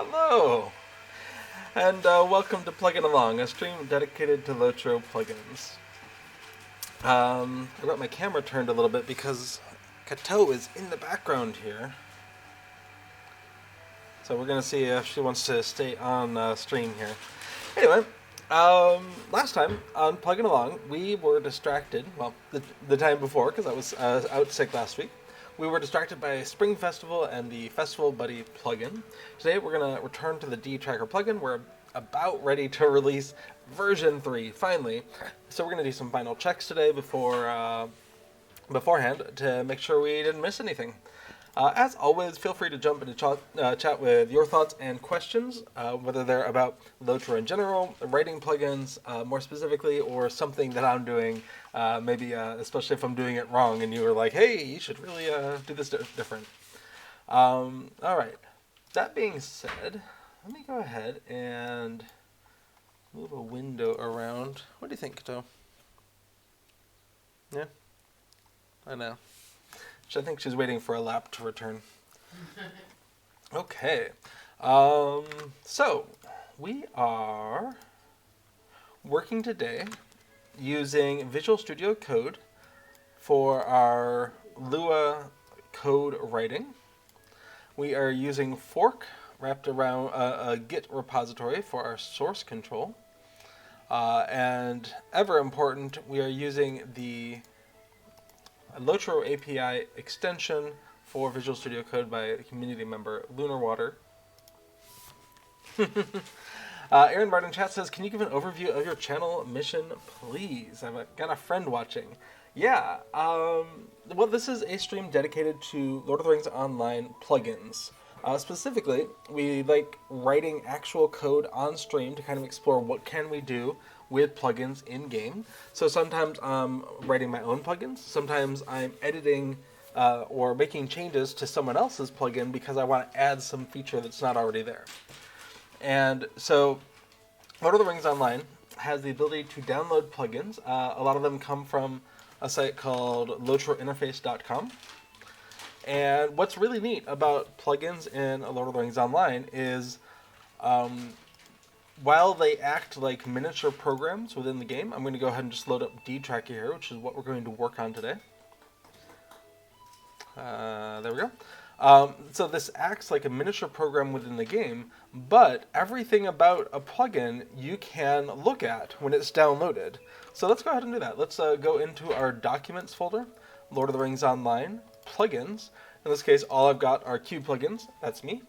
Hello, and welcome to Plugin Along, a stream dedicated to LOTRO plugins. I got my camera turned a little bit because Kato is in the background here. So we're going to see if she wants to stay on stream here. Anyway, last time on Plugin Along, we were distracted, well, the time before, because I was out sick last week. We were distracted by Spring Festival and the Festival Buddy plugin. Today we're going to return to the D-Tracker plugin. We're about ready to release version 3, finally. So we're going to do some final checks today beforehand to make sure we didn't miss anything. As always, feel free to jump into chat with your thoughts and questions, whether they're about LOTRO in general, writing plugins more specifically, or something that I'm doing, maybe especially if I'm doing it wrong and you were like, hey, you should really do this different. All right, that being said, let me go ahead and move a window around. What do you think, Kato? Yeah? I know. I think she's waiting for a lap to return. Okay. So, we are working today using Visual Studio Code for our Lua code writing. We are using fork wrapped around a Git repository for our source control. And ever important, we are using the LOTRO API extension for Visual Studio Code by a community member, Lunar Water. Aaron Barton chat says, can you give an overview of your channel mission, please? I've got a friend watching. Yeah, well, this is a stream dedicated to Lord of the Rings Online plugins. Specifically, we like writing actual code on stream to kind of explore what can we do with plugins in-game. So sometimes I'm writing my own plugins, sometimes I'm editing or making changes to someone else's plugin because I want to add some feature that's not already there. And so Lord of the Rings Online has the ability to download plugins. A lot of them come from a site called lotrointerface.com. And what's really neat about plugins in Lord of the Rings Online is while they act like miniature programs within the game, I'm going to go ahead and just load up D-Tracker here, which is what we're going to work on today. There we go. So this acts like a miniature program within the game, but everything about a plugin you can look at when it's downloaded. So let's go ahead and do that. Let's go into our Documents folder, Lord of the Rings Online, Plugins. In this case, all I've got are Q plugins. That's me.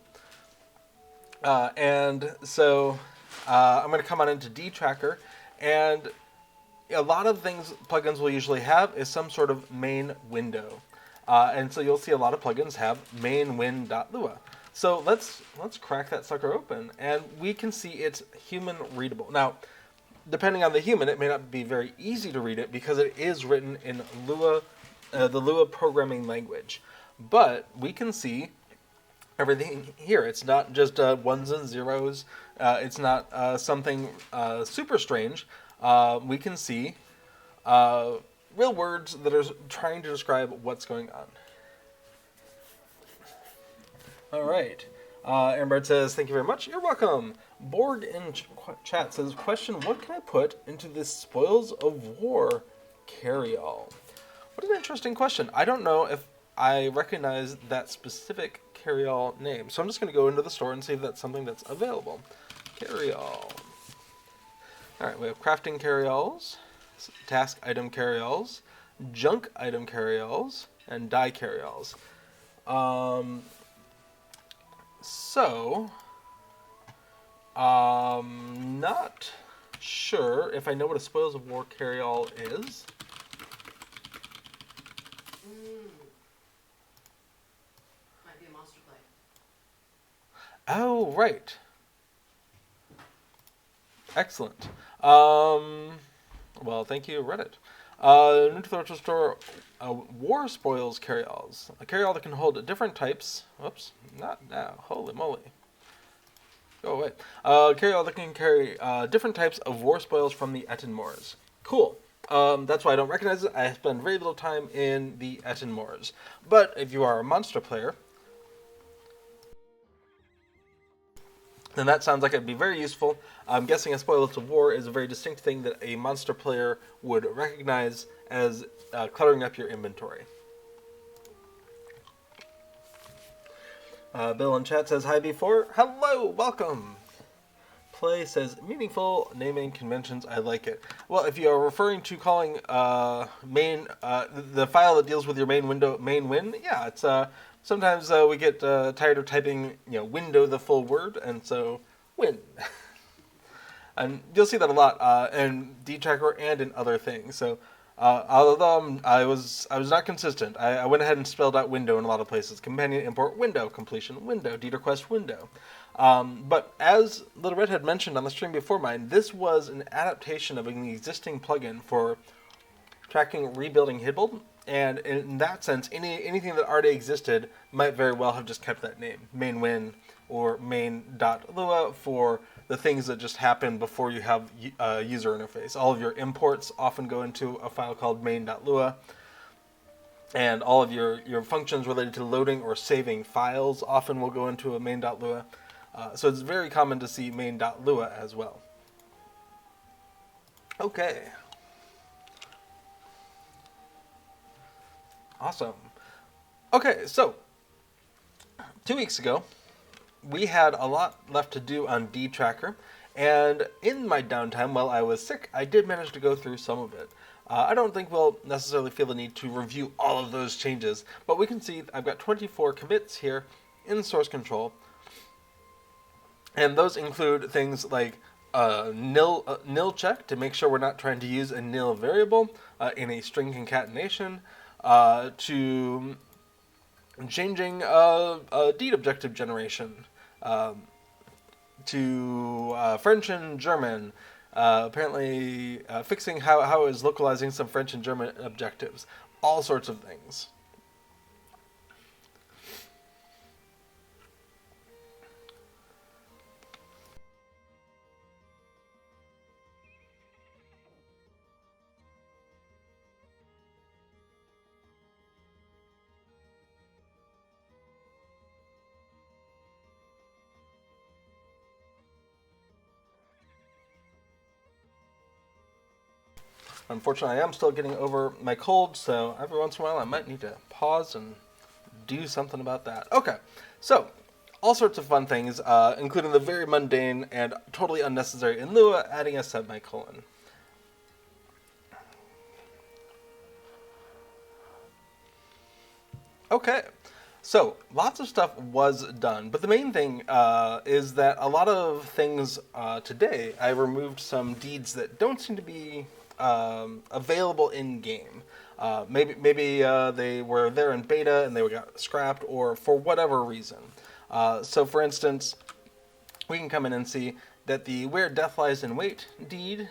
And so I'm going to come on into D-Tracker, and a lot of things plugins will usually have is some sort of main window. And so you'll see a lot of plugins have mainwin.lua. So let's crack that sucker open, and we can see it's human readable. Now, depending on the human, it may not be very easy to read it because it is written in Lua, the Lua programming language. But we can see everything here. It's not just ones and zeros. It's not something super strange. We can see real words that are trying to describe what's going on. All right. Aaron says, thank you very much. You're welcome. Borg in chat says, question, what can I put into this Spoils of War carry-all? What an interesting question. I don't know if I recognize that specific carry-all name. So I'm just going to go into the store and see if that's something that's available. Carry-all. All right, we have crafting carry-alls, task item carry-alls, junk item carry-alls, and die carry-alls. Not sure if I know what a Spoils of War carry-all is. Oh, right. Excellent. Well, thank you, Reddit. New to the retro store, War Spoils carry-alls. A carry-all that can hold different types. Whoops, not now. Holy moly. Go away. Carry-all that can carry different types of war spoils from the Etten Moors. Cool. That's why I don't recognize it. I spend very little time in the Etten Moors. But if you are a monster player, then that sounds like it'd be very useful. I'm guessing a Spoilers of War is a very distinct thing that a monster player would recognize as cluttering up your inventory. Bill in chat says, hi B4. Hello, welcome. Play says, meaningful naming conventions, I like it. Well, if you are referring to calling the file that deals with your main window main win, yeah, it's sometimes we get tired of typing, window the full word, and so win. And you'll see that a lot in dtracker and in other things. So although I was not consistent, I went ahead and spelled out window in a lot of places. Companion import window, completion window, deed request window. But as Little Red had mentioned on the stream before mine, this was an adaptation of an existing plugin for tracking rebuilding Hidble. And in that sense, anything that already existed might very well have just kept that name, main win or main.lua, for the things that just happen before you have a user interface. All of your imports often go into a file called main.lua, and all of your functions related to loading or saving files often will go into a main.lua. So it's very common to see main.lua as well. Okay. Awesome. Okay, so 2 weeks ago, we had a lot left to do on dtracker, and in my downtime while I was sick, I did manage to go through some of it. I don't think we'll necessarily feel the need to review all of those changes, but we can see I've got 24 commits here in source control, and those include things like nil check to make sure we're not trying to use a nil variable in a string concatenation, to changing deed objective generation, to French and German, apparently fixing how it is localizing some French and German objectives, all sorts of things. Unfortunately, I am still getting over my cold, so every once in a while I might need to pause and do something about that. Okay, so all sorts of fun things, including the very mundane and totally unnecessary in Lua, adding a semicolon. Okay, so lots of stuff was done, but the main thing is that a lot of things today, I removed some deeds that don't seem to be available in game. Maybe they were there in beta and they got scrapped, or for whatever reason. So for instance, we can come in and see that the Where Death Lies in Wait deed,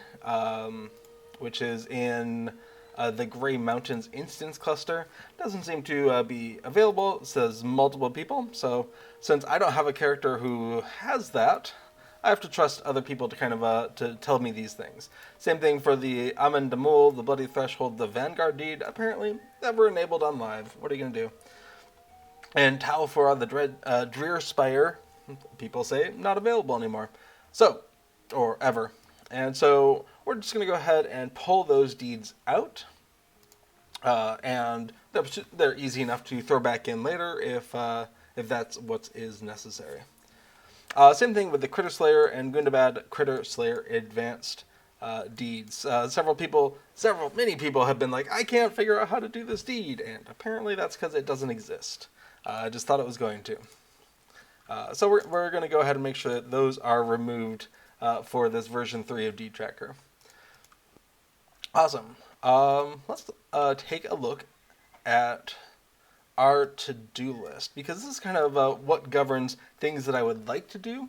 which is in the Gray Mountains instance cluster, doesn't seem to be available. It says multiple people, so since I don't have a character who has that, I have to trust other people to kind of to tell me these things. Same thing for the Amen Damul, the Bloody Threshold, the Vanguard deed. Apparently never enabled on live. What are you gonna do? And Talfora, the Drear Spire, people say not available anymore. So, or ever. And so we're just gonna go ahead and pull those deeds out, and they're easy enough to throw back in later if that's what is necessary. Same thing with the Critter Slayer and Gundabad Critter Slayer Advanced deeds. Many people have been like, I can't figure out how to do this deed, and apparently that's because it doesn't exist. I just thought it was going to. So we're going to go ahead and make sure that those are removed for this version 3 of dtracker. Awesome. Let's take a look at our to-do list, because this is kind of what governs things that I would like to do,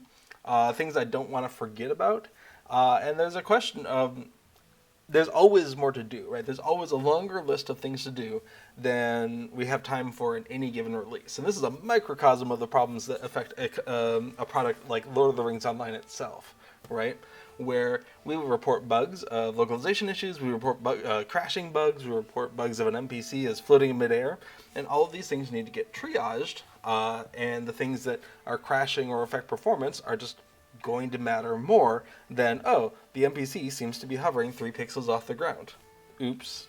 things I don't want to forget about, and there's a question of, there's always more to do, right? There's always a longer list of things to do than we have time for in any given release, and this is a microcosm of the problems that affect a product like Lord of the Rings Online itself, right? Where we will report bugs, localization issues, we report crashing bugs, we report bugs of an NPC as floating in midair, and all of these things need to get triaged, and the things that are crashing or affect performance are just going to matter more than, oh, the NPC seems to be hovering 3 pixels off the ground. Oops.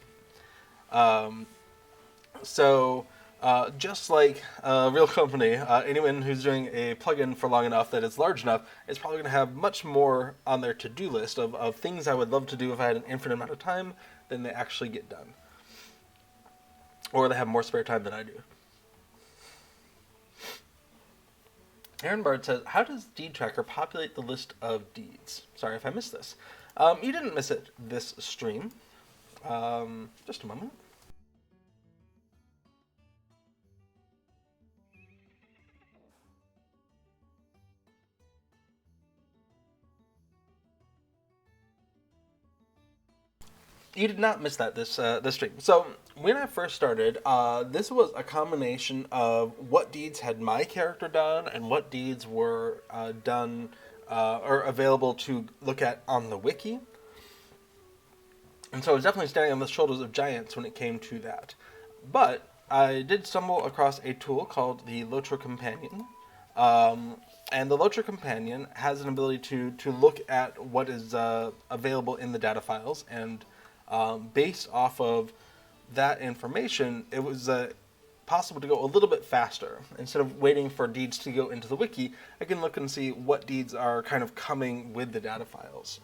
Just like a real company, anyone who's doing a plugin for long enough that it's large enough is probably going to have much more on their to-do list of things I would love to do if I had an infinite amount of time than they actually get done. Or they have more spare time than I do. Aaron Bard says, how does Deed Tracker populate the list of deeds? Sorry if I missed this. You didn't miss it this stream. Just a moment. You did not miss that this stream. So when I first started, this was a combination of what deeds had my character done and what deeds were done or available to look at on the wiki. And so I was definitely standing on the shoulders of giants when it came to that. But I did stumble across a tool called the LOTRO Companion. And the LOTRO Companion has an ability to look at what is available in the data files, and based off of that information, it was possible to go a little bit faster. Instead of waiting for deeds to go into the wiki, I can look and see what deeds are kind of coming with the data files.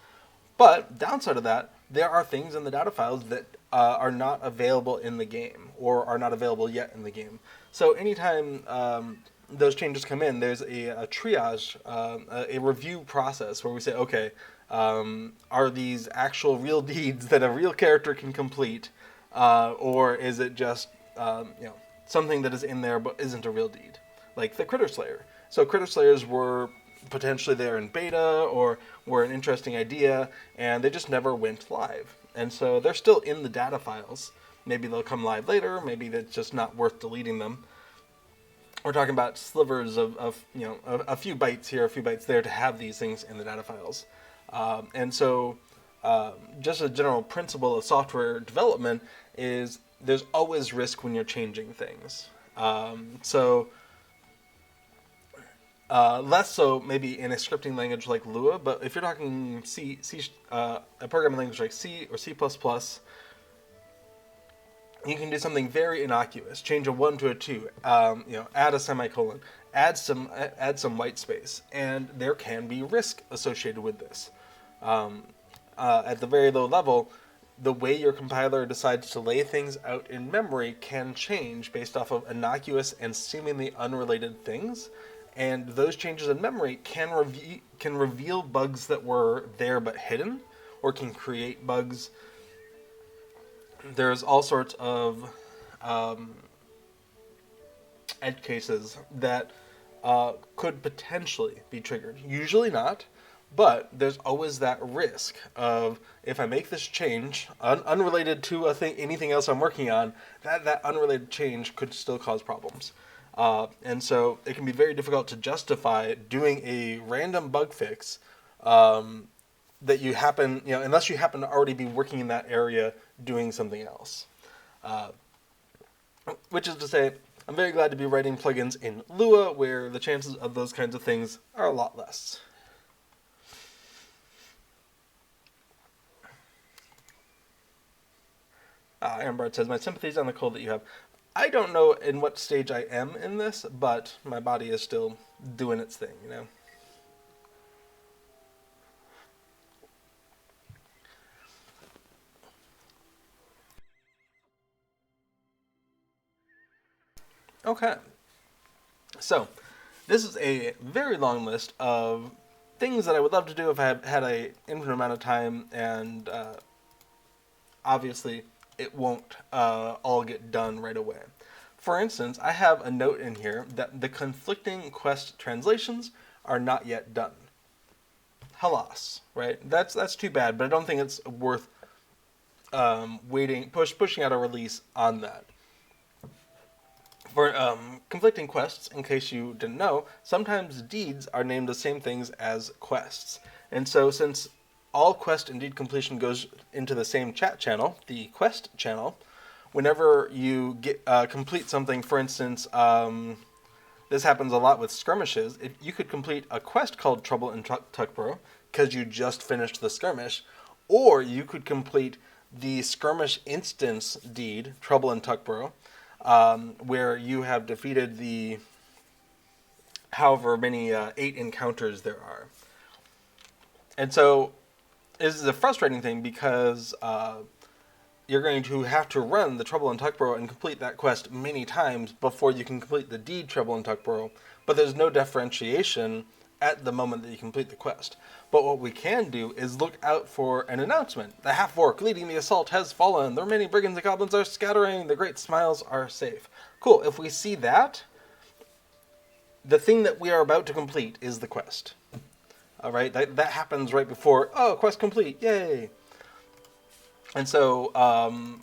But downside of that, there are things in the data files that are not available in the game, or are not available yet in the game. So anytime those changes come in, there's a triage, a review process where we say, okay, are these actual real deeds that a real character can complete, or is it just something that is in there but isn't a real deed, like the Critter Slayer. So Critter Slayers were potentially there in beta, or were an interesting idea, and they just never went live. And so they're still in the data files. Maybe they'll come live later, maybe it's just not worth deleting them. We're talking about slivers of a few bytes here, a few bytes there to have these things in the data files. And so just a general principle of software development is there's always risk when you're changing things. Less so maybe in a scripting language like Lua, but if you're talking a programming language like C or C++, you can do something very innocuous. Change a 1 to a 2. Add a semicolon. Add some white space, and there can be risk associated with this. At the very low level, the way your compiler decides to lay things out in memory can change based off of innocuous and seemingly unrelated things, and those changes in memory can reveal bugs that were there but hidden, or can create bugs. There's all sorts of edge cases that could potentially be triggered. Usually not, but there's always that risk of, if I make this change, unrelated to anything else I'm working on, that unrelated change could still cause problems. And so it can be very difficult to justify doing a random bug fix that you happen, unless you happen to already be working in that area doing something else. Which is to say, I'm very glad to be writing plugins in Lua, where the chances of those kinds of things are a lot less. Aaron Bard says, my sympathies on the cold that you have. I don't know in what stage I am in this, but my body is still doing its thing, Okay. So, this is a very long list of things that I would love to do if I had an infinite amount of time, and obviously it won't all get done right away. For instance, I have a note in here that the conflicting quest translations are not yet done. Halas, right? That's too bad, but I don't think it's worth pushing out a release on that. For conflicting quests, in case you didn't know, sometimes deeds are named the same things as quests. And so since all quest and deed completion goes into the same chat channel, the quest channel, whenever you complete something, for instance, this happens a lot with skirmishes. If you could complete a quest called Trouble in Tuckborough because you just finished the skirmish, or you could complete the skirmish instance deed, Trouble in Tuckborough, where you have defeated the however many 8 encounters there are. And so this is a frustrating thing because you're going to have to run the Trouble in Tuckborough and complete that quest many times before you can complete the deed Trouble in Tuckborough, but there's no differentiation at the moment that you complete the quest. But what we can do is look out for an announcement. The half-orc leading the assault has fallen. The remaining brigands and goblins are scattering. The great smiles are safe. Cool. If we see that, the thing that we are about to complete is the quest. All right? That happens right before, oh, quest complete. Yay. And so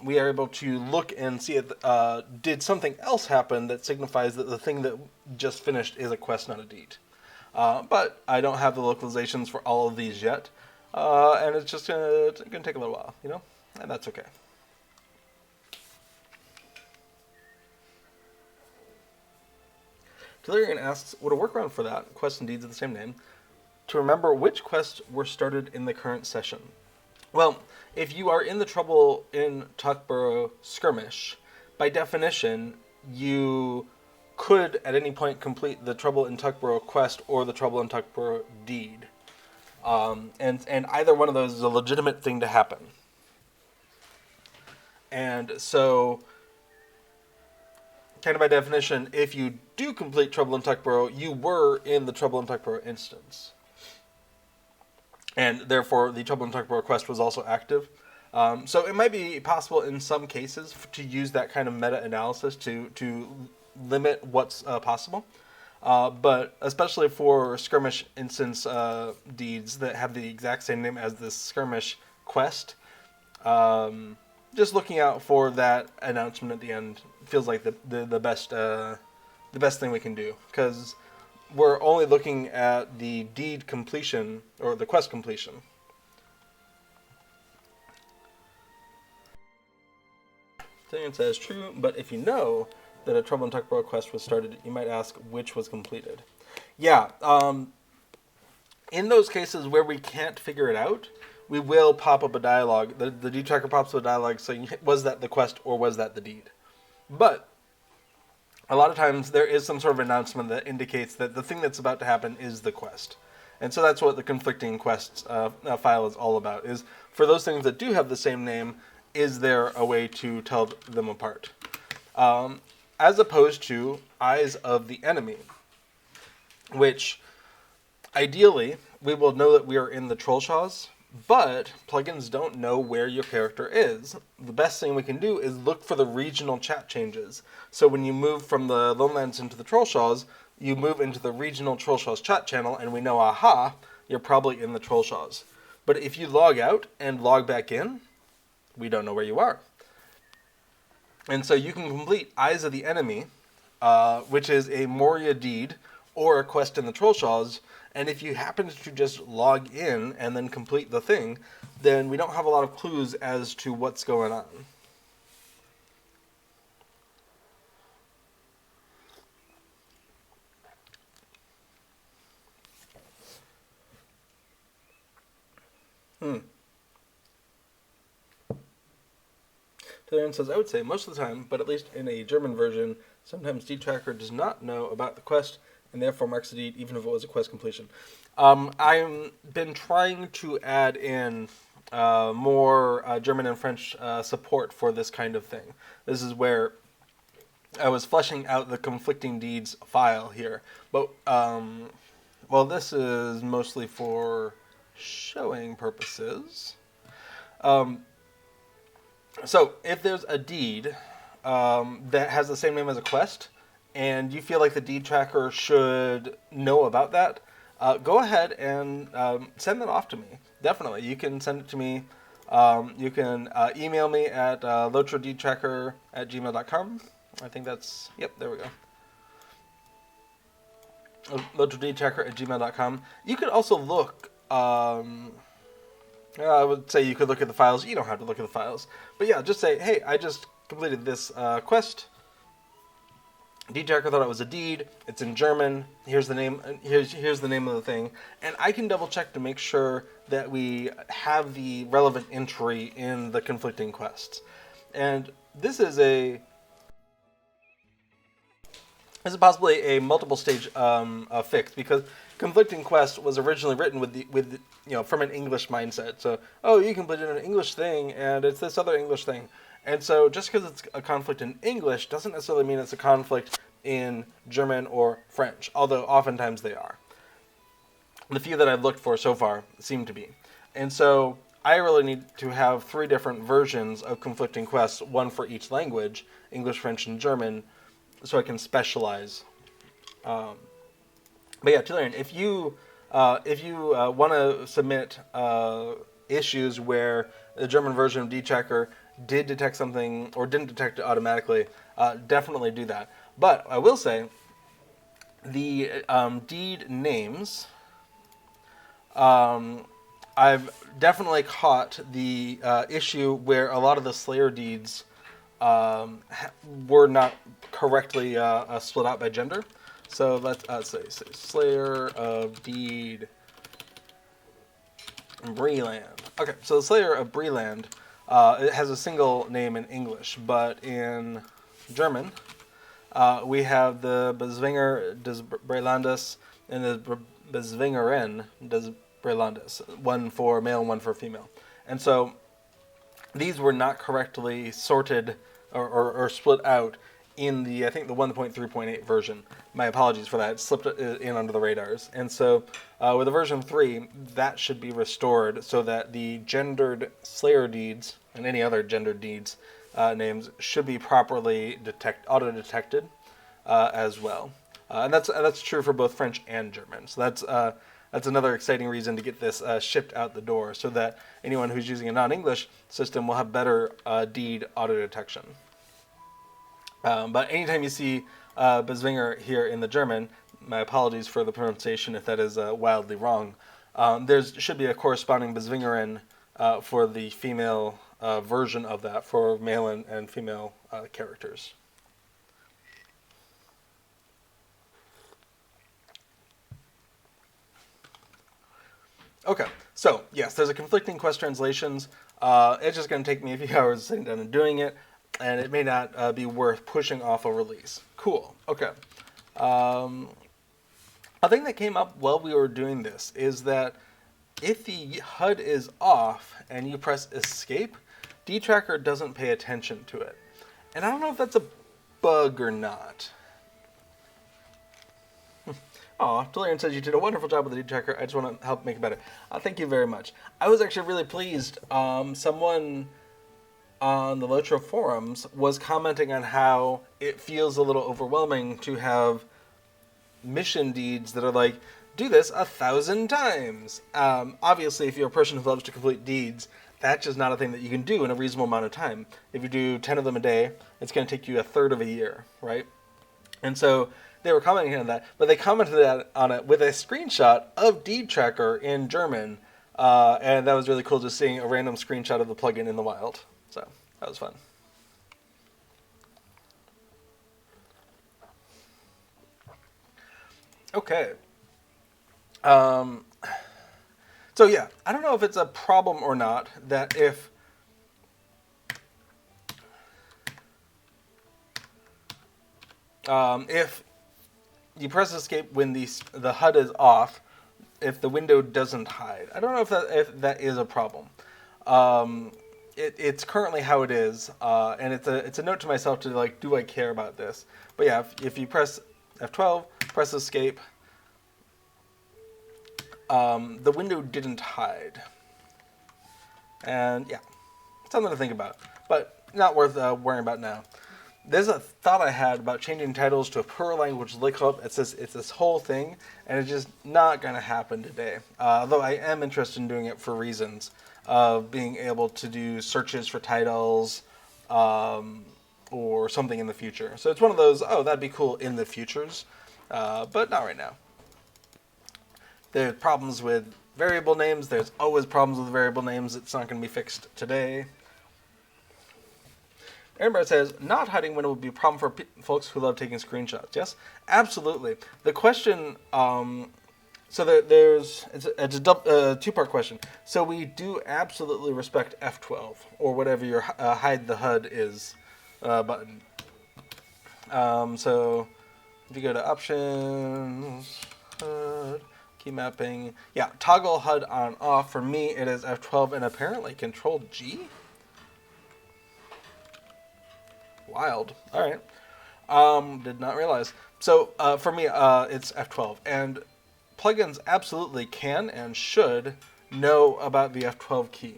we are able to look and see if did something else happen that signifies that the thing that just finished is a quest, not a deed. But I don't have the localizations for all of these yet, and it's just gonna take a little while, you know, and that's okay. Delirian asks, would a workaround for that, quests and deeds of the same name, to remember which quests were started in the current session? Well, if you are in the Trouble in Tuckborough skirmish, by definition, you could at any point complete the Trouble in Tuckborough quest or the Trouble in Tuckborough deed. And either one of those is a legitimate thing to happen. And so, kind of by definition, if you do complete Trouble in Tuckborough, you were in the Trouble in Tuckborough instance. And therefore, the Trouble in Tuckborough quest was also active. So it might be possible in some cases to use that kind of meta-analysis to limit what's possible. But especially for skirmish instance deeds that have the exact same name as the skirmish quest, just looking out for that announcement at the end feels like the best thing we can do, because we're only looking at the deed completion, or the quest completion. It says, true, but if you know that a Trouble in Tuckborough quest was started, you might ask which was completed. Yeah, in those cases where we can't figure it out, we will pop up a dialogue. The deed tracker pops up a dialogue saying, was that the quest or was that the deed? But a lot of times there is some sort of announcement that indicates that the thing that's about to happen is the quest. And so that's what the conflicting quests file is all about, is for those things that do have the same name, is there a way to tell them apart? As opposed to Eyes of the Enemy, which ideally we will know that we are in the Trollshaws, but plugins don't know where your character is. The best thing we can do is look for the regional chat changes. So when you move from the Lonelands into the Trollshaws, you move into the regional Trollshaws chat channel, and we know, aha, you're probably in the Trollshaws. But if you log out and log back in, we don't know where you are. And so you can complete Eyes of the Enemy, which is a Moria deed or a quest in the Trollshaws, and if you happen to just log in and then complete the thing, then we don't have a lot of clues as to what's going on. Taylor says, I would say most of the time, but at least in a German version, sometimes deed tracker does not know about the quest and therefore marks the deed even if it was a quest completion. I've been trying to add in more German and French support for this kind of thing. This is where I was fleshing out the conflicting deeds file here. But, well, this is mostly for showing purposes. So, if there's a deed that has the same name as a quest, and you feel like the deed tracker should know about that, go ahead and send that off to me. Definitely. You can send it to me. You can email me at lotrodeedtracker@gmail.com. I think that's, yep, there we go. lotrodeedtracker@gmail.com. You could also look, I would say you could look at the files. You don't have to look at the files. But yeah, just say, hey, I just completed this quest. Deed tracker thought it was a deed. It's in German. Here's the name. Here's the name of the thing, and I can double check to make sure that we have the relevant entry in the conflicting quests. And this is possibly a multiple stage fix, because conflicting quest was originally written with from an English mindset. So, oh, you can put in an English thing, and it's this other English thing. And so just because it's a conflict in English doesn't necessarily mean it's a conflict in German or French, although oftentimes they are. The few that I've looked for so far seem to be. And so I really need to have 3 different versions of conflicting quests, one for each language, English, French, and German, so I can specialize. But yeah, Tilian, if you want to submit issues where the German version of Deed Tracker did detect something or didn't detect it automatically, definitely do that. But I will say, the deed names, I've definitely caught the issue where a lot of the Slayer deeds were not correctly split out by gender. So let's say Slayer of Deed Breland. Okay, so the Slayer of Breland, it has a single name in English, but in German, we have the Bezwinger des Brelandes and the Bezwingerin des Brelandes, one for male and one for female. And so these were not correctly sorted or split out in the, I think, the 1.3.8 version. My apologies for that. It slipped in under the radars. And so with the version 3, that should be restored so that the gendered Slayer deeds and any other gendered deeds names should be properly auto-detected as well. And that's true for both French and German. So that's another exciting reason to get this shipped out the door, so that anyone who's using a non-English system will have better deed auto-detection. But anytime you see Bezwinger here in the German, my apologies for the pronunciation if that is wildly wrong, there should be a corresponding Bezwingerin for the female version of that for male and female characters. Okay, so yes, there's a conflicting quest translations. It's just going to take me a few hours sitting down and doing it, and it may not be worth pushing off a release. Cool. Okay. A thing that came up while we were doing this is that if the HUD is off and you press escape, Deed Tracker doesn't pay attention to it. And I don't know if that's a bug or not. Aw, Delirium says you did a wonderful job with the Deed Tracker. I just want to help make it better. Thank you very much. I was actually really pleased. Someone on the LOTRO forums was commenting on how it feels a little overwhelming to have mission deeds that are like, do this 1,000 times. Obviously, if you're a person who loves to complete deeds, that's just not a thing that you can do in a reasonable amount of time. If you do 10 of them a day, it's going to take you a third of a year, right? And so they were commenting on that, but they commented on it with a screenshot of Deed Tracker in German, and that was really cool, just seeing a random screenshot of the plugin in the wild. So that was fun. Okay. So yeah, I don't know if it's a problem or not that if you press escape when the HUD is off, if the window doesn't hide. I don't know if that is a problem. It's currently how it is, and it's a note to myself to like, do I care about this? But yeah, if you press F12, press escape, the window didn't hide. And yeah, something to think about, but not worth worrying about now. There's a thought I had about changing titles to a plural language lookup. It's this whole thing, and it's just not going to happen today. Though I am interested in doing it for reasons of being able to do searches for titles or something in the future. So it's one of those, oh, that'd be cool in the futures, but not right now. There's problems with variable names. There's always problems with variable names. It's not going to be fixed today. Aaron says, not hiding window would be a problem for folks who love taking screenshots. Yes, absolutely. The question, so it's a two-part question. So we do absolutely respect F12, or whatever your hide the HUD is button. So if you go to options, HUD, key mapping, yeah, toggle HUD on off. For me, it is F12 and apparently Control G. Wild. All right. Did not realize. So for me, it's F12, and plugins absolutely can and should know about the F12 key.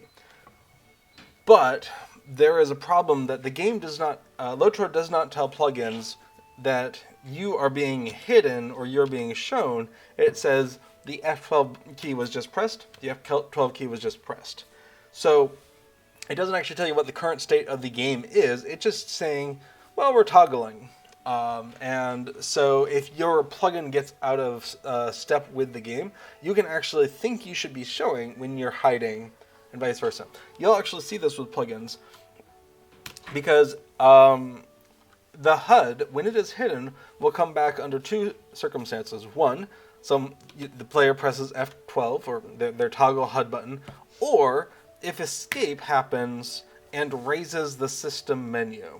But there is a problem that the game does not, LOTRO does not tell plugins that you are being hidden or you're being shown. It says the F12 key was just pressed, the F12 key was just pressed. So it doesn't actually tell you what the current state of the game is. It's just saying, well, we're toggling. And so if your plugin gets out of step with the game, you can actually think you should be showing when you're hiding and vice versa. You'll actually see this with plugins because the HUD, when it is hidden, will come back under two circumstances. One, the player presses F12 or their toggle HUD button, or if escape happens and raises the system menu.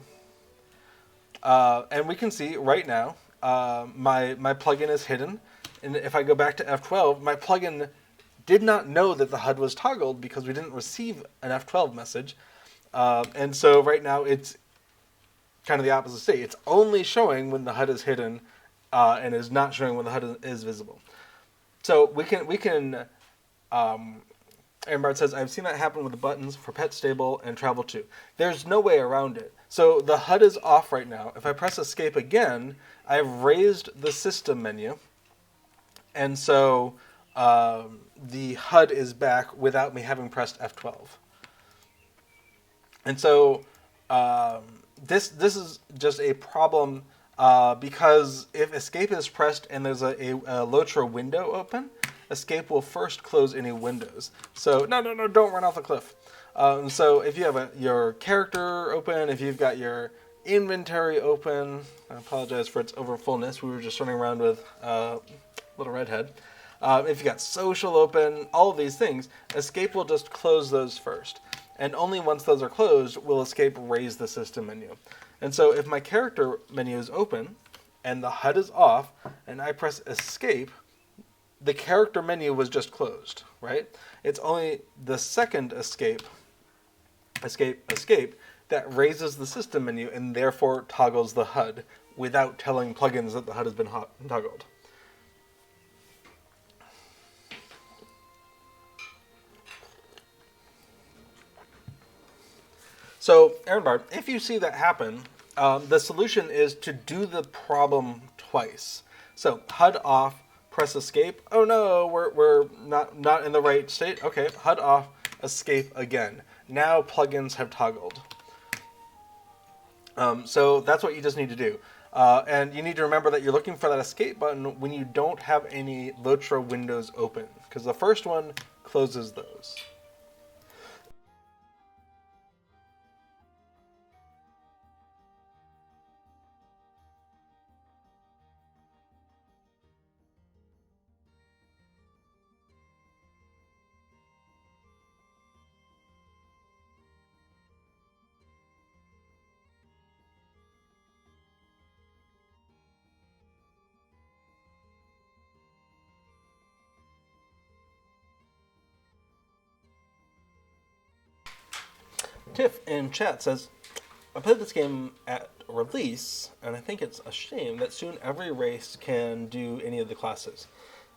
And we can see right now, my plugin is hidden. And if I go back to F12, my plugin did not know that the HUD was toggled because we didn't receive an F12 message. And so right now it's kind of the opposite state. It's only showing when the HUD is hidden and is not showing when the HUD is visible. So we can Aaron Bart says, I've seen that happen with the buttons for Pet Stable and Travel 2. There's no way around it. So the HUD is off right now. If I press escape again, I've raised the system menu. And so the HUD is back without me having pressed F12. And so this is just a problem because if escape is pressed and there's a LOTRO window open, escape will first close any windows. So no, don't run off a cliff. So if you have your character open, if you've got your inventory open, I apologize for its overfullness. We were just running around with Little Redhead. If you got social open, all of these things, escape will just close those first. And only once those are closed will escape raise the system menu. And so if my character menu is open and the HUD is off and I press escape, the character menu was just closed, right? It's only the second escape that raises the system menu and therefore toggles the HUD without telling plugins that the HUD has been toggled. So, Aaron Bart, if you see that happen, the solution is to do the problem twice. So, HUD off, press escape. Oh no, we're not in the right state. Okay, HUD off, escape again. Now plugins have toggled. So that's what you just need to do. And you need to remember that you're looking for that escape button when you don't have any LOTRO windows open, because the first one closes those. Tiff in chat says, I played this game at release, and I think it's a shame that soon every race can do any of the classes.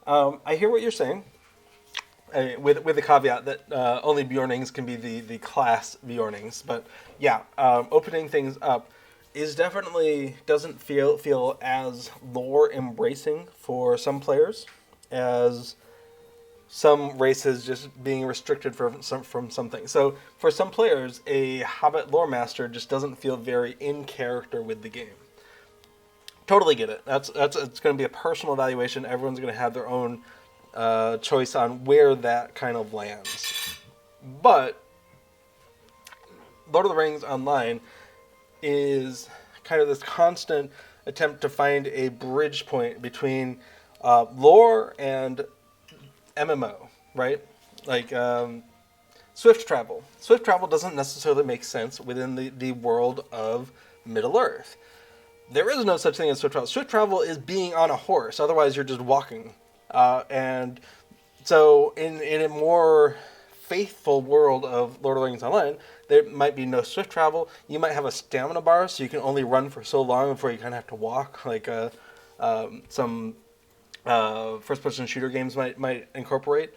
I hear what you're saying, with the caveat that only Bjornings can be the class Bjornings. But yeah, opening things up is definitely doesn't feel as lore embracing for some players as some races just being restricted from something. So for some players, a Hobbit lore master just doesn't feel very in character with the game. Totally get it. It's going to be a personal evaluation. Everyone's going to have their own choice on where that kind of lands. But Lord of the Rings Online is kind of this constant attempt to find a bridge point between lore and MMO, right? Like Swift travel. Swift travel doesn't necessarily make sense within the world of Middle Earth. There is no such thing as swift travel. Swift travel is being on a horse. Otherwise, you're just walking. And so, in a more faithful world of Lord of the Rings Online, there might be no swift travel. You might have a stamina bar, so you can only run for so long before you kind of have to walk, like some first-person shooter games might incorporate.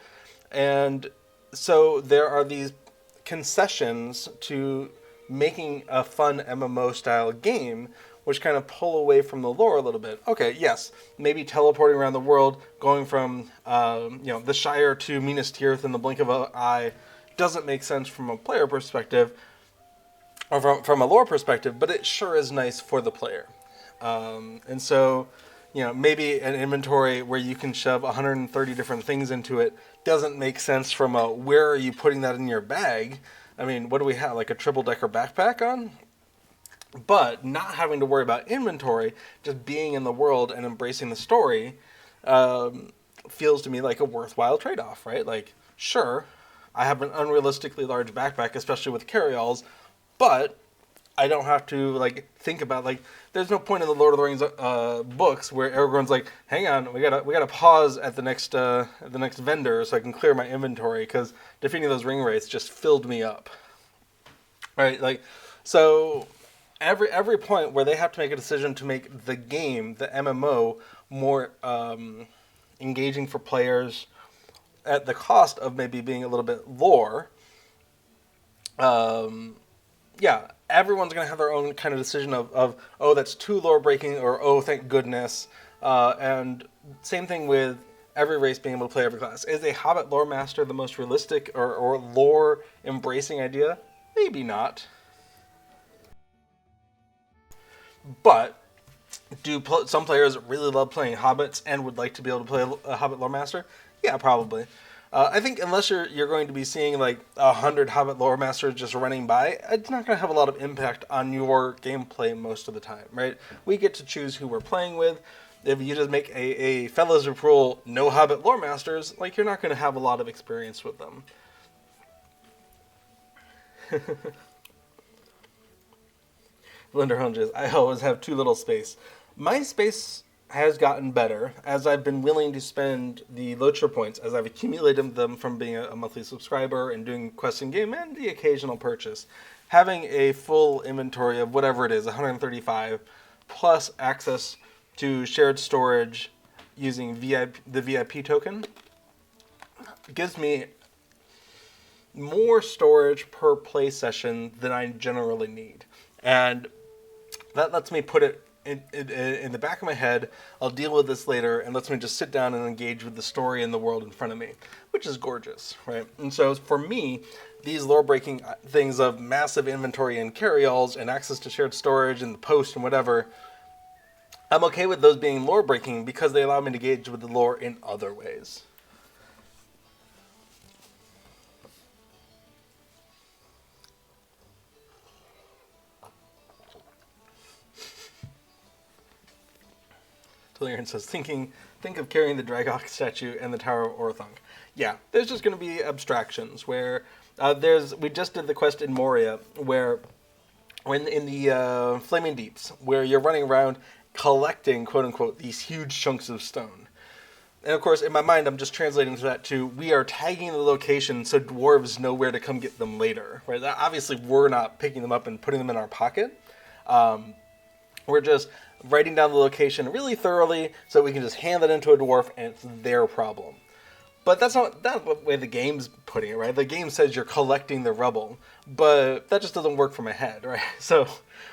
And so there are these concessions to making a fun MMO-style game, which kind of pull away from the lore a little bit. Okay, yes, maybe teleporting around the world, going from the Shire to Minas Tirith in the blink of an eye, doesn't make sense from a player perspective, or from a lore perspective, but it sure is nice for the player. And so, maybe an inventory where you can shove 130 different things into it doesn't make sense from a where are you putting that in your bag. I mean, what do we have, like a triple-decker backpack on? But not having to worry about inventory, just being in the world and embracing the story, feels to me like a worthwhile trade-off, right? Like, sure, I have an unrealistically large backpack, especially with carry-alls, but I don't have to think about there's no point in the Lord of the Rings books where Aragorn's like, hang on, we gotta pause at the next vendor so I can clear my inventory because defeating those ring wraiths just filled me up, right? So every point where they have to make a decision to make the game, the MMO, more engaging for players at the cost of maybe being a little bit lore. Everyone's going to have their own kind of decision of oh, that's too lore breaking, or oh, thank goodness. And same thing with every race being able to play every class. Is a Hobbit lore master the most realistic or lore embracing idea? Maybe not. But do some players really love playing Hobbits and would like to be able to play a Hobbit lore master? Yeah, probably. I think unless you're going to be seeing 100 Hobbit lore masters just running by, it's not going to have a lot of impact on your gameplay most of the time, right? We get to choose who we're playing with. If you just make a Fellowship rule, no Hobbit lore masters, you're not going to have a lot of experience with them. Blender Hunches, I always have too little space. My space has gotten better as I've been willing to spend the LOTRO points as I've accumulated them from being a monthly subscriber and doing quests in game and the occasional purchase. Having a full inventory of whatever it is, 135, plus access to shared storage using the VIP token, gives me more storage per play session than I generally need. And that lets me put it in the back of my head. I'll deal with this later, and lets me just sit down and engage with the story and the world in front of me, which is gorgeous, right? And so for me, these lore-breaking things of massive inventory and carry-alls and access to shared storage and the post and whatever, I'm okay with those being lore-breaking because they allow me to engage with the lore in other ways. Tilian says, think of carrying the Dragok statue and the Tower of Orthonk. Yeah, there's just going to be abstractions where we just did the quest in Moria where in the Flaming Deeps where you're running around collecting, quote unquote, these huge chunks of stone. And of course, in my mind, I'm just translating that to we are tagging the location so dwarves know where to come get them later. Right? Obviously, we're not picking them up and putting them in our pocket. We're just writing down the location really thoroughly so we can just hand that into a dwarf and it's their problem. But that's not the way the game's putting it, right? The game says you're collecting the rubble, but that just doesn't work for my head, right? So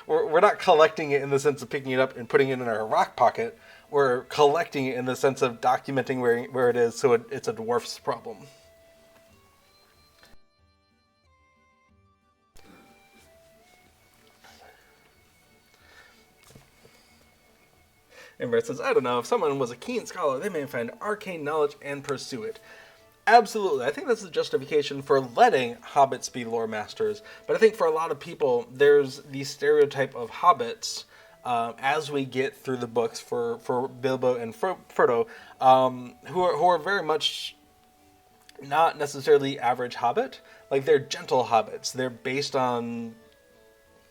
we're not collecting it in the sense of picking it up and putting it in our rock pocket. We're collecting it in the sense of documenting where it is so it's a dwarf's problem. And Brett says, I don't know, if someone was a keen scholar, they may find arcane knowledge and pursue it. Absolutely. I think that's the justification for letting hobbits be lore masters. But I think for a lot of people, there's the stereotype of hobbits as we get through the books for Bilbo and Frodo, who are very much not necessarily average hobbit. Like, they're gentle hobbits. They're based on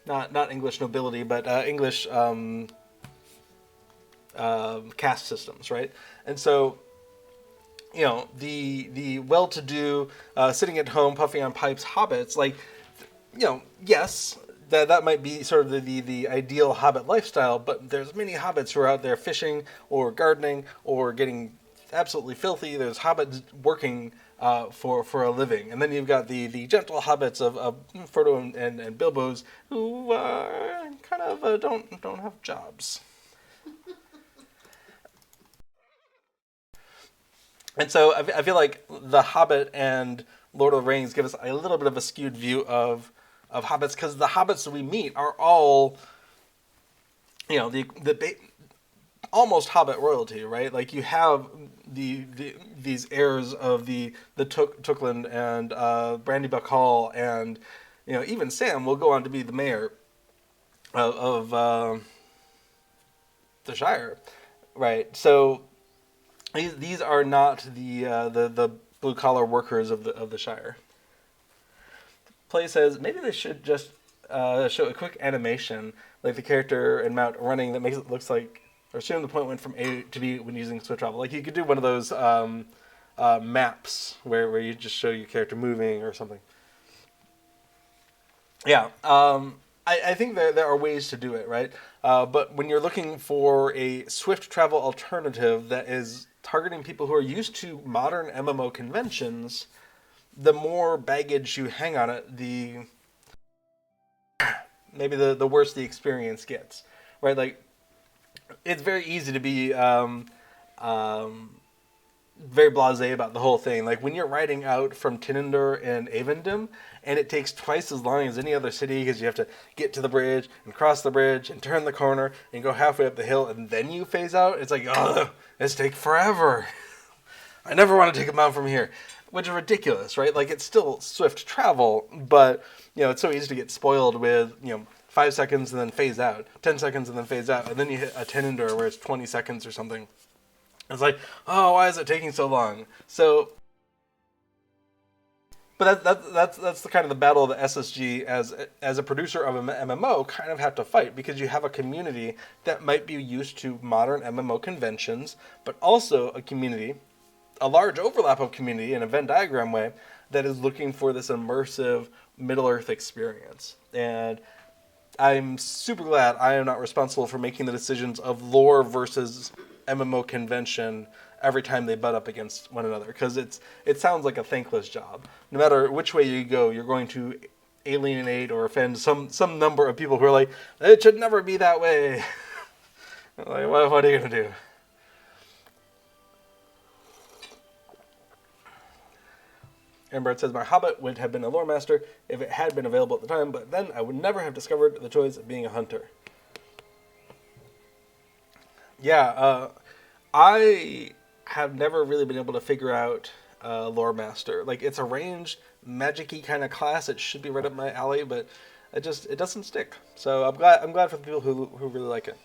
not English nobility, but English caste systems, right? And so, you know, the well-to-do, sitting at home puffing on pipes hobbits, like, you know, yes, that might be sort of the ideal hobbit lifestyle, but there's many hobbits who are out there fishing or gardening or getting absolutely filthy. There's hobbits working for a living. And then you've got the gentle hobbits of Frodo and Bilbo's who kind of don't have jobs. And so I feel like The Hobbit and Lord of the Rings give us a little bit of a skewed view of hobbits, because the hobbits that we meet are all, you know, almost hobbit royalty, right? Like, you have these heirs of the Tookland and Brandybuck Hall, and, you know, even Sam will go on to be the mayor of the Shire, right? So these are not the blue collar workers of the Shire. Play says maybe they should just show a quick animation, like the character and mount running, that makes it looks like, or assume the point went from A to B when using swift travel. Like, you could do one of those maps where you just show your character moving or something. Yeah, I think there are ways to do it, right? But when you're looking for a swift travel alternative that is targeting people who are used to modern MMO conventions, the more baggage you hang on it, maybe the worse the experience gets, right? Like, it's very easy to be very blasé about the whole thing. Like, when you're riding out from Tinender and Avendim, and it takes twice as long as any other city, because you have to get to the bridge and cross the bridge and turn the corner and go halfway up the hill and then you phase out. It's like, oh, it's take forever. I never want to take a mount from here. Which is ridiculous, right? Like, it's still swift travel, but, you know, it's so easy to get spoiled with, you know, 5 seconds and then phase out, 10 seconds and then phase out, and then you hit a Tinender where it's 20 seconds or something. It's like, oh, why is it taking so long? So, but that's the kind of the battle that SSG as a producer of an MMO kind of have to fight, because you have a community that might be used to modern MMO conventions, but also a large overlap of community in a Venn diagram way that is looking for this immersive Middle-earth experience. And I'm super glad I am not responsible for making the decisions of lore versus MMO convention every time they butt up against one another, because it sounds like a thankless job. No matter which way you go, you're going to alienate or offend some number of people who are like, it should never be that way. Like, what are you going to do? Embert says, my Hobbit would have been a lore master if it had been available at the time, but then I would never have discovered the joys of being a hunter. Yeah, I have never really been able to figure out lore master. Like, it's a ranged, magic-y kind of class. It should be right up my alley, but it doesn't stick. So I'm glad for the people who really like it.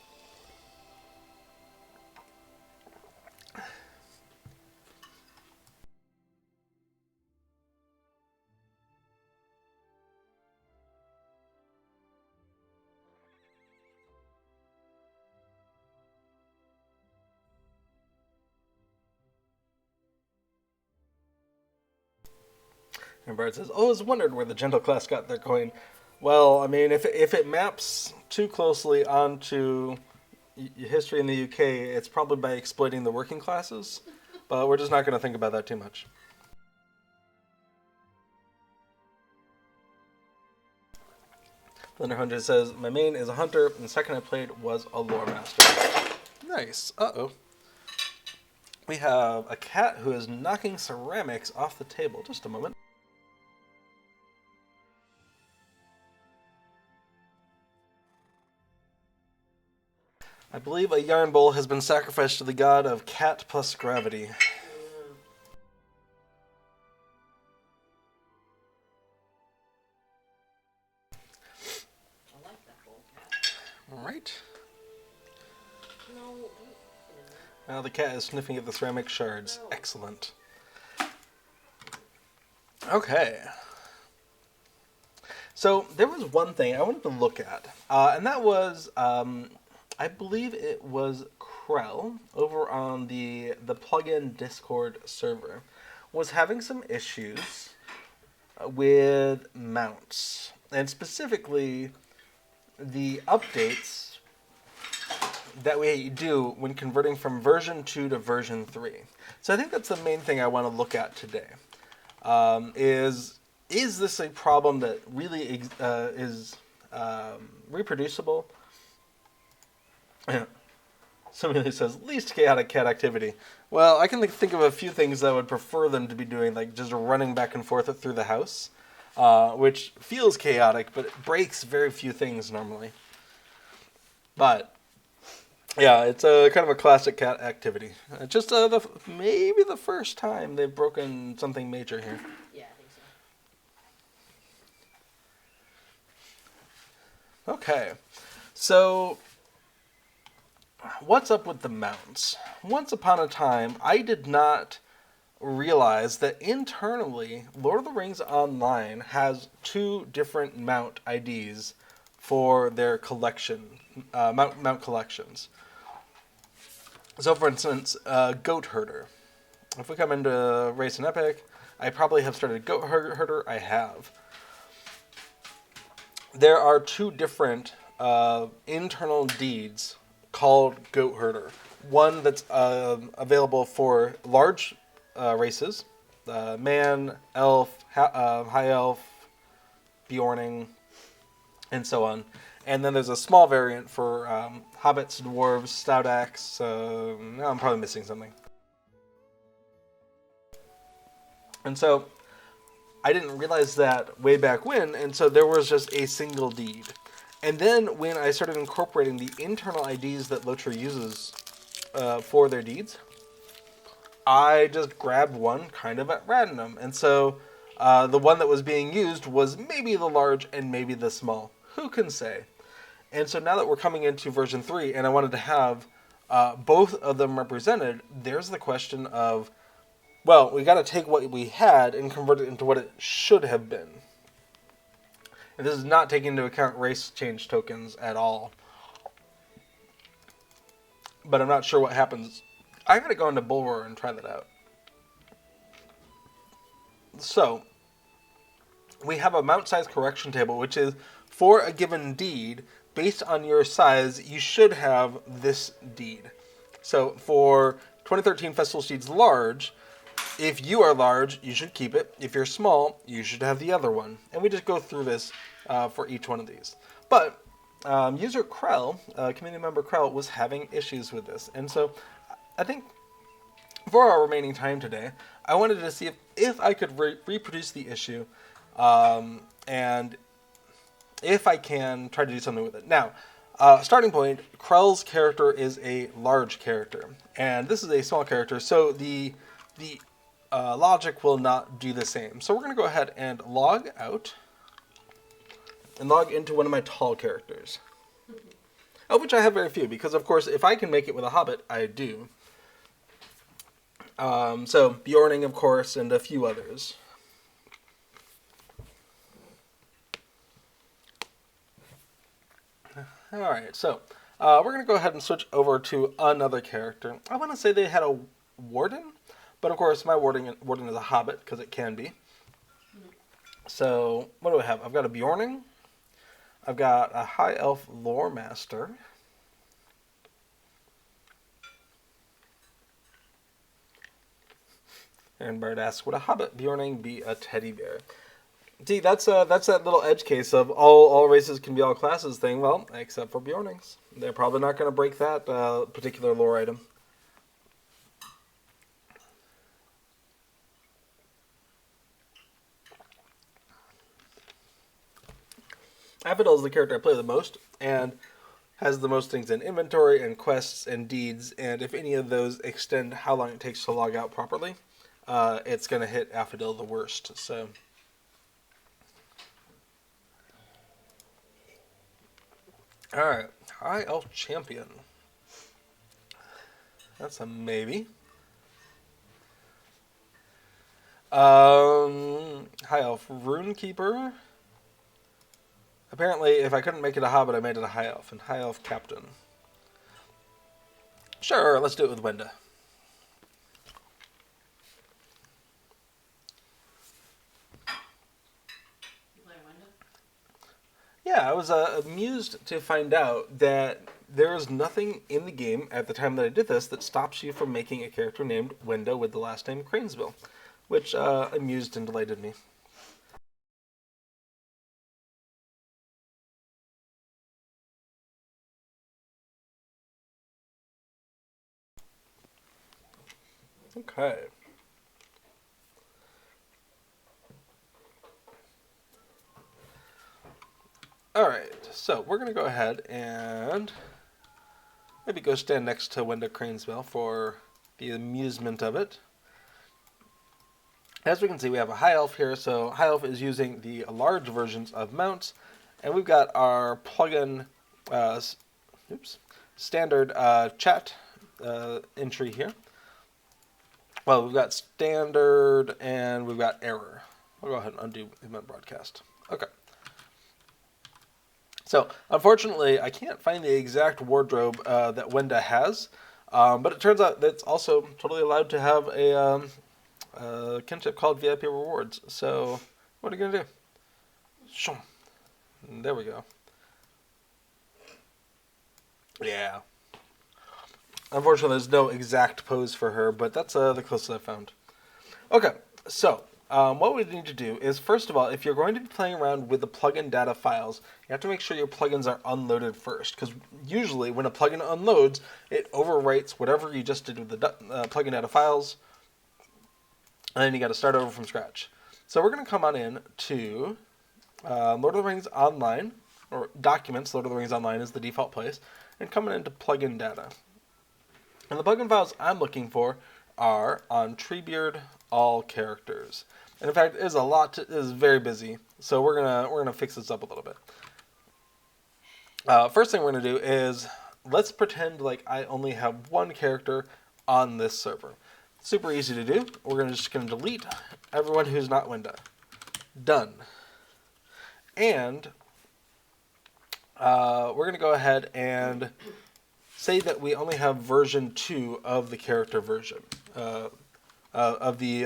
And Bart says, oh, I was wondered where the gentle class got their coin. Well, I mean, if it maps too closely onto history in the UK, it's probably by exploiting the working classes. But we're just not going to think about that too much. Thunder100 says, my main is a hunter, and the second I played was a lore master. Nice. Uh-oh. We have a cat who is knocking ceramics off the table. Just a moment. I believe a yarn bowl has been sacrificed to the god of cat plus gravity. The cat is sniffing at the ceramic shards. Excellent. Okay. So there was one thing I wanted to look at, and that was, I believe it was Krell over on the plugin Discord server was having some issues with mounts, and specifically the updates that we do when converting from version 2 to version 3. So I think that's the main thing I want to look at today. Is this a problem that really is reproducible? Somebody says, least chaotic cat activity. Well, I can think of a few things that I would prefer them to be doing, like just running back and forth through the house, which feels chaotic, but it breaks very few things normally. But, yeah, it's a kind of a classic cat activity. Just maybe the first time they've broken something major here. Yeah, I think so. Okay, so what's up with the mounts? Once upon a time, I did not realize that internally, Lord of the Rings Online has 2 different mount IDs for their collection, mount collections. So, for instance, Goat Herder. If we come into Race and Epic, I probably have started Goat Herder. I have. There are 2 different internal deeds called Goat Herder. One that's available for large races, man, elf, high elf, Bjorning, and so on. And then there's a small variant for hobbits, dwarves, stout axe. I'm probably missing something. And so I didn't realize that way back when, and so there was just a single deed. And then when I started incorporating the internal IDs that LOTRO uses for their deeds, I just grabbed one kind of at random. And so the one that was being used was maybe the large and maybe the small. Who can say? And so now that we're coming into version 3 and I wanted to have both of them represented, there's the question of, well, we got to take what we had and convert it into what it should have been. And this is not taking into account race change tokens at all. But I'm not sure what happens. I gotta go into Bullroar and try that out. So, we have a mount size correction table, which is for a given deed, based on your size, you should have this deed. So, for 2013 Festival Steeds Large, if you are large, you should keep it. If you're small, you should have the other one. And we just go through this for each one of these. But user Krell, community member Krell, was having issues with this. And so I think for our remaining time today, I wanted to see if I could reproduce the issue and if I can try to do something with it. Now, starting point, Krell's character is a large character. And this is a small character, so the logic will not do the same. So we're going to go ahead and log out and log into one of my tall characters, of which I have very few, because of course if I can make it with a hobbit, I do. So Bjorning, of course, and a few others. Alright, so we're going to go ahead and switch over to another character. I want to say they had a warden, but of course my warden is a hobbit, because it can be. So what do I have? I've got a Bjorning. I've got a high elf lore master. And Bard asks, would a hobbit Bjorning be a teddy bear? See, that's that little edge case of all races can be all classes thing. Well, except for Bjornings. They're probably not going to break that particular lore item. Affidel is the character I play the most, and has the most things in inventory and quests and deeds, and if any of those extend how long it takes to log out properly, it's going to hit Affidel the worst. So, alright, High Elf Champion. That's a maybe. High Elf Runekeeper. Apparently, if I couldn't make it a Hobbit, I made it a High Elf, and High Elf Captain. Sure, let's do it with Wenda. You play Wenda? Yeah, I was amused to find out that there is nothing in the game at the time that I did this that stops you from making a character named Wenda with the last name Cranesville, which amused and delighted me. Okay. Alright, so we're going to go ahead and maybe go stand next to Wenda Cranesville for the amusement of it. As we can see, we have a High Elf here, so High Elf is using the large versions of mounts, and we've got our plugin standard chat entry here. Well, we've got standard and we've got error. I'll go ahead and undo event broadcast. Okay. So, unfortunately, I can't find the exact wardrobe that Wenda has, but it turns out that it's also totally allowed to have a kinship called VIP Rewards. So, what are you going to do? There we go. Yeah. Unfortunately, there's no exact pose for her, but that's the closest I found. Okay, so what we need to do is, first of all, if you're going to be playing around with the plugin data files, you have to make sure your plugins are unloaded first, because usually when a plugin unloads, it overwrites whatever you just did with the plugin data files, and then you got to start over from scratch. So we're going to come on in to Lord of the Rings Online, or Documents. Lord of the Rings Online is the default place, and coming into plugin data. And the plugin files I'm looking for are on Treebeard all characters. And in fact, it is very busy, so we're gonna fix this up a little bit. First thing we're gonna do is let's pretend like I only have one character on this server. Super easy to do. We're just gonna delete everyone who's not Wenda. Done. And we're gonna go ahead and say that we only have version 2 of the character version of the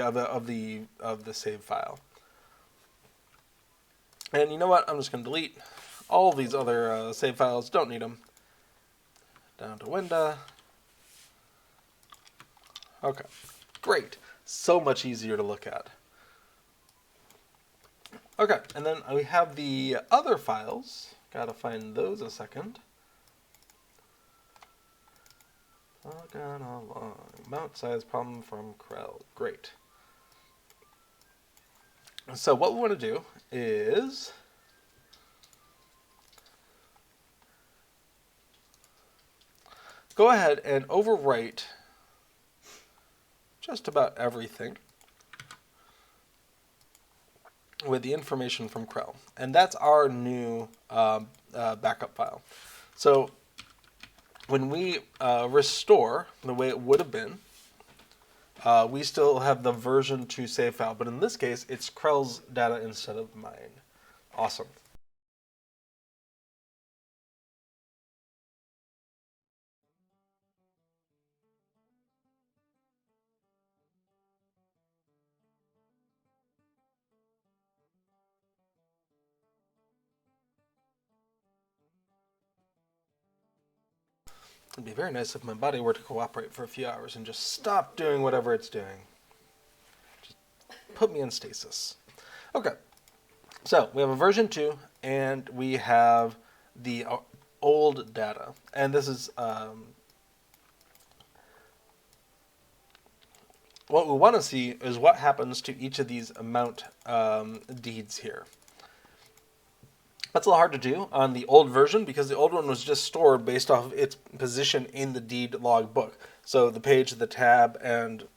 save file. And you know what? I'm just going to delete all these other save files. Don't need them. Down to Wenda. Okay, great. So much easier to look at. Okay, and then we have the other files. Gotta find those a second. Plugin Along. Mount size problem from Krell. Great. So what we want to do is go ahead and overwrite just about everything with the information from Krell. And that's our new backup file. So when we restore the way it would have been, we still have the version 2 save file, but in this case, it's Krell's data instead of mine. Awesome. It'd be very nice if my body were to cooperate for a few hours and just stop doing whatever it's doing. Just put me in stasis. Okay, so we have a version 2, and we have the old data. And this is what we want to see is what happens to each of these amount deeds here. That's a little hard to do on the old version because the old one was just stored based off of its position in the deed log book. So the page, the tab, and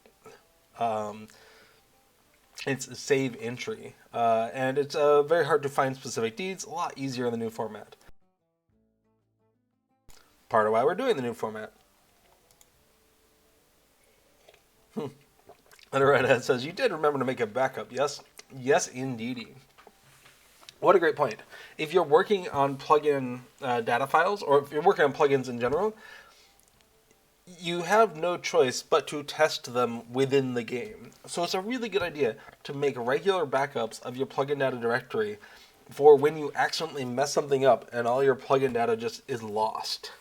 its save entry. And it's very hard to find specific deeds, a lot easier in the new format. Part of why we're doing the new format. And Redhead says, you did remember to make a backup. Yes, yes, indeedy. What a great point. If you're working on plugin data files, or if you're working on plugins in general, you have no choice but to test them within the game. So it's a really good idea to make regular backups of your plugin data directory for when you accidentally mess something up and all your plugin data just is lost.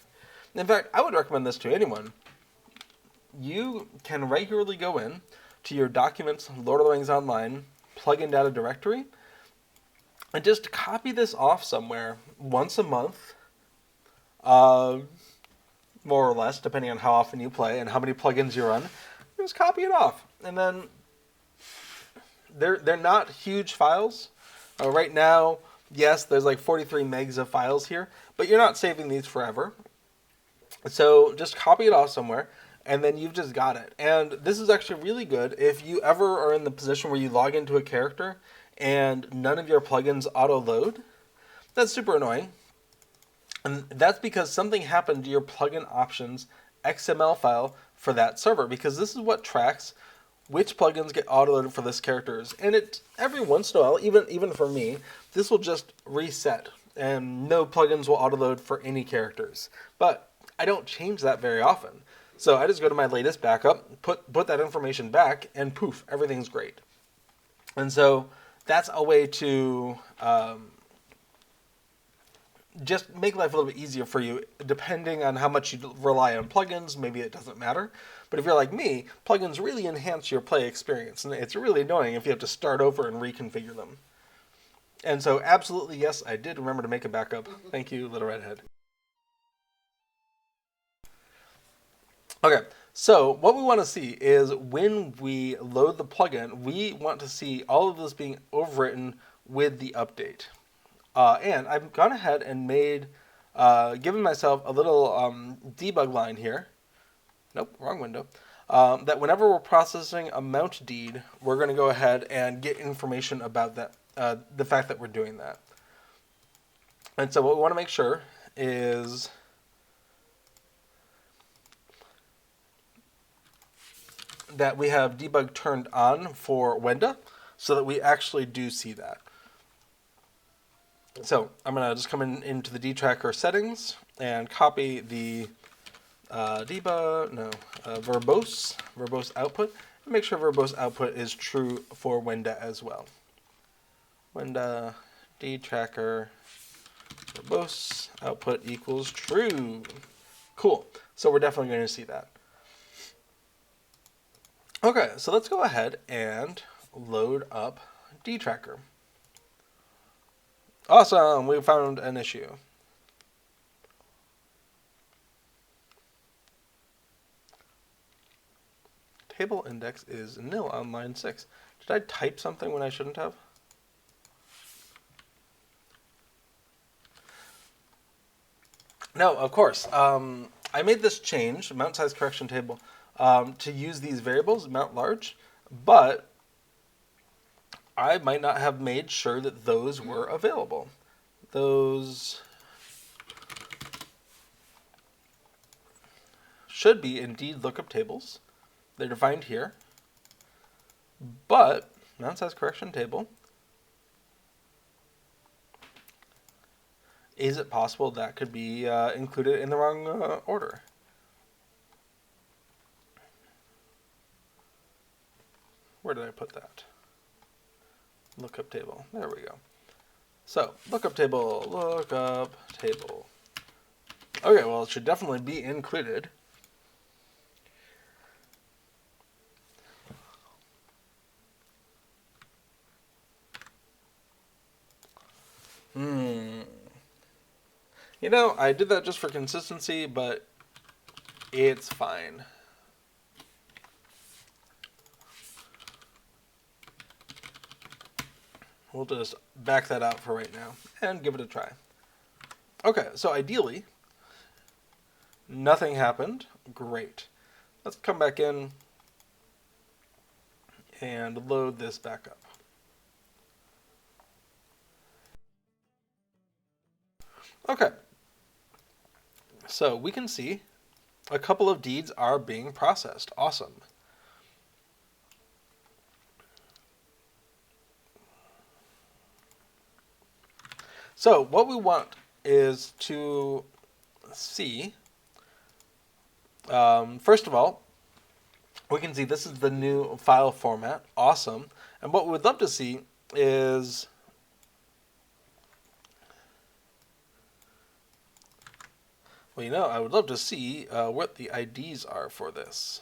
In fact, I would recommend this to anyone. You can regularly go in to your Documents Lord of the Rings Online plugin data directory and just copy this off somewhere once a month, more or less, depending on how often you play and how many plugins you run. Just copy it off, and then they're not huge files. Right now, yes, there's like 43 megs of files here, but you're not saving these forever. So just copy it off somewhere, and then you've just got it. And this is actually really good if you ever are in the position where you log into a character and none of your plugins auto-load. That's super annoying. And that's because something happened to your plugin options XML file for that server, because this is what tracks which plugins get autoloaded for this characters. And it every once in a while, even for me, this will just reset and no plugins will autoload for any characters. But I don't change that very often. So I just go to my latest backup, put that information back, and poof, everything's great. And so that's a way to just make life a little bit easier for you, depending on how much you rely on plugins. Maybe it doesn't matter. But if you're like me, plugins really enhance your play experience, and it's really annoying if you have to start over and reconfigure them. And so, absolutely, yes, I did remember to make a backup. Thank you, Little Redhead. Okay, so what we want to see is when we load the plugin, we want to see all of this being overwritten with the update. And I've gone ahead and made, given myself a little debug line here. Nope, wrong window. That whenever we're processing a mount deed, we're going to go ahead and get information about that, the fact that we're doing that. And so what we want to make sure is that we have debug turned on for Wenda, so that we actually do see that. So I'm going to just come into the dtracker settings and copy the verbose output, and make sure verbose output is true for Wenda as well. Wenda dtracker verbose output equals true. Cool. So we're definitely going to see that. Okay, so let's go ahead and load up dtracker. Awesome, we found an issue. Table index is nil on line 6. Did I type something when I shouldn't have? No, of course. I made this change, mount size correction table, to use these variables, mount large, but I might not have made sure that those were available. Those should be indeed lookup tables. They're defined here. But mount size correction table, is it possible that could be included in the wrong order? Where did I put that? Lookup table. There we go. So, lookup table. Okay, well, it should definitely be included. You know, I did that just for consistency, but it's fine. We'll just back that out for right now and give it a try. Okay, so ideally, nothing happened. Great. Let's come back in and load this back up. Okay. So we can see a couple of deeds are being processed. Awesome. So what we want is to see, first of all, we can see this is the new file format. Awesome. And what we would love to see is I would love to see what the IDs are for this.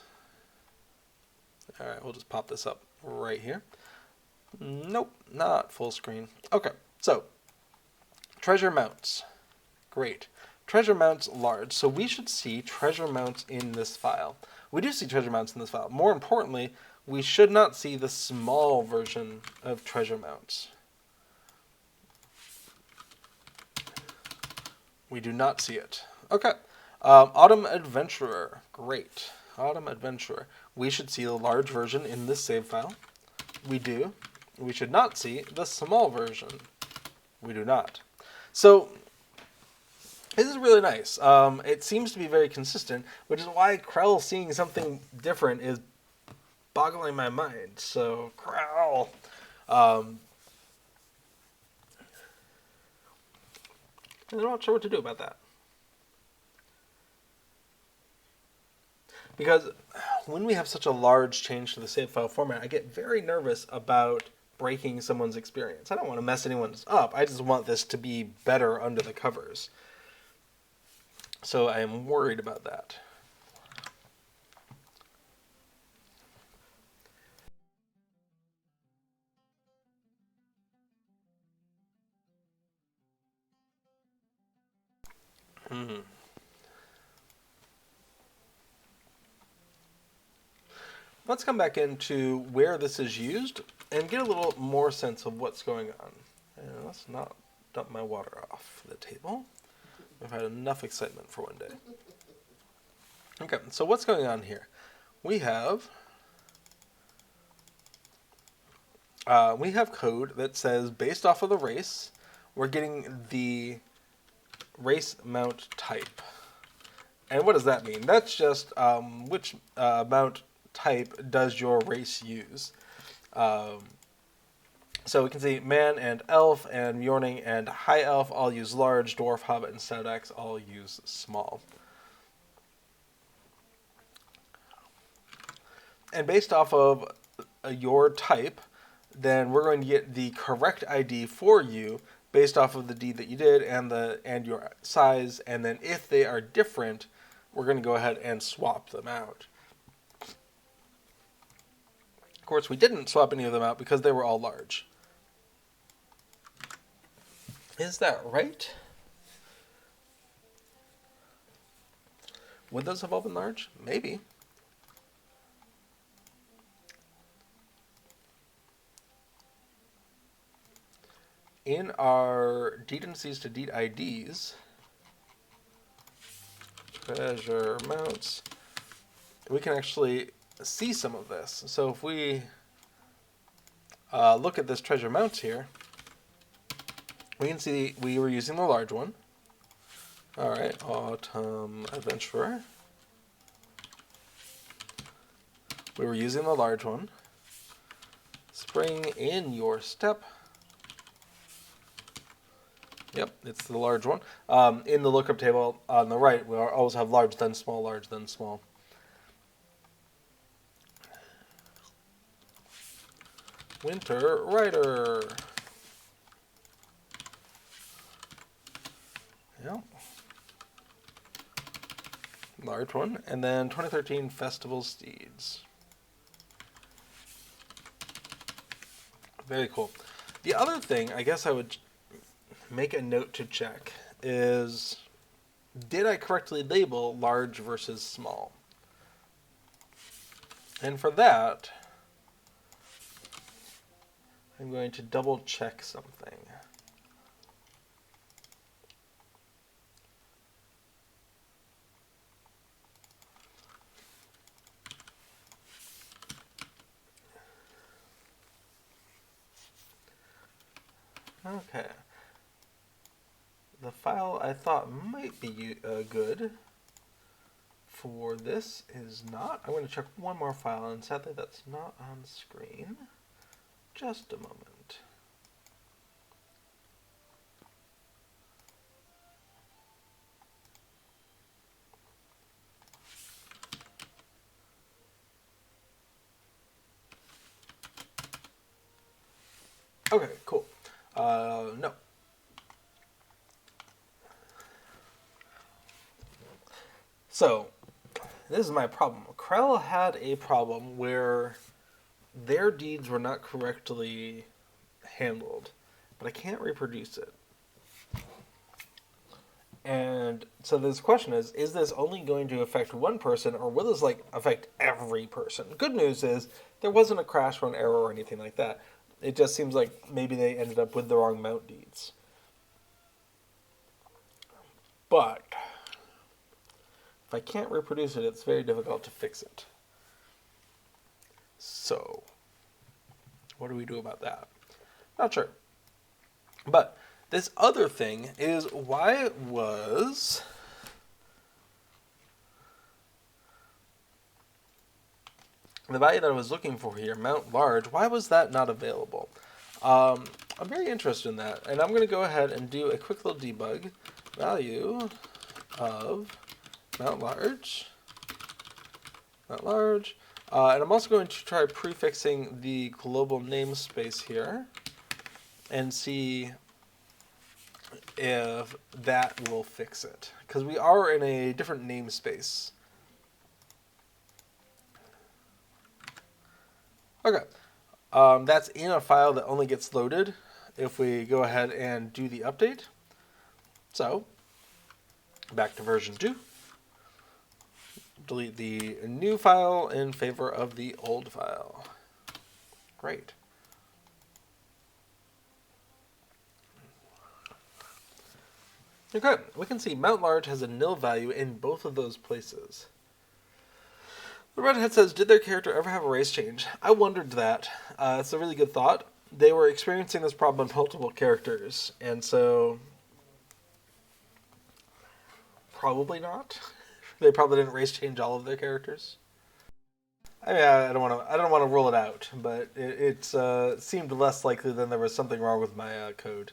All right, we'll just pop this up right here. Nope, not full screen. Okay, so treasure mounts. Great. Treasure mounts large. So we should see treasure mounts in this file. We do see treasure mounts in this file. More importantly, we should not see the small version of treasure mounts. We do not see it. Okay. Autumn Adventurer. Great. Autumn Adventurer. We should see the large version in this save file. We do. We should not see the small version. We do not. So this is really nice. It seems to be very consistent, which is why Krell seeing something different is boggling my mind. So Krell. I'm not sure what to do about that. Because when we have such a large change to the save file format, I get very nervous about breaking someone's experience. I don't want to mess anyone's up. I just want this to be better under the covers. So I am worried about that. Let's come back into where this is used and get a little more sense of what's going on. And let's not dump my water off the table. I've had enough excitement for one day. Okay, so what's going on here? We have code that says based off of the race, we're getting the race mount type. And what does that mean? That's just which mount type does your race use. So we can see man and elf and Mjorning and high elf all use large, dwarf, hobbit, and Saudax all use small. And based off of your type, then we're going to get the correct ID for you based off of the deed that you did and your size. And then if they are different, we're going to go ahead and swap them out. Of course, we didn't swap any of them out because they were all large. Is that right? Would those have all been large? Maybe. In our deed to deed IDs, treasure mounts, we can actually see some of this. So if we look at this treasure mounts here, we can see we were using the large one. All right, Autumn Adventurer. We were using the large one. Spring in your step. Yep, it's the large one. In the lookup table on the right, we always have large, then small, large, then small. Winter Rider. Yep. Large one. And then 2013 Festival Steeds. Very cool. The other thing I guess I would make a note to check is, did I correctly label large versus small? And for that, I'm going to double check something. Okay. The file I thought might be good for this is not. I'm going to check one more file, and sadly that's not on screen. Just a moment. Okay, cool. No. So, this is my problem. Krell had a problem where their deeds were not correctly handled, but I can't reproduce it. And so this question is this only going to affect one person, or will this like affect every person? Good news is there wasn't a crash or an error or anything like that. It just seems like maybe they ended up with the wrong mount deeds. But if I can't reproduce it, it's very difficult to fix it. So what do we do about that? Not sure. But this other thing is why was the value that I was looking for here, mount large, why was that not available? I'm very interested in that, and I'm going to go ahead and do a quick little debug. Value of mount large, and I'm also going to try prefixing the global namespace here and see if that will fix it, because we are in a different namespace. Okay, that's in a file that only gets loaded if we go ahead and do the update. So, back to version 2. Delete the new file in favor of the old file. Great. Okay, we can see mount large has a nil value in both of those places. The redhead says, did their character ever have a race change? I wondered that. It's a really good thought. They were experiencing this problem on multiple characters, and so probably not. They probably didn't race change all of their characters. I mean, I don't want to rule it out, but it seemed less likely than there was something wrong with my code.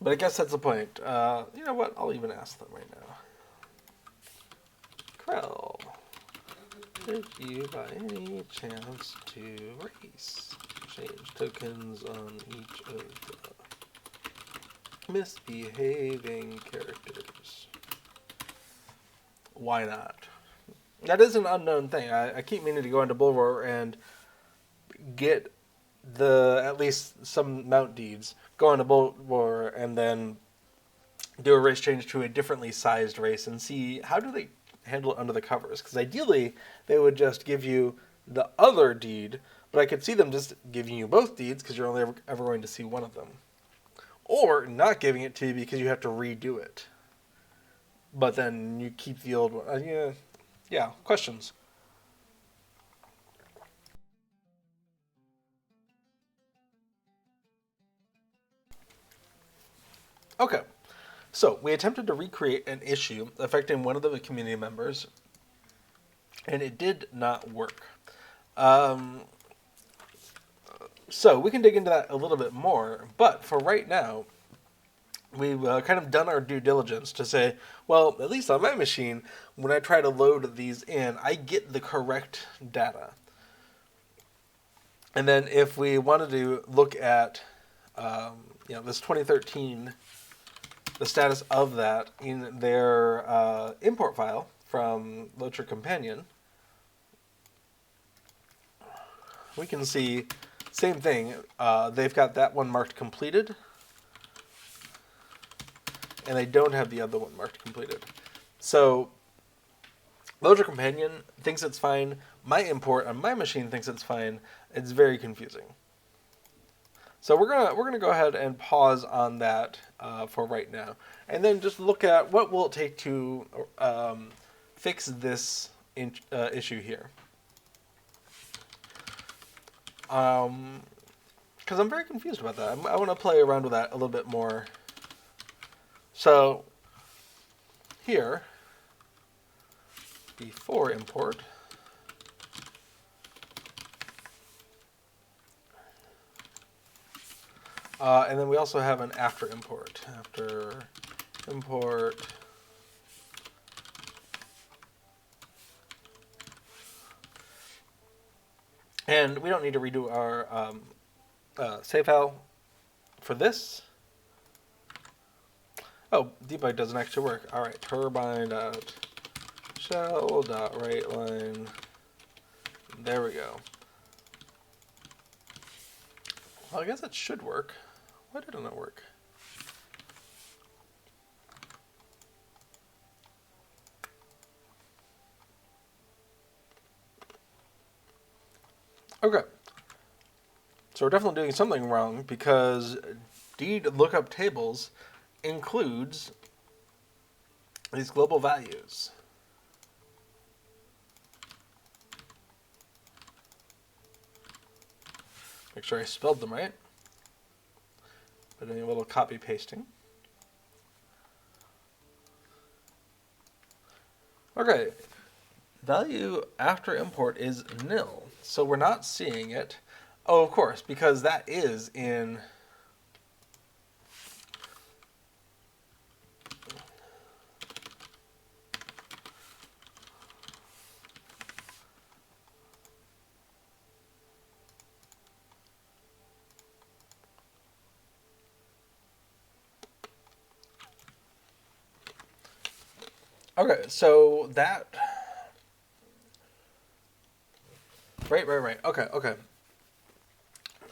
But I guess that's the point. You know what? I'll even ask them right now. Krell, did you by any chance to race change tokens on each of the misbehaving characters? Why not? That is an unknown thing. I keep meaning to go into Bulwark and get at least some mount deeds, go into Bulwark, and then do a race change to a differently sized race and see how do they handle it under the covers. Because ideally, they would just give you the other deed, but I could see them just giving you both deeds because you're only ever going to see one of them. Or not giving it to you because you have to redo it. But then you keep the old one. Yeah, questions. Okay, so we attempted to recreate an issue affecting one of the community members, and it did not work. So we can dig into that a little bit more, but for right now, we've kind of done our due diligence to say, well, at least on my machine, when I try to load these in, I get the correct data. And then if we wanted to look at this 2013, the status of that in their import file from LOTRO Companion, we can see same thing. They've got that one marked completed, and they don't have the other one marked completed. So LOTRO Companion thinks it's fine. My import on my machine thinks it's fine. It's very confusing. So we're gonna go ahead and pause on that for right now, and then just look at what will it take to fix this issue here. Because I'm very confused about that. I want to play around with that a little bit more. So here, before import. And then we also have an after import. After import. And we don't need to redo our save file for this. Oh, debug doesn't actually work. All right, turbine.shell.writeLine. There we go. Well, I guess it should work. Why didn't it work? Okay. So we're definitely doing something wrong because deed lookup tables includes these global values. Make sure I spelled them right. By doing a little copy pasting. Okay. Value after import is nil. So we're not seeing it. Oh, of course, because that is in okay, so that right. Okay.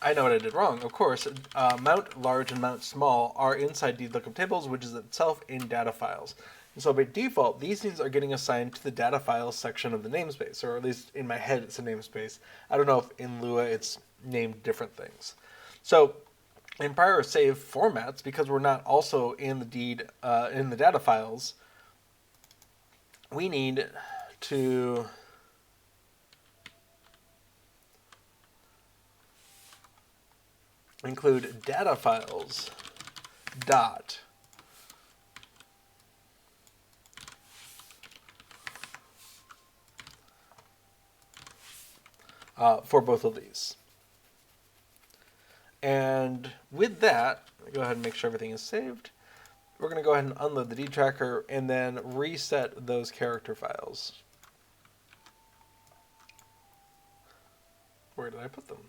I know what I did wrong. Of course, mount large and mount small are inside deed lookup tables, which is itself in data files. And so by default, these things are getting assigned to the data files section of the namespace, or at least in my head, it's a namespace. I don't know if in Lua it's named different things. So in prior save formats, because we're not also in the deed in the data files, we need to include data files dot for both of these. And with that, go ahead and make sure everything is saved. We're going to go ahead and unload the deed tracker and then reset those character files. Where did I put them?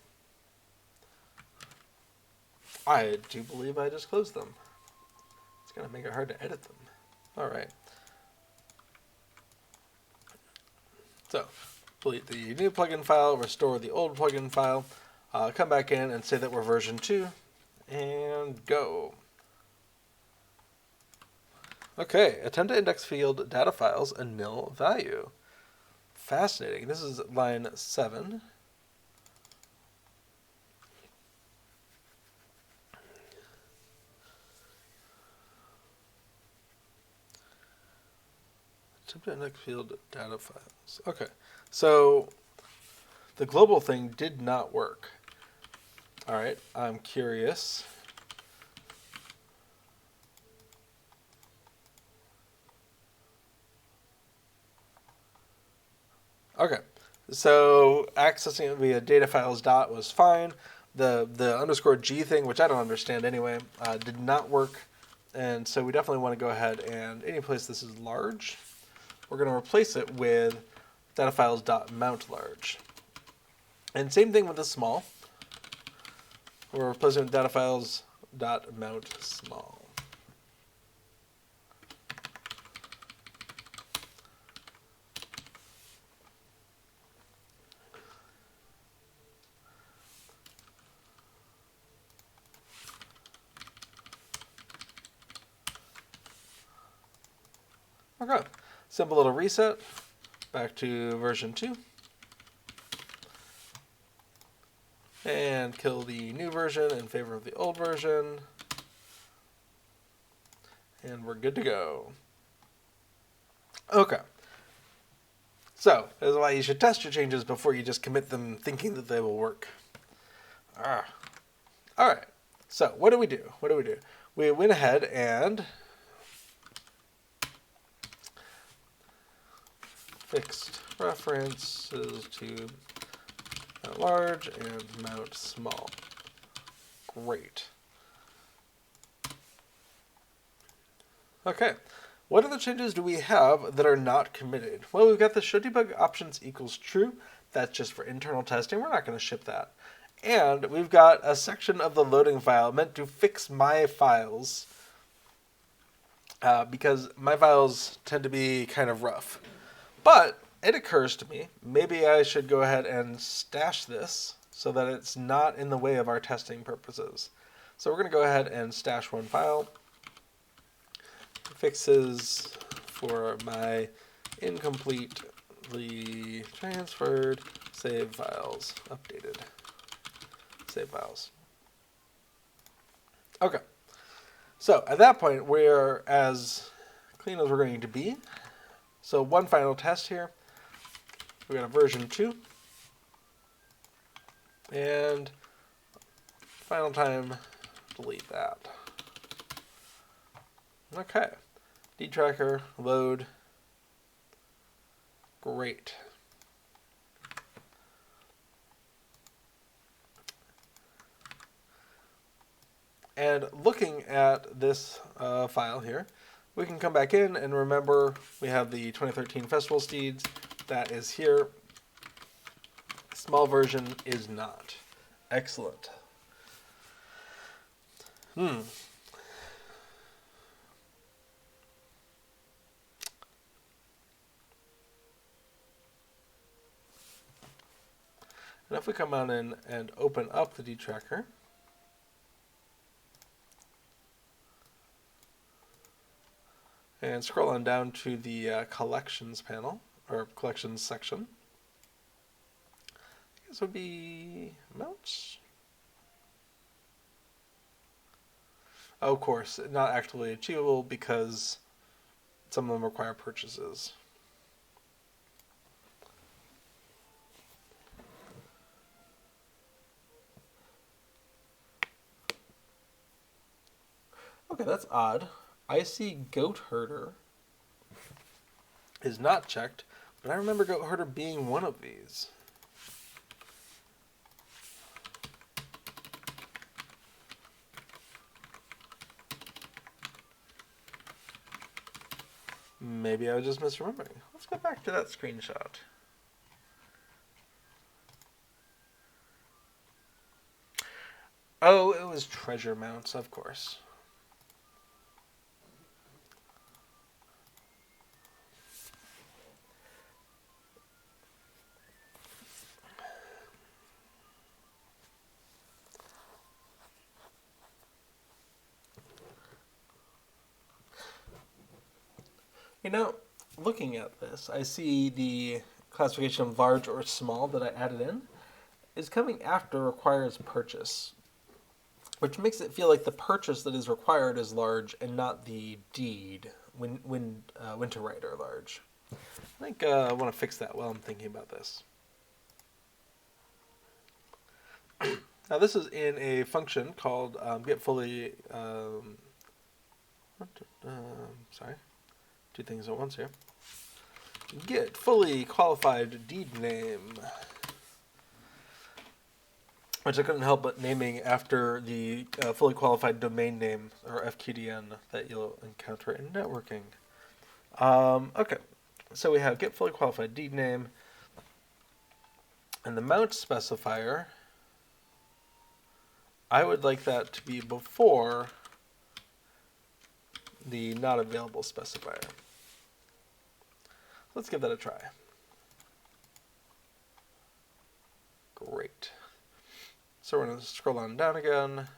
I do believe I just closed them. It's going to make it hard to edit them. All right. So, delete the new plugin file, restore the old plugin file, come back in and say that we're version 2, and go. Okay, attempt to index field data files a nil value. Fascinating. This is line 7. Attempt to index field data files. Okay, so the global thing did not work. All right, I'm curious. Okay, so accessing it via data files dot was fine. The underscore G thing, which I don't understand anyway, did not work. And so we definitely want to go ahead and any place this is large, we're going to replace it with data files dot mount large. And same thing with the small. We're replacing with data files dot mount small. Okay, simple little reset, back to version 2. And kill the new version in favor of the old version. And we're good to go. Okay. So, this is why you should test your changes before you just commit them thinking that they will work. Alright, so what do we do? We went ahead and fixed references to mount large and mount small. Great. Okay, what other changes do we have that are not committed? Well, we've got the show debug options equals true. That's just for internal testing. We're not going to ship that. And we've got a section of the loading file meant to fix my files because my files tend to be kind of rough. But it occurs to me, maybe I should go ahead and stash this so that it's not in the way of our testing purposes. So we're going to go ahead and stash one file. Fixes for my incompletely transferred save files, updated save files. Okay, so at that point we're as clean as we're going to be. So one final test here. We got a version 2, and final time delete that. Okay, dtracker, load, great. And looking at this file here, we can come back in and remember we have the 2013 Festival Steeds. That is here. Small version is not. Excellent. And if we come on in and open up the dtracker, and scroll on down to the collections panel, or collections section, this would be mounts. Oh, of course, not actually achievable because some of them require purchases. Okay, that's odd. I see goat herder is not checked, but I remember goat herder being one of these. Maybe I was just misremembering. Let's go back to that screenshot. Oh, it was treasure mounts, of course. You know, looking at this, I see the classification of large or small that I added in is coming after requires purchase, which makes it feel like the purchase that is required is large and not the deed, winter writer large. I think I want to fix that while I'm thinking about this. Now this is in a function called get fully, sorry. Two things at once here. Get fully qualified deed name, which I couldn't help but naming after the fully qualified domain name, or FQDN, that you'll encounter in networking. Okay, so we have get fully qualified deed name, and the mount specifier, I would like that to be before the not available specifier. Let's give that a try. Great. So we're going to scroll on down again.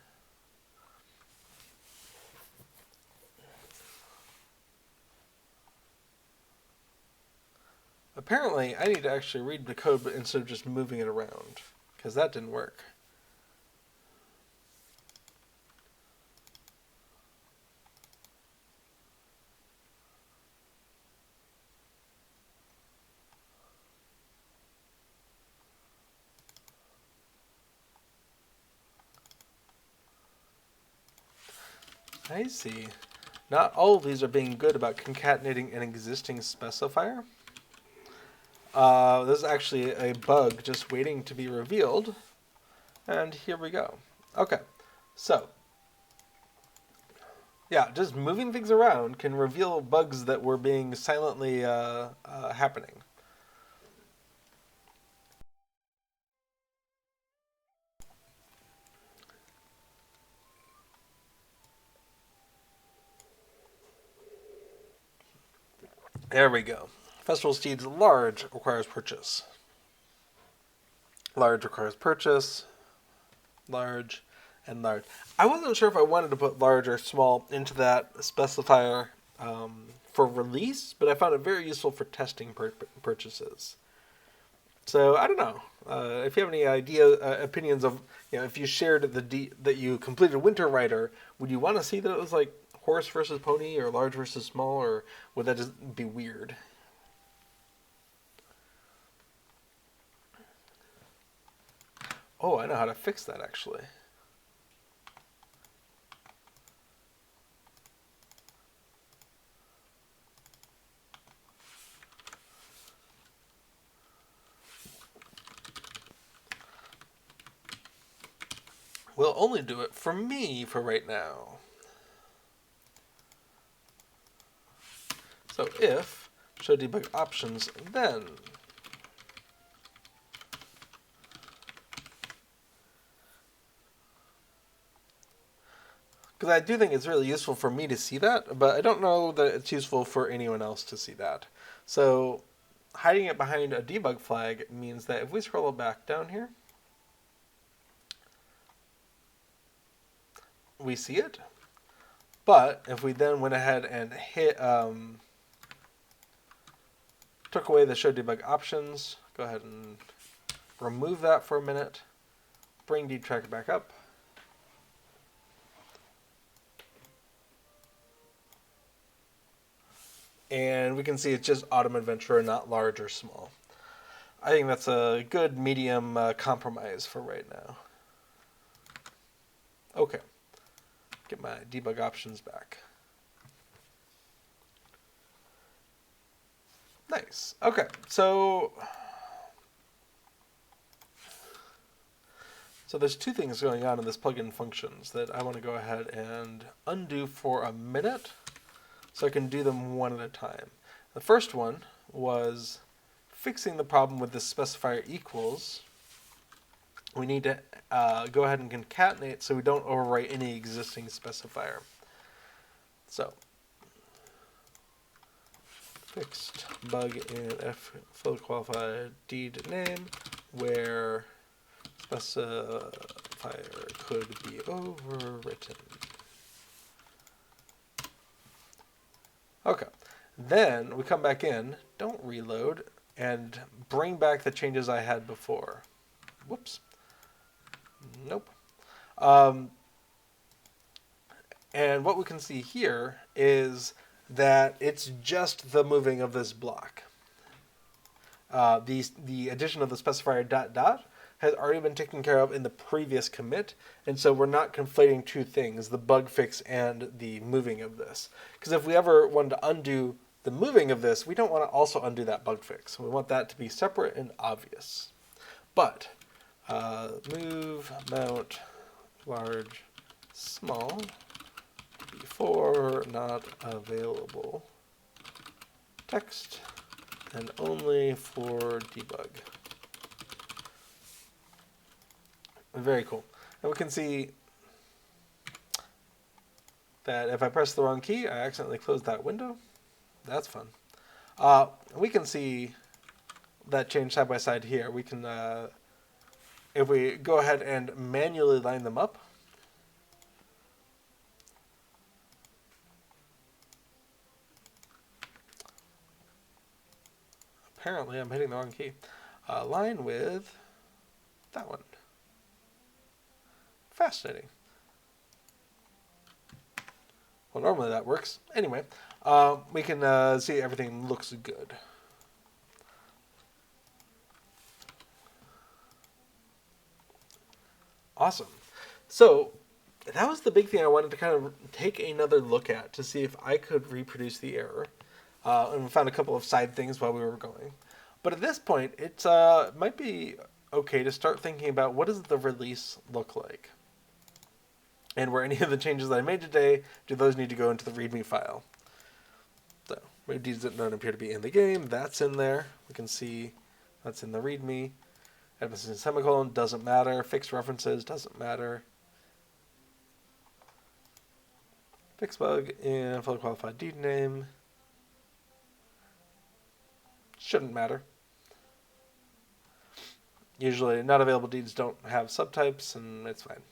Apparently, I need to actually read the code instead of just moving it around, because that didn't work. I see. Not all of these are being good about concatenating an existing specifier. This is actually a bug just waiting to be revealed. And here we go. Okay, so yeah, just moving things around can reveal bugs that were being silently happening. There we go. Festival Steeds large requires purchase. Large requires purchase. Large and large. I wasn't sure if I wanted to put large or small into that specifier for release, but I found it very useful for testing purchases. So I don't know if you have any opinions of, if you shared that you completed Winter Rider, would you want to see that it was like horse versus pony or large versus small, or would that just be weird? Oh, I know how to fix that actually. We'll only do it for me for right now. So if show debug options, then because I do think it's really useful for me to see that, but I don't know that it's useful for anyone else to see that. So hiding it behind a debug flag means that if we scroll back down here, we see it. But if we then went ahead and took away the show debug options, go ahead and remove that for a minute, bring dtracker back up, and we can see it's just Autumn Adventurer, not large or small. I think that's a good medium compromise for right now. Okay, get my debug options back. Nice. Okay, so there's two things going on in this plugin functions that I want to go ahead and undo for a minute so I can do them one at a time. The first one was fixing the problem with this specifier equals. We need to go ahead and concatenate so we don't overwrite any existing specifier. So fixed bug in F fully qualified deed name where specifier could be overwritten. Okay, then we come back in, don't reload, and bring back the changes I had before. Whoops. Nope. And what we can see here is that it's just the moving of this block. The addition of the specifier ... has already been taken care of in the previous commit, and so we're not conflating two things, the bug fix and the moving of this. Because if we ever wanted to undo the moving of this, we don't want to also undo that bug fix. We want that to be separate and obvious. But move, mount, large, small, before not available, text, and only for debug. Very cool. And we can see that if I press the wrong key, I accidentally closed that window. That's fun. We can see that change side by side here. We can, if we go ahead and manually line them up, apparently I'm hitting the wrong key, line with that one. Fascinating. Well, normally that works. Anyway, we can see everything looks good. Awesome. So that was the big thing I wanted to kind of take another look at to see if I could reproduce the error. And we found a couple of side things while we were going. But at this point, it might be okay to start thinking about what does the release look like? And were any of the changes that I made today, do those need to go into the README file? So, deeds that don't appear to be in the game, that's in there. We can see that's in the README. Emphasis in semicolon, doesn't matter. Fixed references, doesn't matter. Fixed bug in fully qualified deed name. Shouldn't matter. Usually, not available deeds don't have subtypes, and it's fine.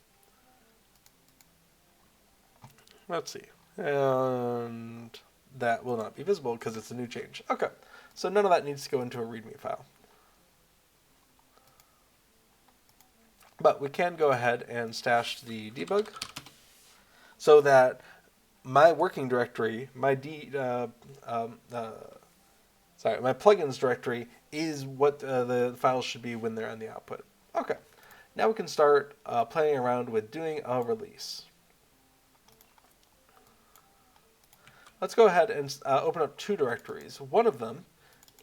Let's see. And that will not be visible because it's a new change. Okay, so none of that needs to go into a README file. But we can go ahead and stash the debug so that my working directory, my plugins directory is what the files should be when they're on the output. Okay, now we can start playing around with doing a release. Let's go ahead and open up two directories. One of them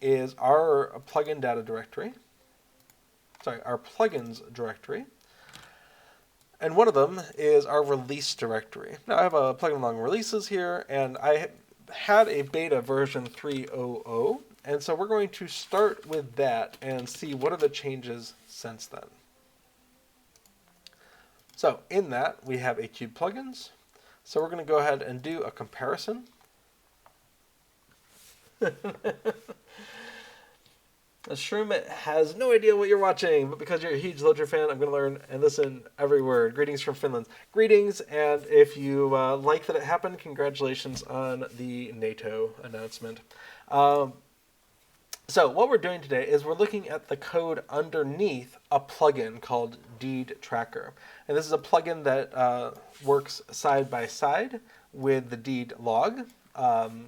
is our plugin data directory. Sorry, our plugins directory. And one of them is our release directory. Now I have a plugin along releases here, and I had a beta version 3.0.0, and so we're going to start with that and see what are the changes since then. So in that, we have a cube plugins. So we're going to go ahead and do a comparison. Shroom has no idea what you're watching, but because you're a huge LOTRO fan, I'm going to learn and listen every word. Greetings from Finland. Greetings, and if you like that it happened, congratulations on the NATO announcement. So what we're doing today is we're looking at the code underneath a plugin called Deed Tracker. And this is a plugin that works side by side with the deed log.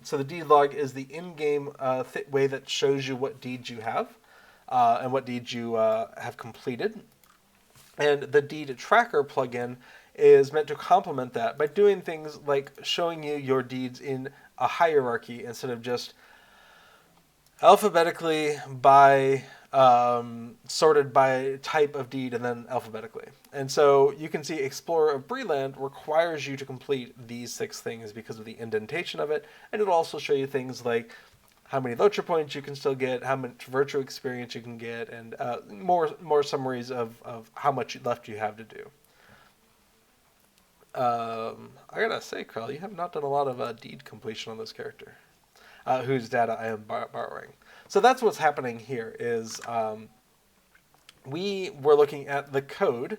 So the deed log is the in-game way that shows you what deeds you have and what deeds you have completed. And the Deed Tracker plugin is meant to complement that by doing things like showing you your deeds in a hierarchy instead of just alphabetically by sorted by type of deed and then alphabetically. And so you can see Explorer of Breland requires you to complete these 6 things because of the indentation of it, and it'll also show you things like how many LOTRO points you can still get, how much virtual experience you can get, and more summaries of how much left you have to do. I gotta say, Krell, you have not done a lot of deed completion on this character, whose data I am borrowing. So that's what's happening here is we were looking at the code.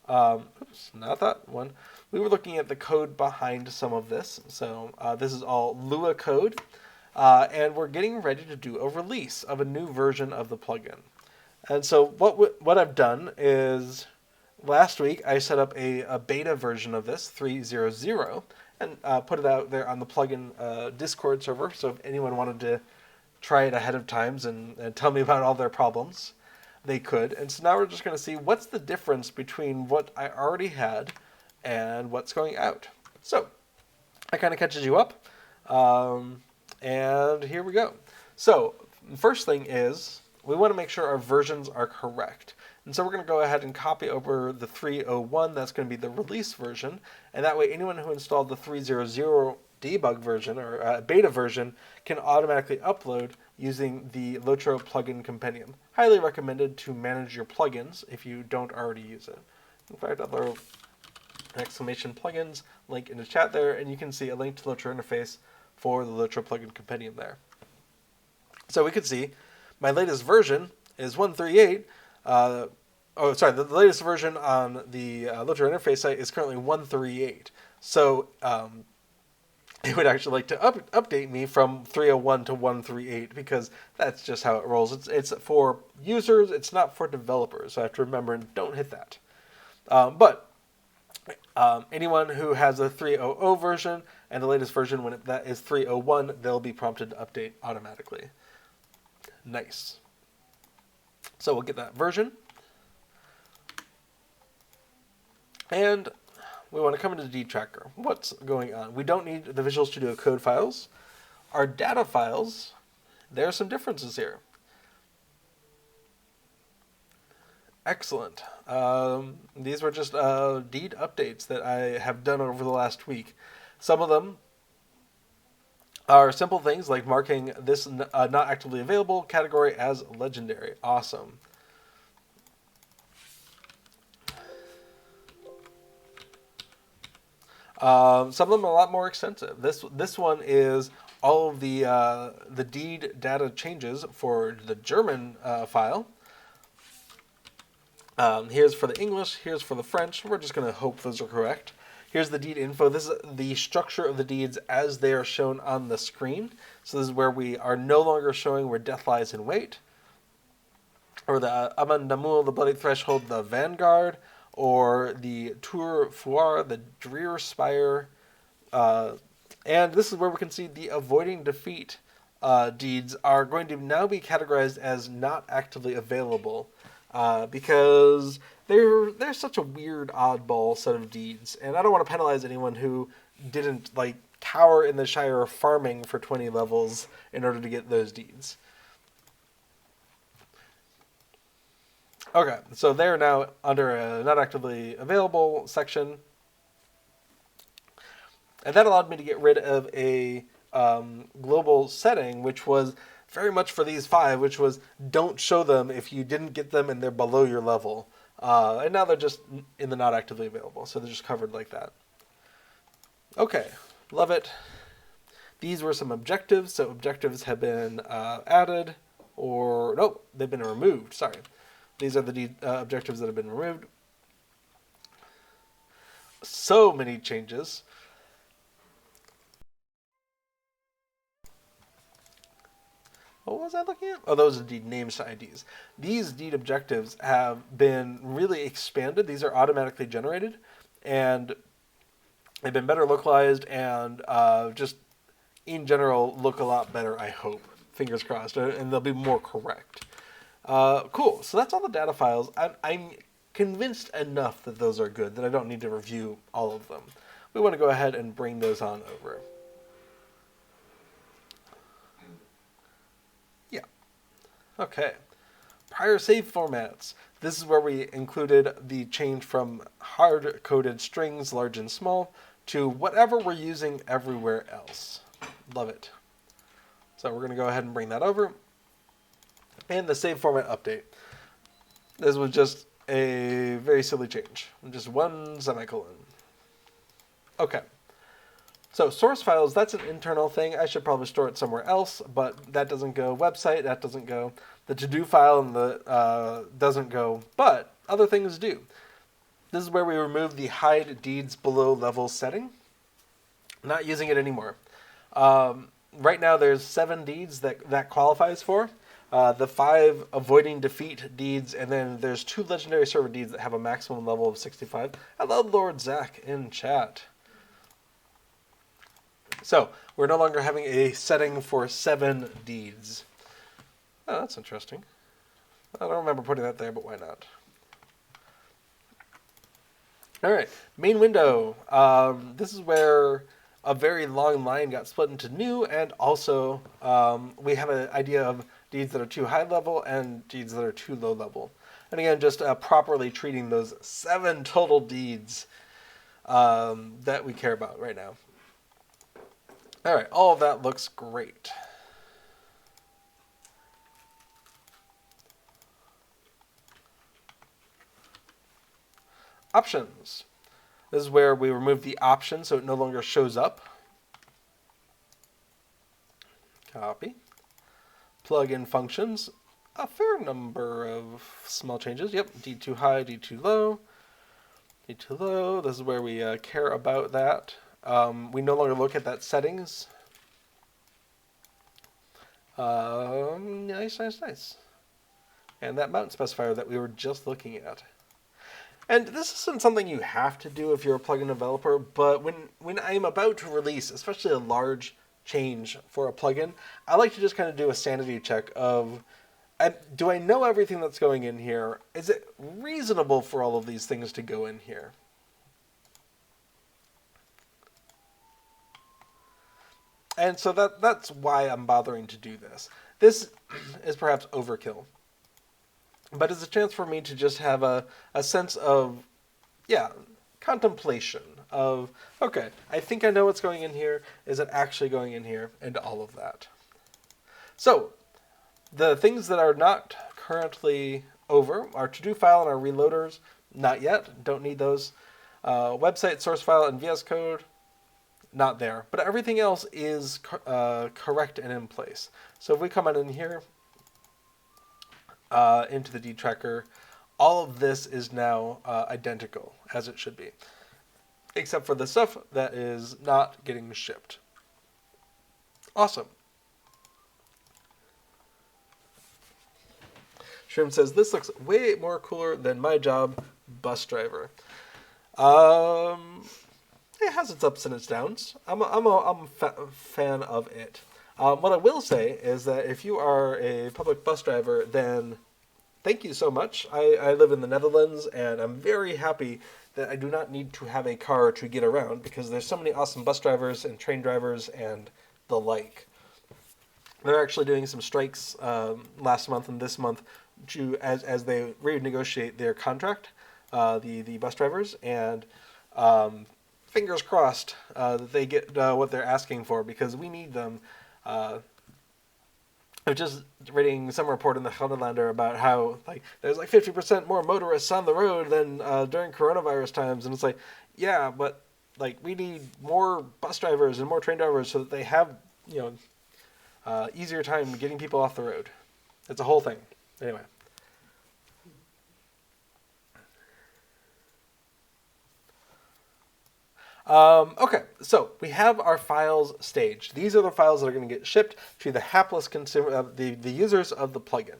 Oops, not that one. We were looking at the code behind some of this. So this is all Lua code. And we're getting ready to do a release of a new version of the plugin. And so what I've done is last week I set up a beta version of this, 3.0.0, and put it out there on the plugin Discord server. So if anyone wanted to try it ahead of times and tell me about all their problems, they could. And so now we're just going to see what's the difference between what I already had and what's going out. So that kind of catches you up. And here we go. So the first thing is we want to make sure our versions are correct. And so we're going to go ahead and copy over the 3.0.1. That's going to be the release version. And that way anyone who installed the 3.0.0 debug version or beta version can automatically upload using the LOTRO Plugin Compendium. Highly recommended to manage your plugins if you don't already use it. In fact, I'll throw exclamation plugins link in the chat there, and you can see a link to the LOTRO interface for the LOTRO Plugin Compendium there. So we could see my latest version is 138. The latest version on the LOTRO interface site is currently 138. So it would actually like to update me from 3.0.1 to 138 because that's just how it rolls. It's for users, it's not for developers. So I have to remember and don't hit that. But anyone who has a 3.0.0 version and the latest version when that is 3.0.1, they'll be prompted to update automatically. Nice. So we'll get that version. And we want to come into the Deed Tracker. What's going on? We don't need the Visual Studio Code files. Our data files, there are some differences here. Excellent. These were just deed updates that I have done over the last week. Some of them are simple things like marking this not actively available category as legendary. Awesome. Some of them are a lot more extensive. This one is all of the deed data changes for the German file. Here's for the English. Here's for the French. We're just going to hope those are correct. Here's the deed info. This is the structure of the deeds as they are shown on the screen. So this is where we are no longer showing where death lies in wait, or the Amand Damul, the Bloody Threshold, the Vanguard, or the Tour Foire, the Drear Spire. And this is where we can see the Avoiding Defeat deeds are going to now be categorized as not actively available. Because they're such a weird, oddball set of deeds, and I don't want to penalize anyone who didn't cower in the Shire farming for 20 levels in order to get those deeds. Okay, so they're now under a not actively available section, and that allowed me to get rid of a global setting, which was very much for these 5, which was don't show them if you didn't get them and they're below your level. And now they're just in the not actively available, so they're just covered like that. Okay, love it. These were some objectives, so objectives have been added, or no, they've been removed, sorry. These are the objectives that have been removed. So many changes. What was I looking at? Oh, those are deed names to IDs. These deed objectives have been really expanded. These are automatically generated, and they've been better localized, and just in general look a lot better, I hope. Fingers crossed, and they'll be more correct. Cool, so that's all the data files. I'm convinced enough that those are good that I don't need to review all of them. We want to go ahead and bring those on over. Okay, prior save formats. This is where we included the change from hard-coded strings, large and small, to whatever we're using everywhere else. Love it. So we're going to go ahead and bring that over. And the save format update. This was just a very silly change. Just one semicolon. Okay. So source files, that's an internal thing. I should probably store it somewhere else, but that doesn't go. Website, that doesn't go. The to-do file and the doesn't go, but other things do. This is where we remove the hide deeds below level setting. Not using it anymore. Right now there's 7 deeds that qualifies for. The 5 avoiding defeat deeds, and then there's 2 legendary server deeds that have a maximum level of 65. Hello, Lord Zach in chat. So, we're no longer having a setting for 7 deeds. Oh, that's interesting. I don't remember putting that there, but why not? Alright, main window. This is where a very long line got split into new, and also we have an idea of deeds that are too high level and deeds that are too low level. And again, just properly treating those 7 total deeds that we care about right now. All right, all of that looks great. Options. This is where we remove the option so it no longer shows up. Copy. Plug-in functions. A fair number of small changes. Yep, D2 high, D2 low. D2 low. This is where we care about that. We no longer look at that settings. Nice, nice, nice. And that mount specifier that we were just looking at. And this isn't something you have to do if you're a plugin developer, but when I'm about to release, especially a large change for a plugin, I like to just kind of do a sanity check of, do I know everything that's going in here? Is it reasonable for all of these things to go in here? And so that's why I'm bothering to do this. This is perhaps overkill. but it's a chance for me to just have a sense of, yeah, contemplation of, okay, I think I know what's going in here. Is it actually going in here? And all of that. So, the things that are not currently over, our to-do file and our reloaders, not yet. Don't need those. Website, source file, and VS Code, not there. But everything else is correct and in place. So if we come on in here, into the D tracker, all of this is now identical, as it should be. Except for the stuff that is not getting shipped. Awesome. Shrimp says, this looks way more cooler than my job, bus driver. It has its ups and its downs. I'm a fan of it. What I will say is that if you are a public bus driver, then thank you so much. I live in the Netherlands, and I'm very happy that I do not need to have a car to get around, because there's so many awesome bus drivers and train drivers and the like. They're actually doing some strikes last month and this month as they renegotiate their contract, the bus drivers, and fingers crossed that they get what they're asking for, because we need them. I was just reading some report in the Gelderlander about how there's 50% more motorists on the road than during coronavirus times, and it's like, yeah, but we need more bus drivers and more train drivers so that they have easier time getting people off the road. It's a whole thing. Anyway. Okay, so we have our files staged. These are the files that are going to get shipped to the hapless consumer, the users of the plugin.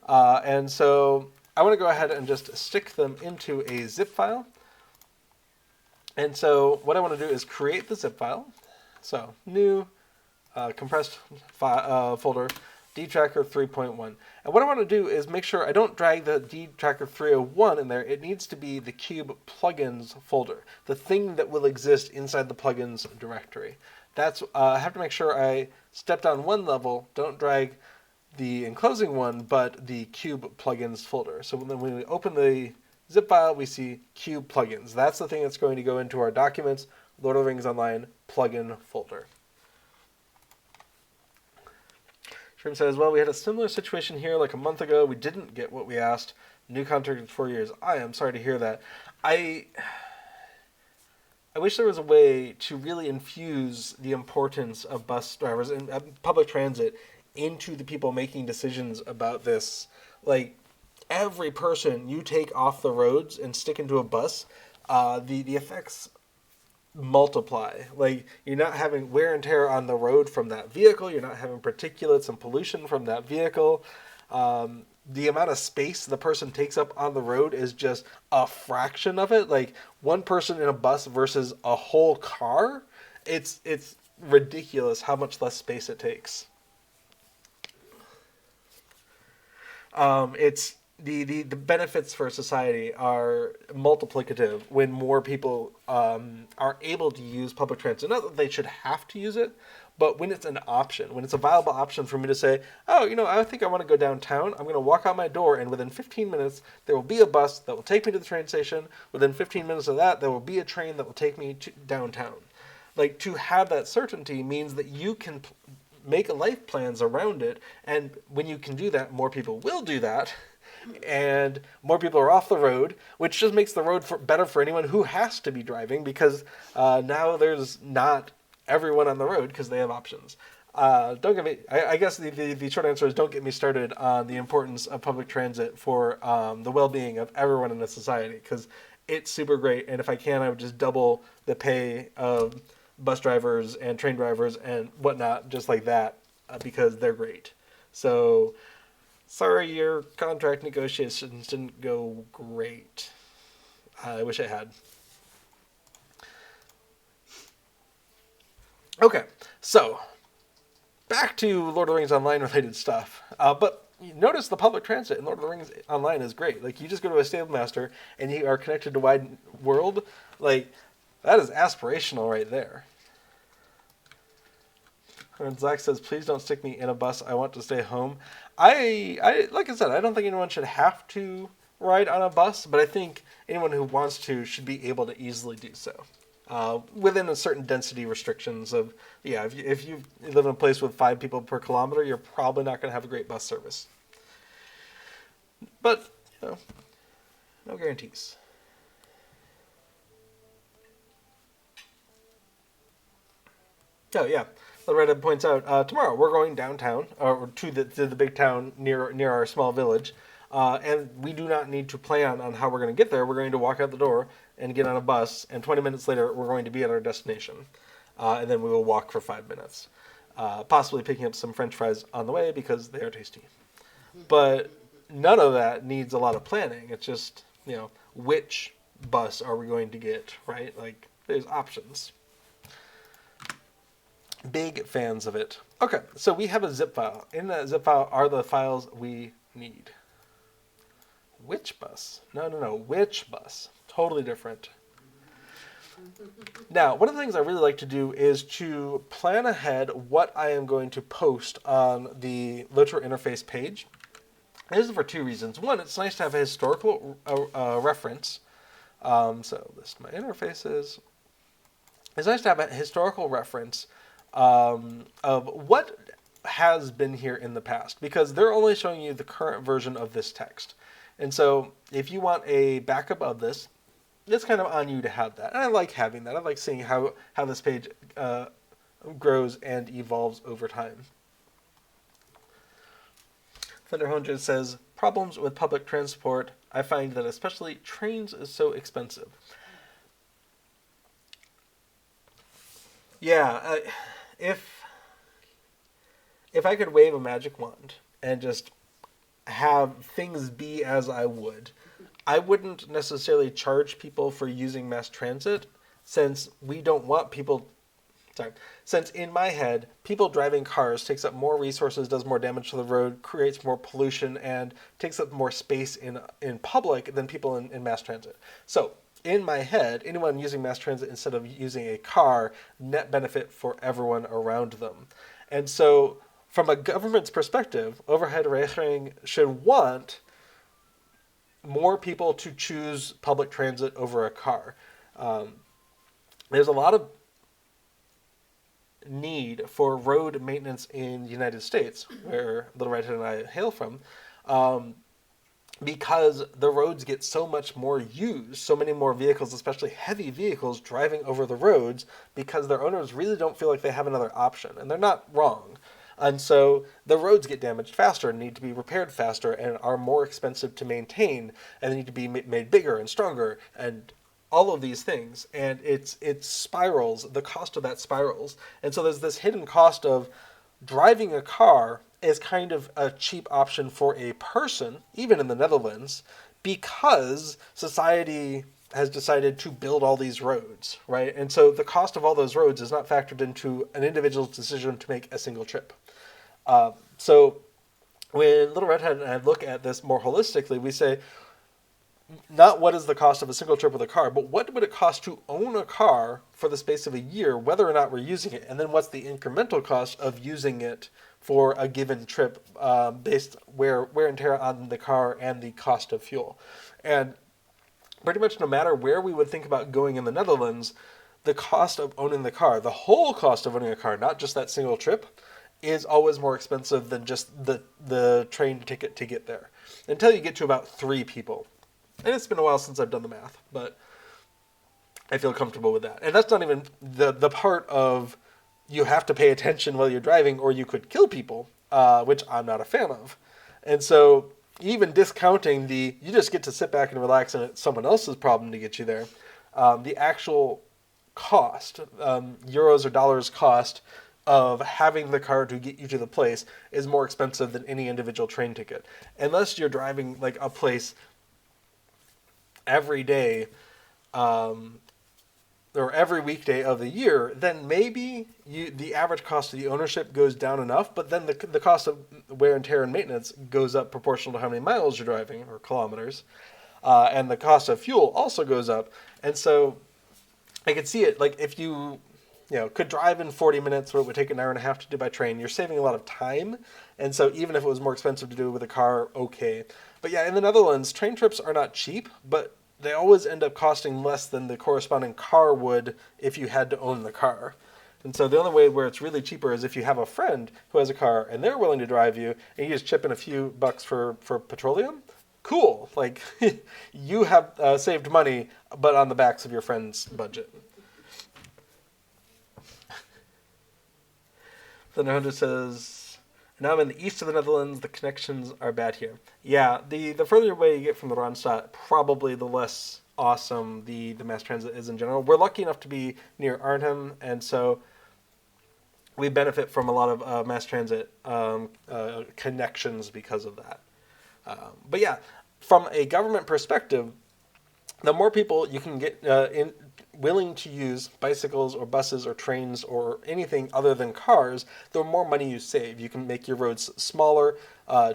And so I want to go ahead and just stick them into a zip file. And so what I want to do is create the zip file. So new compressed folder, dtracker 3.1. And what I want to do is make sure I don't drag the dtracker 301 in there. It needs to be the cube plugins folder, the thing that will exist inside the plugins directory. That's I have to make sure I step down one level, don't drag the enclosing one, but the cube plugins folder. So when we open the zip file, we see cube plugins. That's the thing that's going to go into our documents, Lord of the Rings Online plugin folder. Shrimp says, well, we had a similar situation here like a month ago. We didn't get what we asked. New contract in 4 years. I am sorry to hear that. I wish there was a way to really infuse the importance of bus drivers and public transit into the people making decisions about this. Every person you take off the roads and stick into a bus, the effects multiply. You're not having wear and tear on the road from that vehicle. You're not having particulates and pollution from that vehicle. The amount of space the person takes up on the road is just a fraction of it. One person in a bus versus a whole car. It's ridiculous how much less space it takes. It's the benefits for society are multiplicative when more people are able to use public transit. Not that they should have to use it, but when it's an option, when it's a viable option for me to say, oh, I think I want to go downtown. I'm going to walk out my door, and within 15 minutes, there will be a bus that will take me to the train station. Within 15 minutes of that, there will be a train that will take me to downtown. To have that certainty means that you can make life plans around it, and when you can do that, more people will do that. And more people are off the road, which just makes the road better for anyone who has to be driving, because now there's not everyone on the road because they have options. Don't get me. I guess the short answer is don't get me started on the importance of public transit for the well-being of everyone in the society, because it's super great. And if I can, I would just double the pay of bus drivers and train drivers and whatnot, just like that, because they're great. So. Sorry, your contract negotiations didn't go great. I wish it had. Okay, so back to Lord of the Rings Online related stuff. But notice the public transit in Lord of the Rings Online is great. You just go to a Stable Master and you are connected to Wide World. That is aspirational right there. And Zach says, please don't stick me in a bus. I want to stay home. I like I said, I don't think anyone should have to ride on a bus, but I think anyone who wants to should be able to easily do so. Within a certain density restrictions of, yeah, if you live in a place with 5 people per kilometer, you're probably not going to have a great bus service. But, no guarantees. Oh, yeah. Loretta points out, tomorrow we're going downtown, or to the big town near our small village, and we do not need to plan on how we're going to get there. We're going to walk out the door and get on a bus, and 20 minutes later we're going to be at our destination. And then we will walk for 5 minutes, possibly picking up some French fries on the way because they are tasty. But none of that needs a lot of planning. It's just, which bus are we going to get, right? Like, there's options. Big fans of it. Okay, so we have a zip file. In that zip file are the files we need. Which bus? No. Which bus? Totally different. Now, one of the things I really like to do is to plan ahead what I am going to post on the LOTRO interface page. This is for 2 reasons. One, it's nice to have a historical reference. So, list my interfaces. It's nice to have a historical reference of what has been here in the past, because they're only showing you the current version of this text. And so if you want a backup of this, it's kind of on you to have that. And I like having that. I like seeing how this page grows and evolves over time. Thunder says, problems with public transport. I find that especially trains is so expensive. Yeah, if I could wave a magic wand and just have things be as I wouldn't necessarily charge people for using mass transit, since we don't want people. Since in my head, people driving cars takes up more resources, does more damage to the road, creates more pollution, and takes up more space in public than people in mass transit. So, in my head, anyone using mass transit instead of using a car, net benefit for everyone around them. And so, from a government's perspective, overhead rating should want more people to choose public transit over a car. There's a lot of need for road maintenance in the United States, where Little Redhead and I hail from, because the roads get so much more used, so many more vehicles, especially heavy vehicles, driving over the roads, because their owners really don't feel like they have another option. And they're not wrong. And so the roads get damaged faster and need to be repaired faster and are more expensive to maintain, and they need to be made bigger and stronger and all of these things. And it spirals, the cost of that spirals. And so there's this hidden cost of driving a car is kind of a cheap option for a person, even in the Netherlands, because society has decided to build all these roads, right? And so the cost of all those roads is not factored into an individual's decision to make a single trip. So when Little Redhead and I look at this more holistically, we say, not what is the cost of a single trip with a car, but what would it cost to own a car for the space of a year, whether or not we're using it? And then what's the incremental cost of using it for a given trip, based wear and tear on the car and the cost of fuel. And pretty much no matter where we would think about going in the Netherlands, the cost of owning the car, the whole cost of owning a car, not just that single trip, is always more expensive than just the train ticket to get there. Until you get to about 3 people. And it's been a while since I've done the math, but I feel comfortable with that. And that's not even the part of you have to pay attention while you're driving or you could kill people, which I'm not a fan of. And so even discounting you just get to sit back and relax and it's someone else's problem to get you there, the actual cost, euros or dollars cost of having the car to get you to the place is more expensive than any individual train ticket. Unless you're driving like a place every day, or every weekday of the year, then maybe the average cost of the ownership goes down enough, but then the cost of wear and tear and maintenance goes up proportional to how many miles you're driving, or kilometers, and the cost of fuel also goes up. And so I could see it, like if you could drive in 40 minutes, what it would take an hour and a half to do by train. You're saving a lot of time, and so even if it was more expensive to do with a car, okay. But yeah, in the Netherlands, train trips are not cheap, but they always end up costing less than the corresponding car would if you had to own the car. And so the only way where it's really cheaper is if you have a friend who has a car and they're willing to drive you, and you just chip in a few bucks for petroleum. Cool. Like, you have saved money, but on the backs of your friend's budget. Thunder Hunter says, now I'm in the east of the Netherlands, the connections are bad here. Yeah, the further away you get from the Randstad, probably the less awesome the mass transit is in general. We're lucky enough to be near Arnhem, and so we benefit from a lot of mass transit connections because of that. But yeah, from a government perspective, the more people you can get willing to use bicycles or buses or trains or anything other than cars, the more money you save. You can make your roads smaller,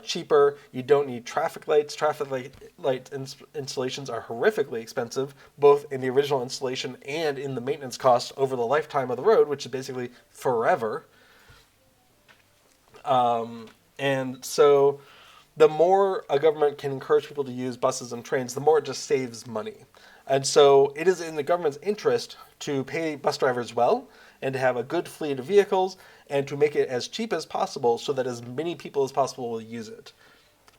cheaper. You don't need traffic lights. Traffic light installations are horrifically expensive, both in the original installation and in the maintenance cost over the lifetime of the road, which is basically forever. And so the more a government can encourage people to use buses and trains, the more it just saves money. And so it is in the government's interest to pay bus drivers well and to have a good fleet of vehicles and to make it as cheap as possible so that as many people as possible will use it.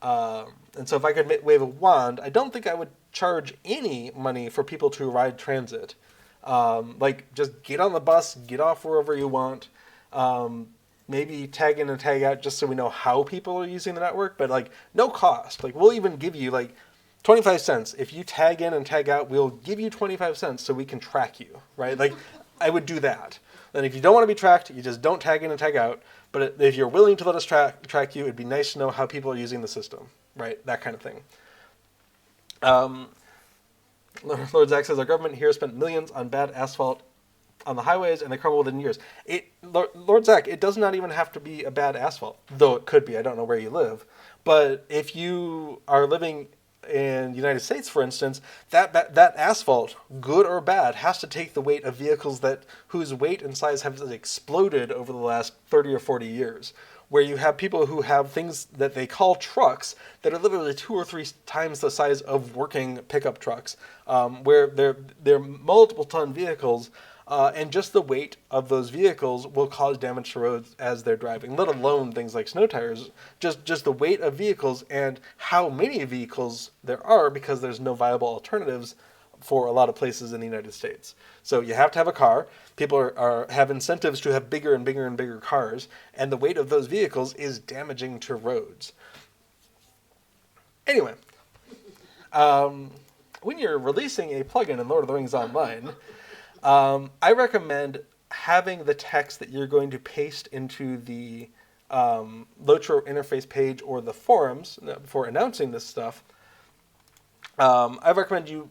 And so if I could wave a wand, I don't think I would charge any money for people to ride transit. Like, just get on the bus, get off wherever you want. Maybe tag in and tag out just so we know how people are using the network, but like no cost. Like, we'll even give you like 25 cents. If you tag in and tag out, we'll give you 25 cents so we can track you, right? Like, I would do that. And if you don't want to be tracked, you just don't tag in and tag out. But if you're willing to let us track you, it'd be nice to know how people are using the system, right? That kind of thing. Lord Zach says, our government here spent millions on bad asphalt on the highways, and they crumble within years. Lord Zach, it does not even have to be a bad asphalt, though it could be. I don't know where you live. But if you are living in the United States, for instance, that asphalt, good or bad, has to take the weight of vehicles whose weight and size have exploded over the last 30 or 40 years, where you have people who have things that they call trucks that are literally 2 or 3 times the size of working pickup trucks, where they're multiple ton vehicles. And just the weight of those vehicles will cause damage to roads as they're driving, let alone things like snow tires. Just the weight of vehicles and how many vehicles there are, because there's no viable alternatives for a lot of places in the United States. So you have to have a car. People have incentives to have bigger and bigger and bigger cars, and the weight of those vehicles is damaging to roads. Anyway, when you're releasing a plugin in Lord of the Rings Online, I recommend having the text that you're going to paste into the LOTRO interface page or the forums for announcing this stuff. I recommend you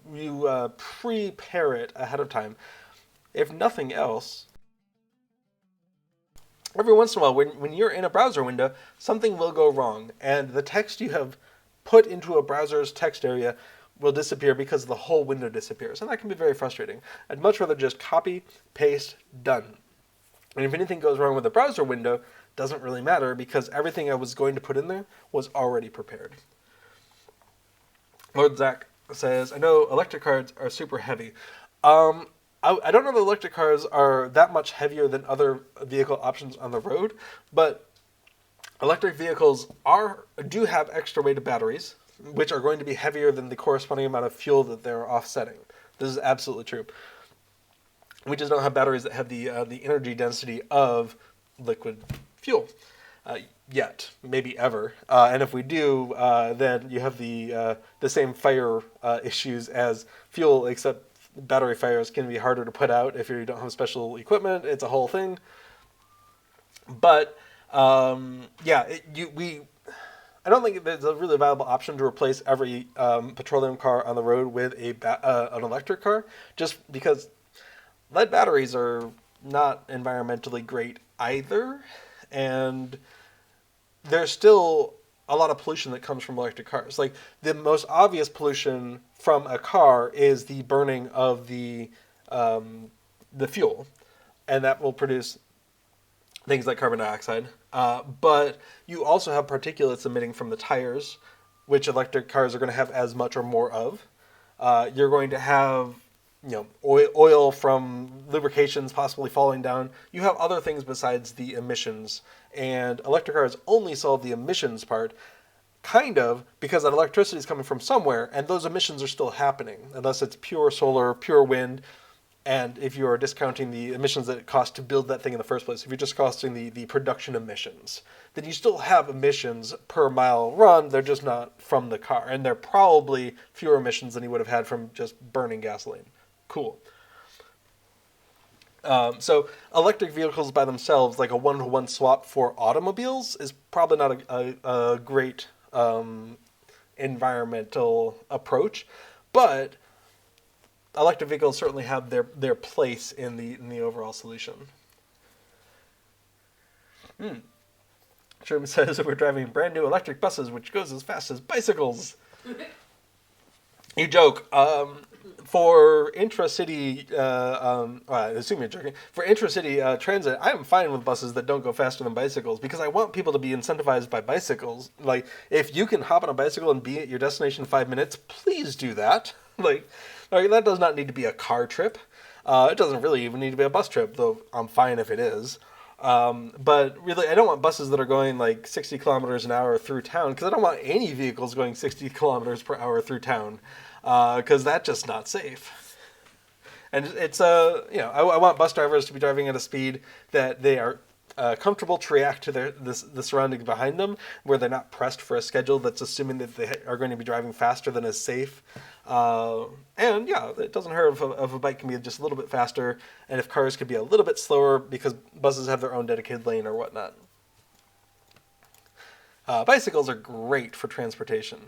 prepare it ahead of time. If nothing else, every once in a while, when you're in a browser window, something will go wrong, and the text you have put into a browser's text area will disappear because the whole window disappears, and that can be very frustrating. I'd much rather just copy, paste, done. And if anything goes wrong with the browser window, doesn't really matter because everything I was going to put in there was already prepared. Lord Zach says, I know electric cars are super heavy. I don't know that electric cars are that much heavier than other vehicle options on the road, but electric vehicles do have extra weighted batteries, which are going to be heavier than the corresponding amount of fuel that they're offsetting. This is absolutely true. We just don't have batteries that have the energy density of liquid fuel yet, maybe ever. And if we do, then you have the same fire issues as fuel, except battery fires can be harder to put out if you don't have special equipment. It's a whole thing. But I don't think there's a really viable option to replace every petroleum car on the road with an electric car, just because lead batteries are not environmentally great either, and there's still a lot of pollution that comes from electric cars. Like, the most obvious pollution from a car is the burning of the fuel. and that will produce things like carbon dioxide. But you also have particulates emitting from the tires, which electric cars are going to have as much or more of. You're going to have oil from lubrications possibly falling down. You have other things besides the emissions, and electric cars only solve the emissions part, kind of, because that electricity is coming from somewhere, and those emissions are still happening, unless it's pure solar, pure wind, and if you are discounting the emissions that it costs to build that thing in the first place, if you're just costing the production emissions, then you still have emissions per mile run, they're just not from the car, and they're probably fewer emissions than you would have had from just burning gasoline. Cool. So electric vehicles by themselves, like a one-to-one swap for automobiles, is probably not a great environmental approach, but electric vehicles certainly have their place in the overall solution. Sherman says we're driving brand new electric buses, which goes as fast as bicycles. You joke. For intra-city, I assume you're joking. For intra-city transit, I am fine with buses that don't go faster than bicycles because I want people to be incentivized by bicycles. Like, if you can hop on a bicycle and be at your destination in 5 minutes, please do that. Like that does not need to be a car trip. It doesn't really even need to be a bus trip, though I'm fine if it is. But really, I don't want buses that are going like 60 kilometers an hour through town, because I don't want any vehicles going 60 kilometers per hour through town, because that's just not safe. And it's I want bus drivers to be driving at a speed that they are comfortable to react to the surroundings behind them, where they're not pressed for a schedule that's assuming that they are going to be driving faster than is safe. And yeah, it doesn't hurt if a bike can be just a little bit faster, and if cars could be a little bit slower because buses have their own dedicated lane or whatnot. Bicycles are great for transportation.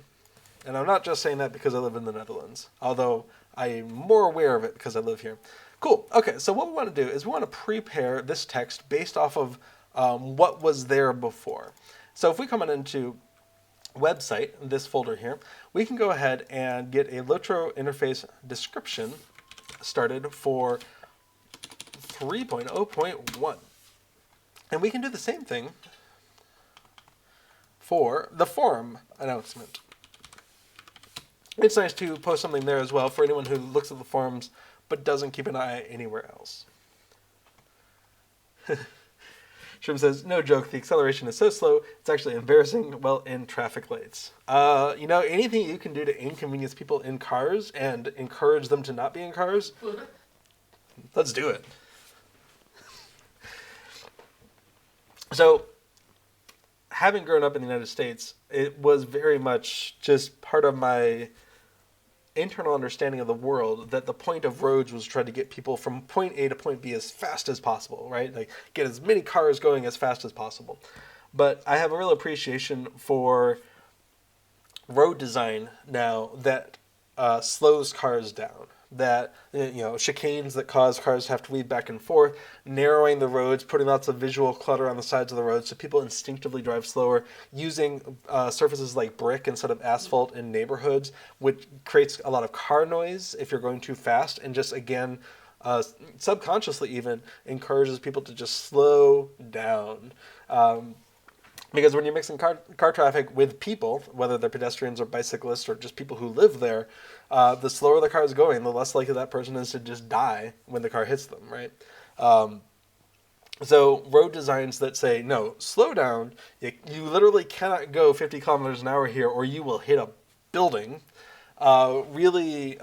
And I'm not just saying that because I live in the Netherlands, although I'm more aware of it because I live here. Cool. Okay, so what we want to do is we want to prepare this text based off of what was there before. So if we come on into website, this folder here, we can go ahead and get a LOTRO interface description started for 3.0.1. And we can do the same thing for the forum announcement. It's nice to post something there as well for anyone who looks at the forums but doesn't keep an eye anywhere else. Shrim says, no joke, the acceleration is so slow, it's actually embarrassing while in traffic lights. Anything you can do to inconvenience people in cars and encourage them to not be in cars, let's do it. So, having grown up in the United States, it was very much just part of my internal understanding of the world that the point of roads was trying to get people from point A to point B as fast as possible, right? Like, get as many cars going as fast as possible. But I have a real appreciation for road design now that slows cars down. That, chicanes that cause cars to have to weave back and forth, narrowing the roads, putting lots of visual clutter on the sides of the road so people instinctively drive slower, using surfaces like brick instead of asphalt in neighborhoods, which creates a lot of car noise if you're going too fast, and just, again, subconsciously even, encourages people to just slow down. Because when you're mixing car traffic with people, whether they're pedestrians or bicyclists or just people who live there, the slower the car is going, the less likely that person is to just die when the car hits them, right? So road designs that say, no, slow down, you literally cannot go 50 kilometers an hour here or you will hit a building, really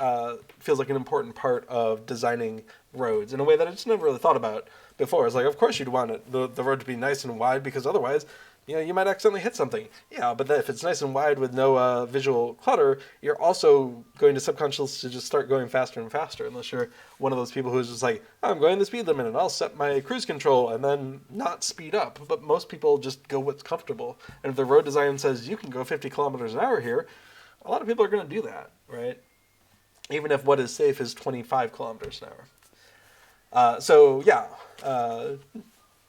feels like an important part of designing roads in a way that I just never really thought about before. It's like, of course you'd want the road to be nice and wide, because otherwise, you might accidentally hit something. Yeah, but if it's nice and wide with no visual clutter, you're also going to subconsciously just start going faster and faster, unless you're one of those people who's just like, I'm going the speed limit and I'll set my cruise control and then not speed up. But most people just go what's comfortable. And if the road design says you can go 50 kilometers an hour here, a lot of people are going to do that, right? Even if what is safe is 25 kilometers an hour.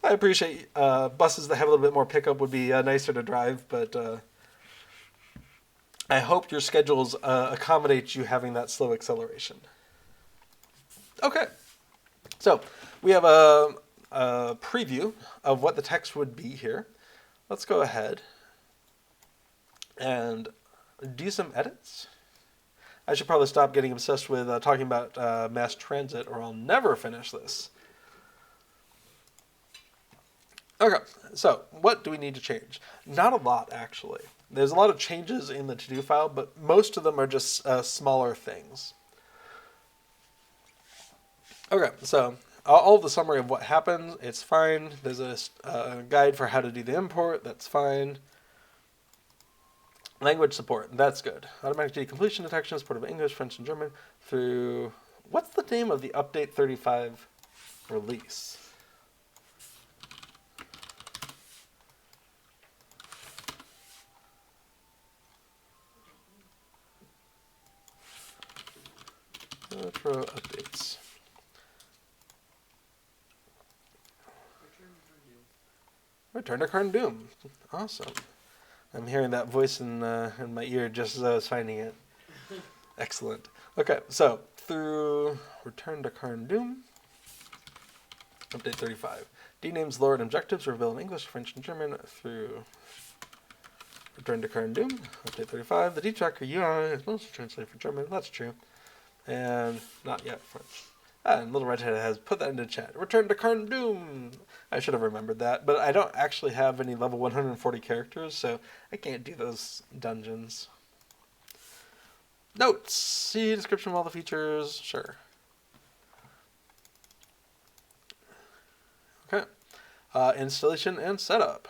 I appreciate buses that have a little bit more pickup would be nicer to drive, but I hope your schedules accommodate you having that slow acceleration. Okay, So we have a preview of what the text would be here. Let's go ahead and do some edits. I should probably stop getting obsessed with talking about mass transit, or I'll never finish this. Okay, so what do we need to change? Not a lot, actually. There's a lot of changes in the to-do file, but most of them are just smaller things. Okay, so all the summary of what happens, it's fine. There's a guide for how to do the import, that's fine. Language support, that's good. Automatic decompletion detection, support of English, French, and German through... What's the name of the Update 35 release? LOTRO updates. Return to Carn Doom. Awesome. I'm hearing that voice in my ear just as I was finding it. Excellent. Okay, so through Return to Carn Doom, Update 35. D-names, lore, and objectives are available in English, French, and German through Return to Carn Doom, Update 35. The D-Tracker UI is mostly translated for German. That's true. And not yet French. And Little Redhead has put that into chat. Return to Carn Doom! I should have remembered that, but I don't actually have any level 140 characters, so I can't do those dungeons. Notes! See description of all the features. Sure. Okay. Installation and setup.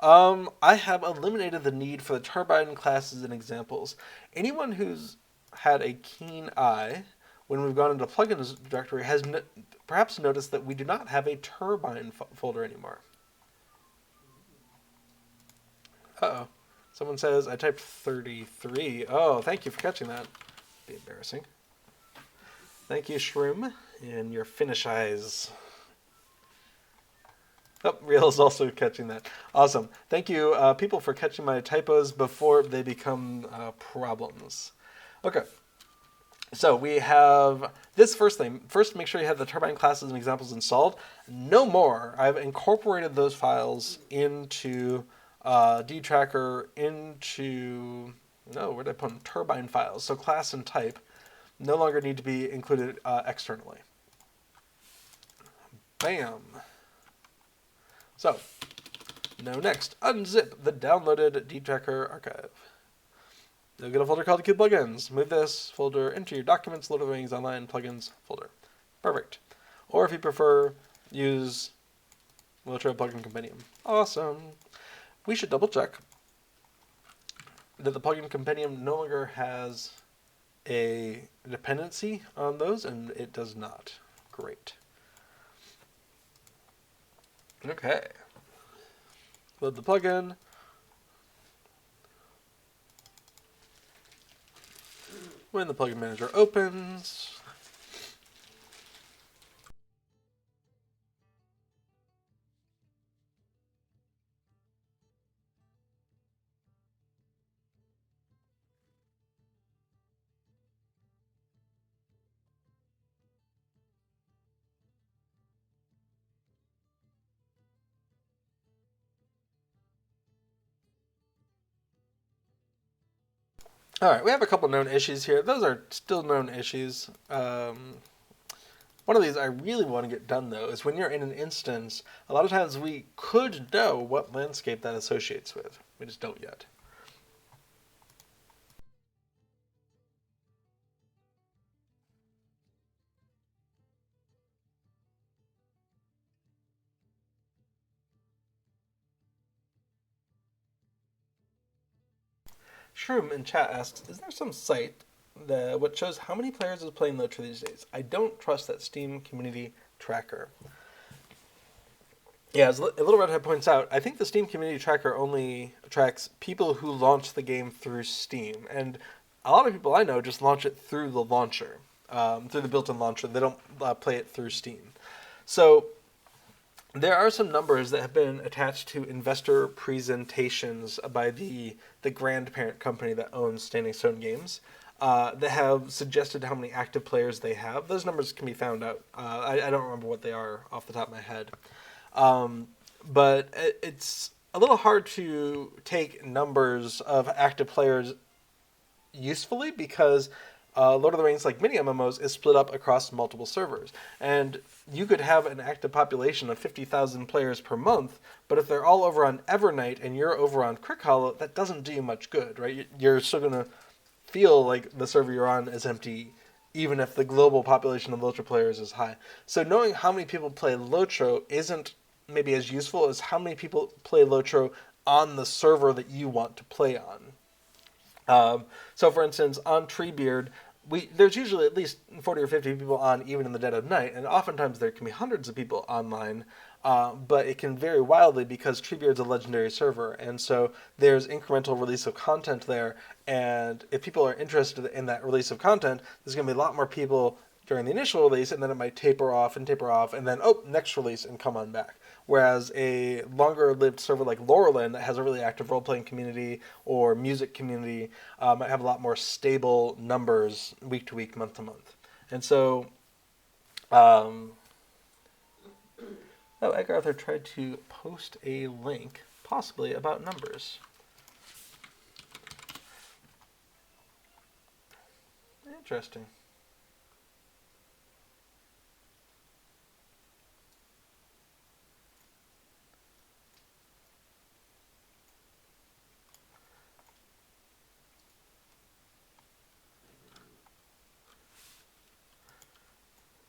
I have eliminated the need for the turbine classes and examples. Anyone who's had a keen eye when we've gone into plugins directory has perhaps noticed that we do not have a turbine folder anymore. Uh-oh. Someone says, I typed 33. Oh, thank you for catching that. Be embarrassing. Thank you, Shroom, and your Finnish eyes. Oh, Real is also catching that. Awesome. Thank you, people, for catching my typos before they become problems. Okay. So we have this first thing. First, make sure you have the turbine classes and examples installed. No more. I've incorporated those files into dtracker, into... No, where did I put them? Turbine files. So class and type no longer need to be included externally. Bam. So, now next, unzip the downloaded dtracker archive. You'll get a folder called Cube Plugins. Move this folder into your Documents, Lord of the Rings Online Plugins folder. Perfect. Or if you prefer, use LOTRO Plugin Compendium. Awesome. We should double check that the Plugin Compendium no longer has a dependency on those, and it does not. Great. Okay. Load the plugin. When the plugin manager opens, all right, we have a couple known issues here. Those are still known issues. One of these I really want to get done, though, is when you're in an instance, a lot of times we could know what landscape that associates with. We just don't yet. Shroom in chat asks, is there some site that what shows how many players is playing LOTRO these days? I don't trust that Steam community tracker. Yeah, as Little Redhead points out, I think the Steam community tracker only tracks people who launch the game through Steam. And a lot of people I know just launch it through the launcher, through the built-in launcher. They don't play it through Steam. So there are some numbers that have been attached to investor presentations by the grandparent company that owns Standing Stone Games. that have suggested how many active players they have. Those numbers can be found out. I don't remember what they are off the top of my head. But it's a little hard to take numbers of active players usefully because Lord of the Rings, like many MMOs, is split up across multiple servers. And you could have an active population of 50,000 players per month, but if they're all over on Evernight and you're over on Crickhollow, that doesn't do you much good, right? You're still going to feel like the server you're on is empty, even if the global population of LOTRO players is high. So knowing how many people play LOTRO isn't maybe as useful as how many people play LOTRO on the server that you want to play on. So for instance, on Treebeard, there's usually at least 40 or 50 people on even in the dead of night, and oftentimes there can be hundreds of people online, but it can vary wildly because Treebeard's a legendary server, and so there's incremental release of content there, and if people are interested in that release of content, there's going to be a lot more people during the initial release, and then it might taper off, and then, next release, and come on back. Whereas a longer-lived server like Laurelin that has a really active role-playing community or music community might have a lot more stable numbers week to week, month to month. And so, Edgar Arthur tried to post a link, possibly about numbers. Interesting.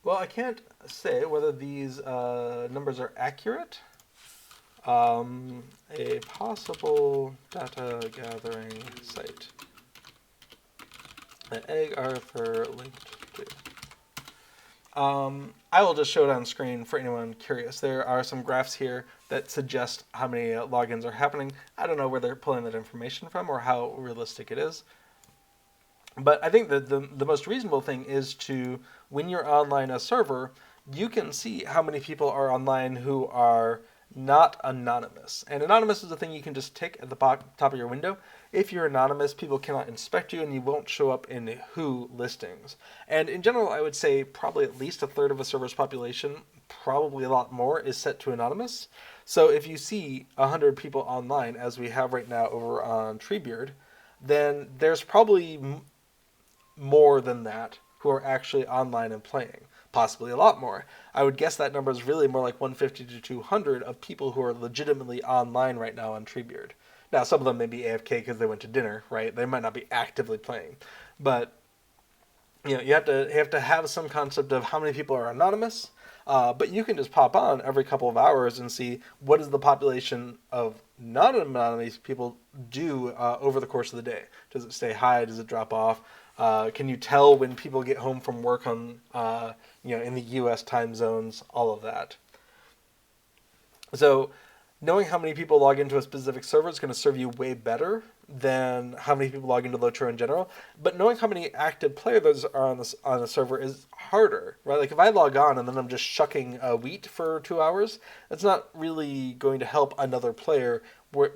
Well, I can't say whether these numbers are accurate. A possible data gathering site that Egg Arthur linked to. I will just show it on screen for anyone curious. There are some graphs here that suggest how many logins are happening. I don't know where they're pulling that information from or how realistic it is. But I think that the most reasonable thing is to, when you're online a server, you can see how many people are online who are not anonymous. And anonymous is a thing you can just tick at the top of your window. If you're anonymous, people cannot inspect you and you won't show up in who listings. And in general, I would say probably at least a third of a server's population, probably a lot more, is set to anonymous. So if you see 100 people online, as we have right now over on Treebeard, then there's probably more than that who are actually online and playing. Possibly a lot more. I would guess that number is really more like 150 to 200 of people who are legitimately online right now on Treebeard. Now, some of them may be AFK because they went to dinner, right? They might not be actively playing. But, you have to have some concept of how many people are anonymous, but you can just pop on every couple of hours and see what does the population of non-anonymous people do over the course of the day. Does it stay high? Does it drop off? Can you tell when people get home from work on, in the U.S. time zones, all of that. So knowing how many people log into a specific server is going to serve you way better than how many people log into LOTRO in general. But knowing how many active players are on a server is harder, right? Like if I log on and then I'm just shucking wheat for 2 hours, that's not really going to help another player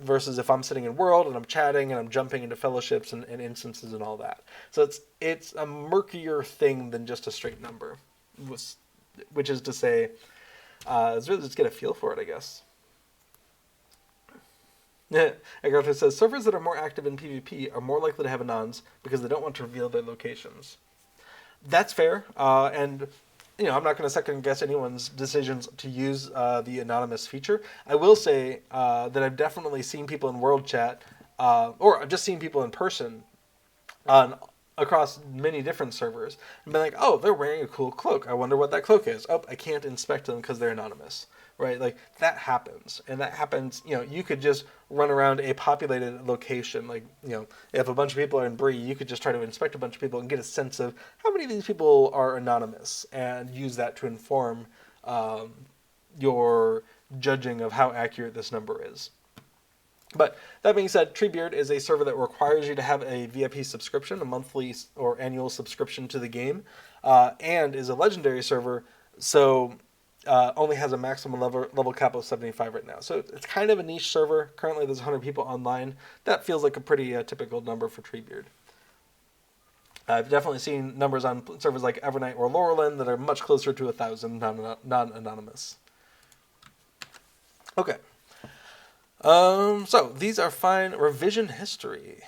versus if I'm sitting in World and I'm chatting and I'm jumping into fellowships and instances and all that. So it's a murkier thing than just a straight number, which is to say, it's really just get a feel for it, I guess. Agartha says, servers that are more active in PvP are more likely to have anons because they don't want to reveal their locations. That's fair, and I'm not going to second guess anyone's decisions to use the anonymous feature. I will say that I've definitely seen people in World Chat, or I've just seen people in person across many different servers, and been like, oh, they're wearing a cool cloak. I wonder what that cloak is. Oh, I can't inspect them because they're anonymous. Right, like that happens, and that happens. You could just run around a populated location, like if a bunch of people are in Bree, you could just try to inspect a bunch of people and get a sense of how many of these people are anonymous, and use that to inform your judging of how accurate this number is. But that being said, Treebeard is a server that requires you to have a VIP subscription, a monthly or annual subscription to the game, and is a legendary server. So. Only has a maximum level cap of 75 right now. So it's kind of a niche server. Currently there's 100 people online. That feels like a pretty typical number for Treebeard. I've definitely seen numbers on servers like Evernight or Laurelin that are much closer to 1,000 non-anonymous. Okay. So these are fine revision history.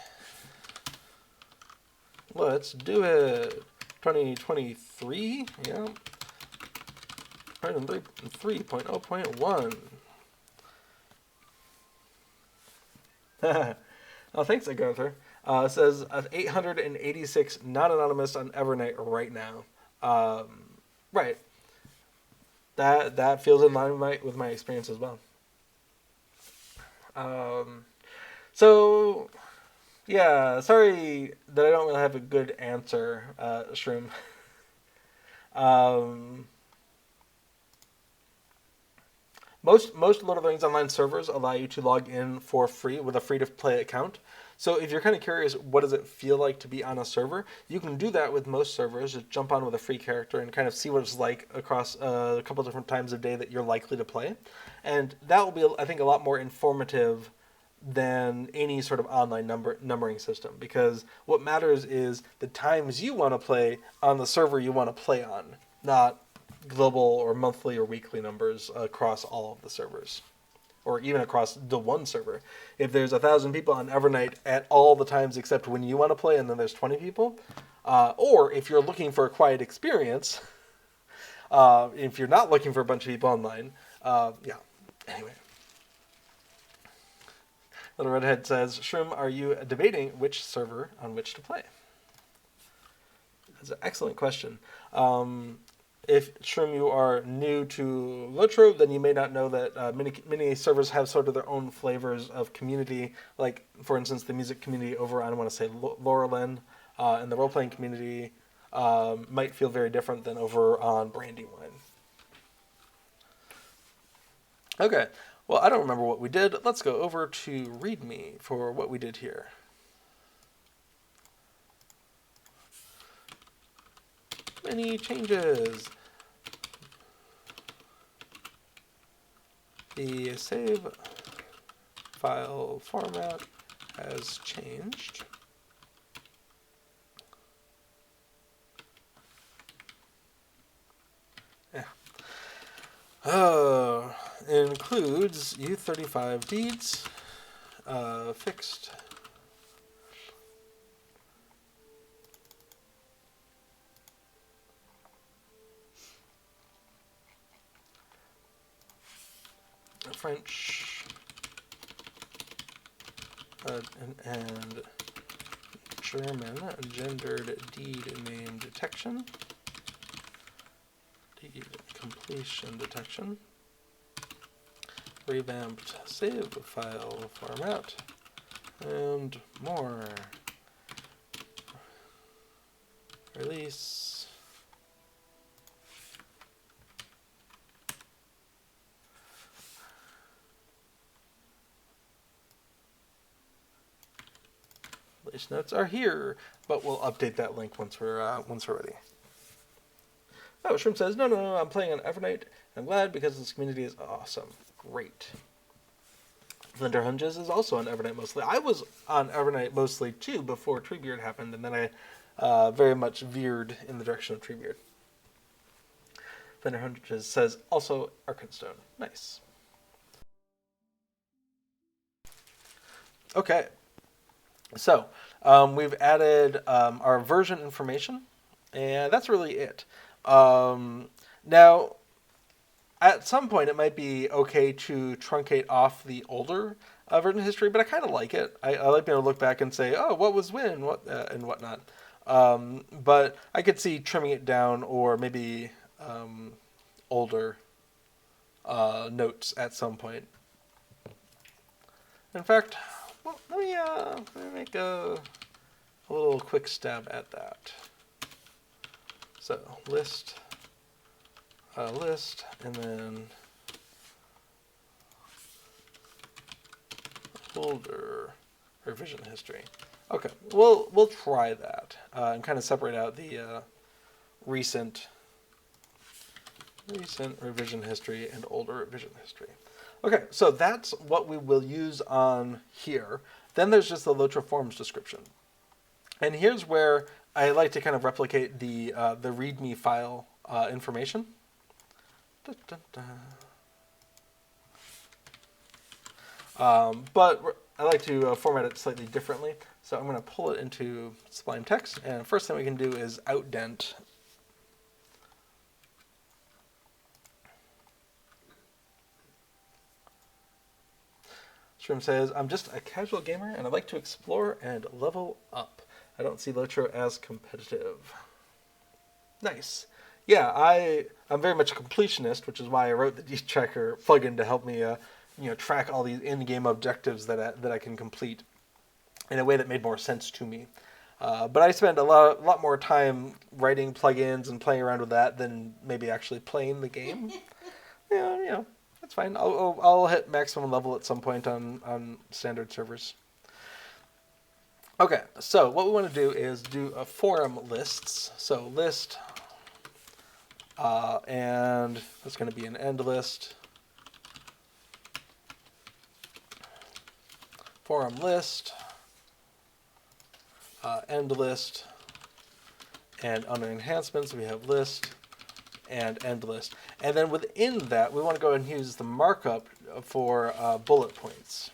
Let's do it. 2023, yeah. 3.0.1. Oh, thanks, Agatha. It says 886 non-anonymous on Evernight right now. Right. That feels in line with my experience as well. So, yeah, sorry that I don't really have a good answer, Shroom. Most Lord of the Rings Online servers allow you to log in for free with a free-to-play account. So if you're kind of curious, what does it feel like to be on a server? You can do that with most servers. Just jump on with a free character and kind of see what it's like across a couple different times of day that you're likely to play. And that will be, I think, a lot more informative than any sort of online numbering system, because what matters is the times you want to play on the server you want to play on, not global or monthly or weekly numbers across all of the servers, or even across the one server. If there's 1,000 people on Evernight at all the times except when you want to play, and then there's 20 people, or if you're looking for a quiet experience, if you're not looking for a bunch of people online, yeah. Anyway. Little Redhead says, Shroom, are you debating which server on which to play? That's an excellent question. If, Shroom, you are new to LOTRO, then you may not know that many servers have sort of their own flavors of community. Like, for instance, the music community over on, I want to say, Laurelin, and the role-playing community might feel very different than over on Brandywine. Okay. Well, I don't remember what we did. Let's go over to README for what we did here. Many changes. The save file format has changed. Yeah. Includes U35 deeds, fixed. French and German gendered deed name detection, deed completion detection, revamped save file format, and more. Release. Release notes are here, but we'll update that link once we're ready. Oh, Shroom says, no, I'm playing on Evernight. I'm glad because this community is awesome. Great. Flinter Hunches is also on Evernight mostly. I was on Evernight mostly too before Treebeard happened, and then I very much veered in the direction of Treebeard. Flinter Hunches says also Arkenstone. Nice. Okay. So we've added our version information, and that's really it. Now, at some point, it might be okay to truncate off the older version history, but I kind of like it. I like being able to look back and say, oh, what was when, what and whatnot. But I could see trimming it down, or maybe older notes at some point. In fact, well, let me make a little quick stab at that. So list, and then older revision history. Okay, we'll try that and kind of separate out the recent revision history and older revision history. Okay, so that's what we will use on here. Then there's just the LOTRO forms description. And here's where I like to kind of replicate the README file information. Da, da, da. But I like to format it slightly differently. So I'm going to pull it into Sublime Text, and first thing we can do is outdent. Shroom says, I'm just a casual gamer and I like to explore and level up. I don't see LOTRO as competitive. Nice. Yeah, I'm very much a completionist, which is why I wrote the D-Tracker plugin to help me track all these in-game objectives that I can complete in a way that made more sense to me. But I spend a lot more time writing plugins and playing around with that than maybe actually playing the game. That's fine. I'll hit maximum level at some point on standard servers. Okay, so what we want to do is do a forum lists. So list, and that's going to be an end list. Forum list, end list, and under enhancements we have list and end list. And then within that, we want to go and use the markup for bullet points.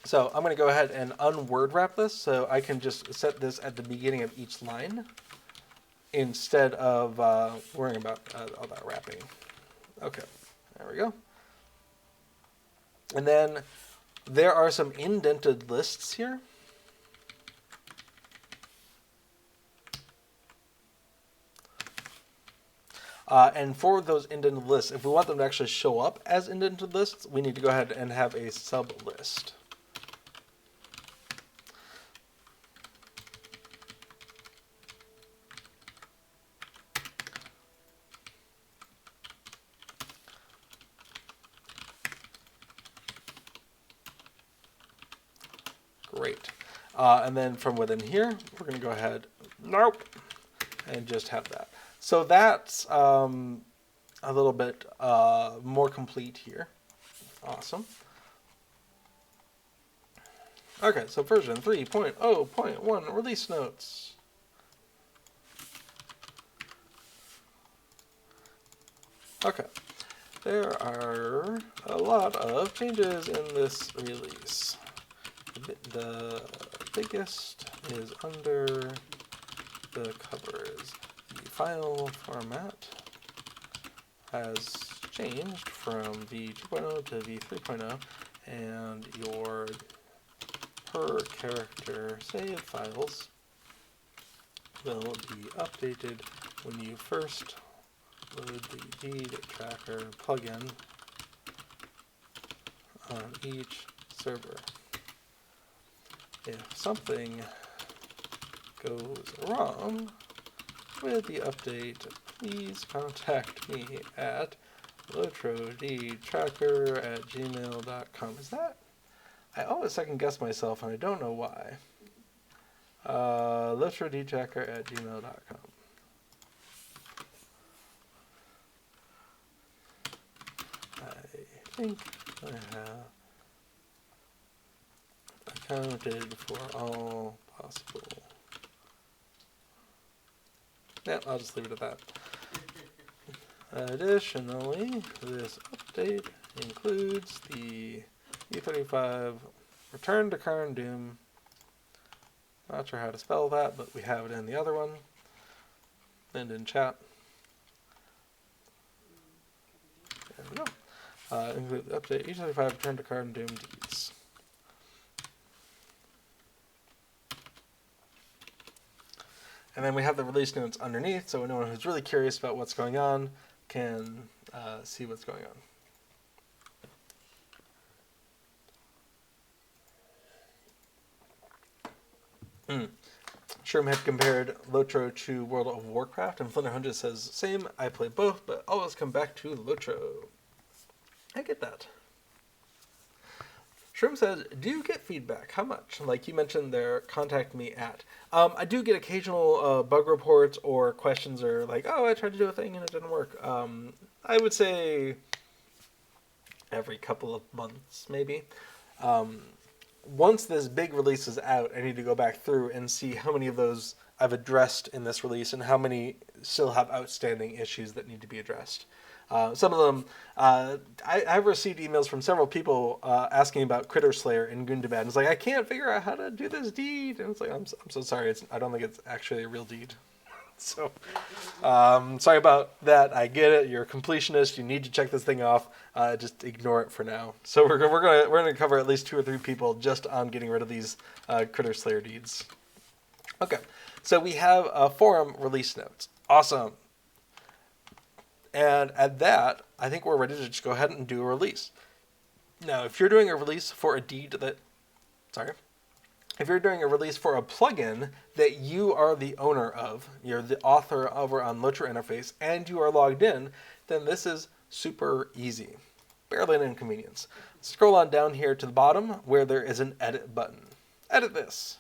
So I'm going to go ahead and unword wrap this, so I can just set this at the beginning of each line instead of worrying about all that wrapping. Okay, there we go. And then there are some indented lists here. And for those indented lists, if we want them to actually show up as indented lists, we need to go ahead and have a sub list. Great. And then from within here, we're going to go ahead, and just have that. So that's a little bit more complete here. Awesome. Okay, so version 3.0.1 release notes. Okay, there are a lot of changes in this release. The biggest is under the covers. The file format has changed from v2.0 to v3.0, and your per character save files will be updated when you first load the D-Tracker plugin on each server. If something goes wrong with the update, please contact me at lotrodtracker@gmail.com. Is that? I always second guess myself and I don't know why. lotrodtracker@gmail.com. I think I have accounted for all possible. Yeah, I'll just leave it at that. Additionally, this update includes the E35 Return to Karn Doom. Not sure how to spell that, but we have it in the other one. And in chat. There we go. Include the update E35 Return to Karn Doom deeds. And then we have the release notes underneath, so anyone who's really curious about what's going on can see what's going on. Sherm had compared LOTRO to World of Warcraft, and Flinter100 says, same, I play both, but always come back to LOTRO. I get that. Shroom says, do you get feedback? How much? Like you mentioned there, contact me at. I do get occasional bug reports or questions or like, oh, I tried to do a thing and it didn't work. I would say every couple of months, maybe. once this big release is out, I need to go back through and see how many of those I've addressed in this release and how many still have outstanding issues that need to be addressed. Some of them, I've received emails from several people asking about Critter Slayer in Gundabad. And it's like, I can't figure out how to do this deed. And it's like, I'm so sorry. I don't think it's actually a real deed. So, sorry about that. I get it. You're a completionist. You need to check this thing off. Just ignore it for now. So we're gonna cover at least 2 or 3 people just on getting rid of these Critter Slayer deeds. Okay, so we have forum release notes. Awesome. And at that, I think we're ready to just go ahead and do a release. Now, if you're doing a release for a deed that, if you're doing a release for a plugin that you are the owner of, you're the author over on LOTRO interface, and you are logged in, then this is super easy. Barely an inconvenience. Scroll on down here to the bottom where there is an edit button. Edit this.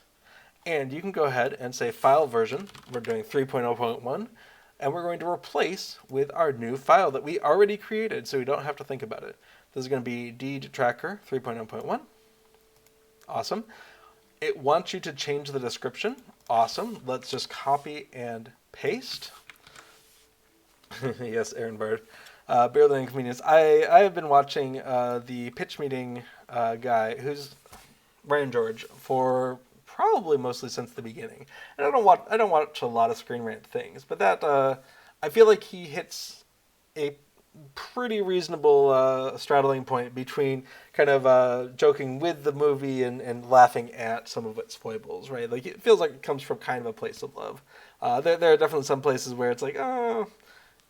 And you can go ahead and say file version. We're doing 3.0.1. And we're going to replace with our new file that we already created, so we don't have to think about it. This is going to be deed tracker 3.0.1. Awesome. It wants you to change the description. Awesome. Let's just copy and paste. Yes, Aaron Bard. Barely inconvenience. I have been watching the pitch meeting guy, who's Ryan George, for probably mostly since the beginning. And I don't watch a lot of Screen Rant things, but that I feel like he hits a pretty reasonable straddling point between kind of joking with the movie and laughing at some of its foibles, right? Like, it feels like it comes from kind of a place of love. There are definitely some places where it's like, oh,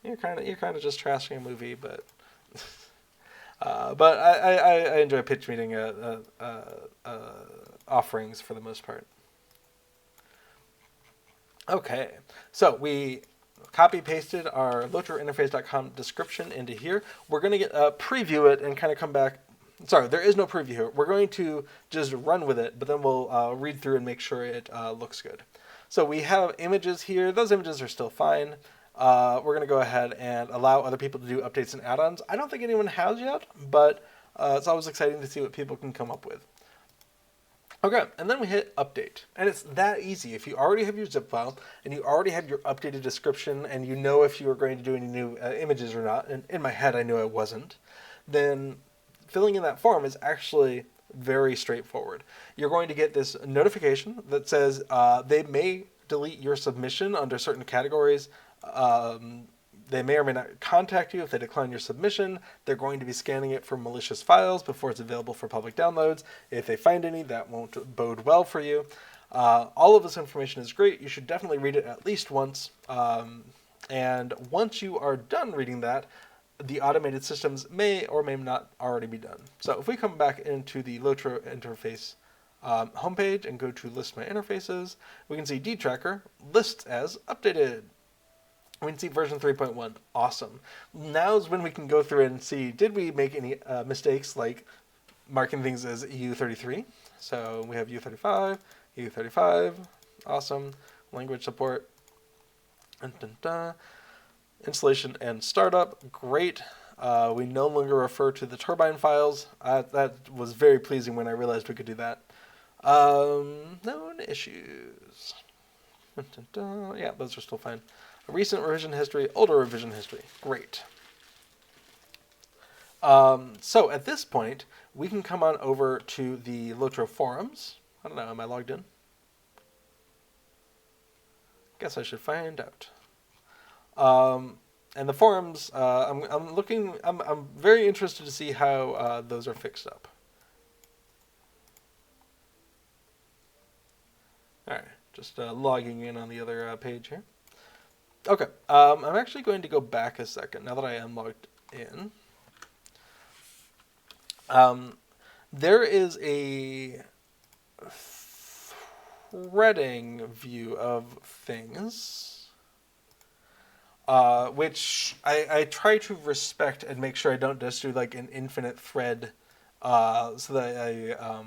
you're kind of just trashing a movie, but but I enjoy pitch meeting offerings for the most part. Okay, so we copy pasted our LOTROinterface.com description into here. We're going to preview it and kind of come back. Sorry, there is no preview here. We're going to just run with it, but then we'll read through and make sure it looks good. So we have images here. Those images are still fine. We're going to go ahead and allow other people to do updates and add-ons. I don't think anyone has yet, but it's always exciting to see what people can come up with. Okay, and then we hit update. And it's that easy. If you already have your zip file, and you already have your updated description, and you know if you are going to do any new images or not, and in my head I knew I wasn't, then filling in that form is actually very straightforward. You're going to get this notification that says they may delete your submission under certain categories. They may or may not contact you if they decline your submission. They're going to be scanning it for malicious files before it's available for public downloads. If they find any, that won't bode well for you. All of this information is great. You should definitely read it at least once. And once you are done reading that, the automated systems may or may not already be done. So if we come back into the LOTRO interface homepage and go to list my interfaces, we can see deed tracker lists as updated. We can see version 3.1. Awesome. Now is when we can go through and see, did we make any mistakes like marking things as EU33? So we have EU35, EU35. Awesome. Language support. Dun, dun, dun. Installation and startup. Great. We no longer refer to the turbine files. That was very pleasing when I realized we could do that. Known issues. Dun, dun, dun. Yeah, those are still fine. Recent revision history, older revision history. Great. So at this point, we can come on over to the LOTRO forums. I don't know, am I logged in? Guess I should find out. And the forums, I'm very interested to see how those are fixed up. All right, just logging in on the other page here. Okay, I'm actually going to go back a second now that I am logged in. There is a threading view of things, which I try to respect and make sure I don't just do like an infinite thread, so that I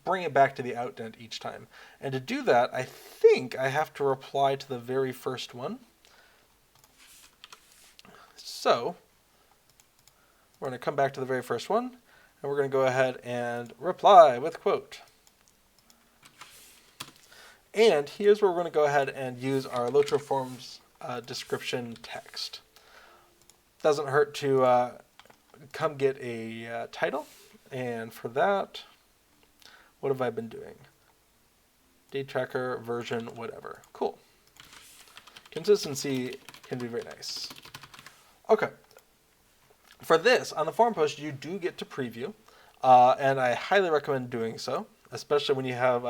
bring it back to the outdent each time. And to do that, I think I have to reply to the very first one. So we're going to come back to the very first one, And we're going to go ahead and reply with quote. And here's where we're going to go ahead and use our LOTRO forms description text. Doesn't hurt to come get a title. And for that, what have I been doing? Date tracker, version, whatever. Cool. Consistency can be very nice. Okay. For this, on the forum post, you do get to preview, and I highly recommend doing so, especially when you have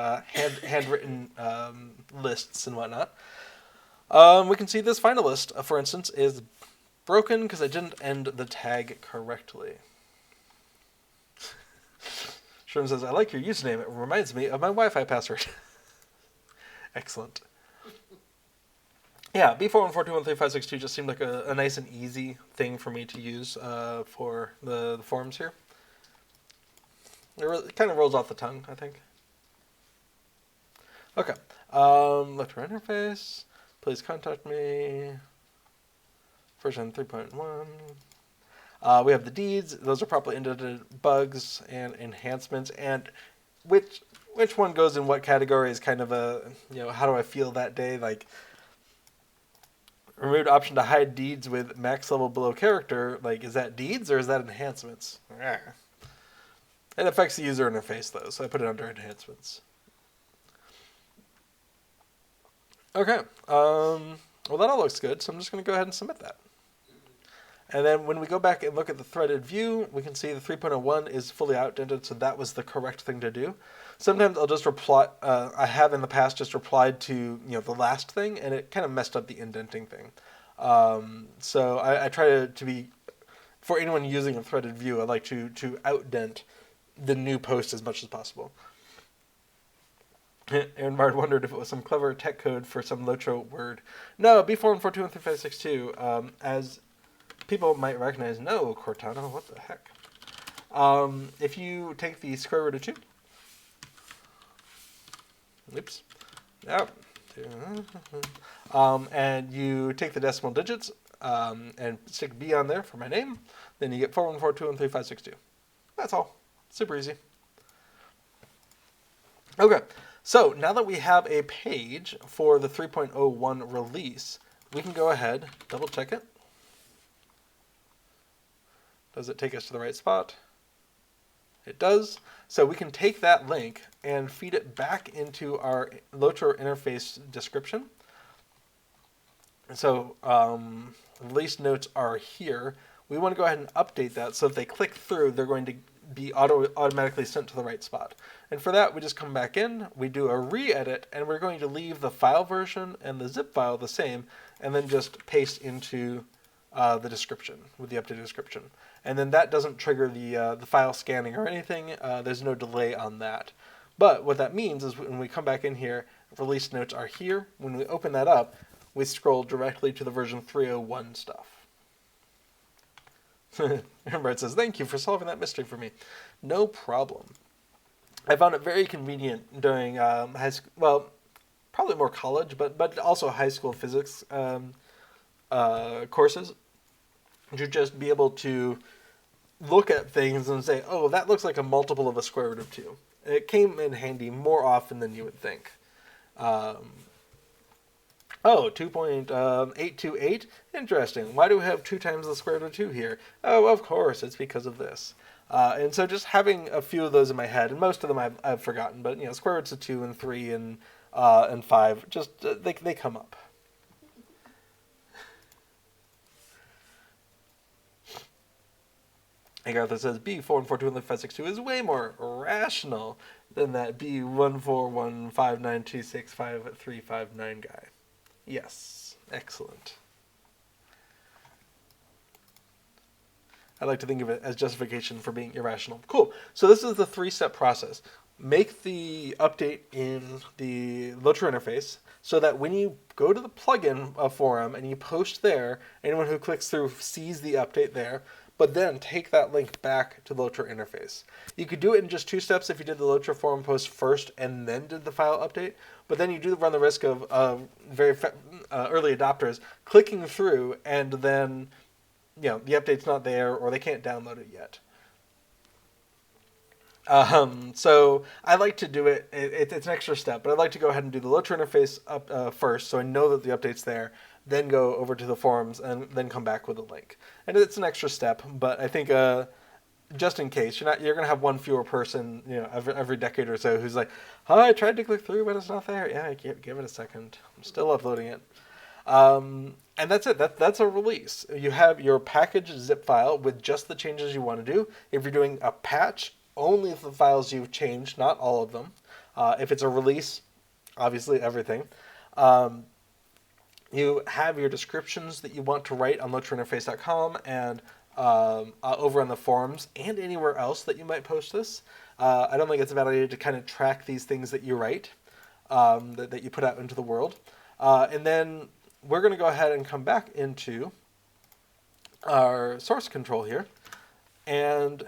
handwritten lists and whatnot. We can see this final list, for instance, is broken because I didn't end the tag correctly. Sherman says, I like your username. It reminds me of my Wi-Fi password. Excellent. Yeah, B414213562 just seemed like a nice and easy thing for me to use for the forums here. It kind of rolls off the tongue, I think. Okay. LOTRO interface. Please contact me. Version 3.1. We have the deeds. Those are properly indented bugs and enhancements. And which one goes in what category is kind of a, how do I feel that day? Like, removed option to hide deeds with max level below character. Like, is that deeds or is that enhancements? It affects the user interface, though, so I put it under enhancements. Okay. Well, that all looks good, so I'm just going to go ahead and submit that. And then when we go back and look at the threaded view, we can see the 3.01 is fully outdented, so that was the correct thing to do. Sometimes I'll just reply, I have in the past just replied to the last thing, and it kind of messed up the indenting thing. So I try to be, for anyone using a threaded view, I like to outdent the new post as much as possible. Aaron Bard wondered if it was some clever tech code for some LOTRO word. No, B414213562, as people might recognize. No, Cortana, what the heck? If you take the square root of 2, oops, yep, and you take the decimal digits and stick B on there for my name, then you get 414213562. That's all. Super easy. Okay, so now that we have a page for the 3.01 release, we can go ahead, double check it. Does it take us to the right spot? It does. So we can take that link and feed it back into our LOTRO interface description. So release notes are here. We want to go ahead and update that so if they click through, they're going to be automatically sent to the right spot. And for that, we just come back in, we do a re-edit, and we're going to leave the file version and the zip file the same, and then just paste into the description with the updated description. And then that doesn't trigger the file scanning or anything. There's no delay on that. But what that means is when we come back in here, release notes are here. When we open that up, we scroll directly to the version 3.01 stuff. Brett says, thank you for solving that mystery for me. No problem. I found it very convenient during high school, well, probably more college, but also high school physics courses, to just be able to look at things and say, oh, that looks like a multiple of a square root of 2. It came in handy more often than you would think. 2.828? Interesting. Why do we have 2 times the square root of 2 here? Oh, of course, it's because of this. And so just having a few of those in my head, and most of them I've forgotten, but square roots of 2 and 3 and 5, just they come up. Agartha says B414213562 is way more rational than that B14159265359 guy. Yes, excellent. I like to think of it as justification for being irrational. Cool. So this is the 3-step process. Make the update in the LOTRO interface so that when you go to the plugin forum and you post there, anyone who clicks through sees the update there, but then take that link back to the LOTRO interface. You could do it in just 2 steps if you did the LOTRO forum post first and then did the file update, but then you do run the risk of very early adopters clicking through and then the update's not there or they can't download it yet. So I like to do it's an extra step, but I like to go ahead and do the LOTRO interface up first, so I know that the update's there, then go over to the forums, and then come back with a link. And it's an extra step, but I think just in case, you're gonna have one fewer person, every decade or so who's like, oh, I tried to click through, but it's not there. Yeah, give it a second. I'm still uploading it. And that's it. That's a release. You have your package zip file with just the changes you want to do. If you're doing a patch, only the files you've changed, not all of them. If it's a release, obviously everything. You have your descriptions that you want to write on LOTROinterface.com and over on the forums and anywhere else that you might post this. I don't think it's a bad idea to kind of track these things that you write, that you put out into the world. And then we're going to go ahead and come back into our source control here and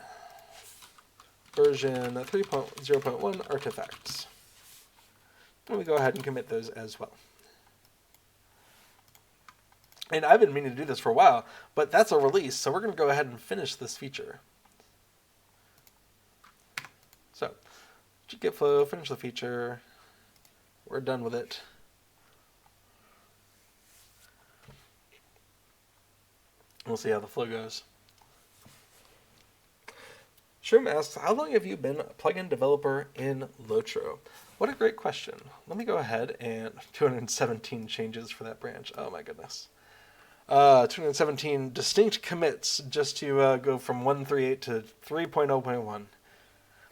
version 3.0.1 artifacts. And we go ahead and commit those as well. And I've been meaning to do this for a while, but that's a release, so we're going to go ahead and finish this feature. So, git flow, finish the feature. We're done with it. We'll see how the flow goes. Shroom asks, how long have you been a plugin developer in LOTRO? What a great question. Let me go ahead and 217 changes for that branch. Oh my goodness. 217 distinct commits just to go from 1.38 to 3.0.1.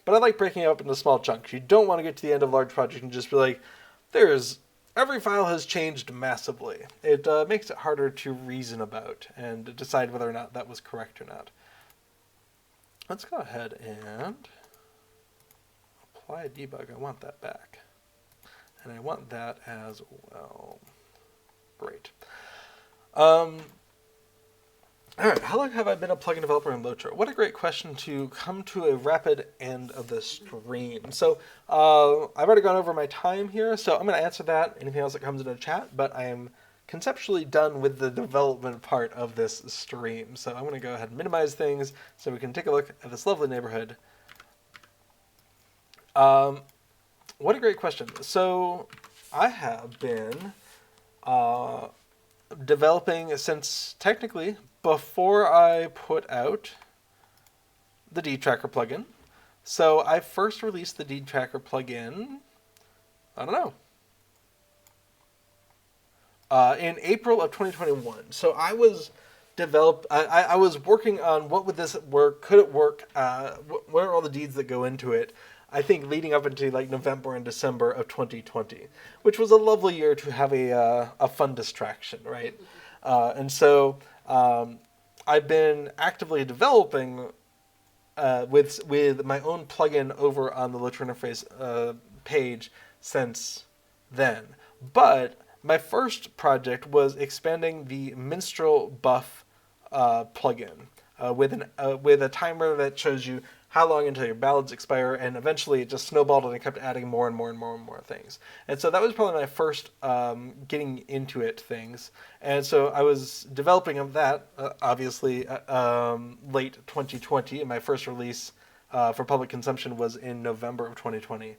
But I like breaking it up into small chunks. You don't want to get to the end of a large project and just be like, every file has changed massively. It makes it harder to reason about and decide whether or not that was correct or not. Let's go ahead and apply a debug. I want that back. And I want that as well. Great. All right, how long have I been a plugin developer in LOTRO? What a great question to come to a rapid end of the stream. So I've already gone over my time here, so I'm going to answer that, anything else that comes into the chat, but I am conceptually done with the development part of this stream. So I'm going to go ahead and minimize things so we can take a look at this lovely neighborhood. What a great question. So I have been developing since technically before I put out the Deed Tracker plugin. So I first released the Deed Tracker plugin, I don't know, in April of 2021. So I was I was working on what would this work, could it work, what are all the deeds that go into it, I think leading up into like November and December of 2020, which was a lovely year to have a fun distraction, right? And so I've been actively developing with my own plugin over on the LOTRO interface page since then. But my first project was expanding the minstrel buff plugin with a timer that shows you how long until your ballads expire, and eventually it just snowballed and it kept adding more and more and more and more things. And so that was probably my first getting into it things. And so I was developing of that, obviously, late 2020, and my first release for public consumption was in November of 2020.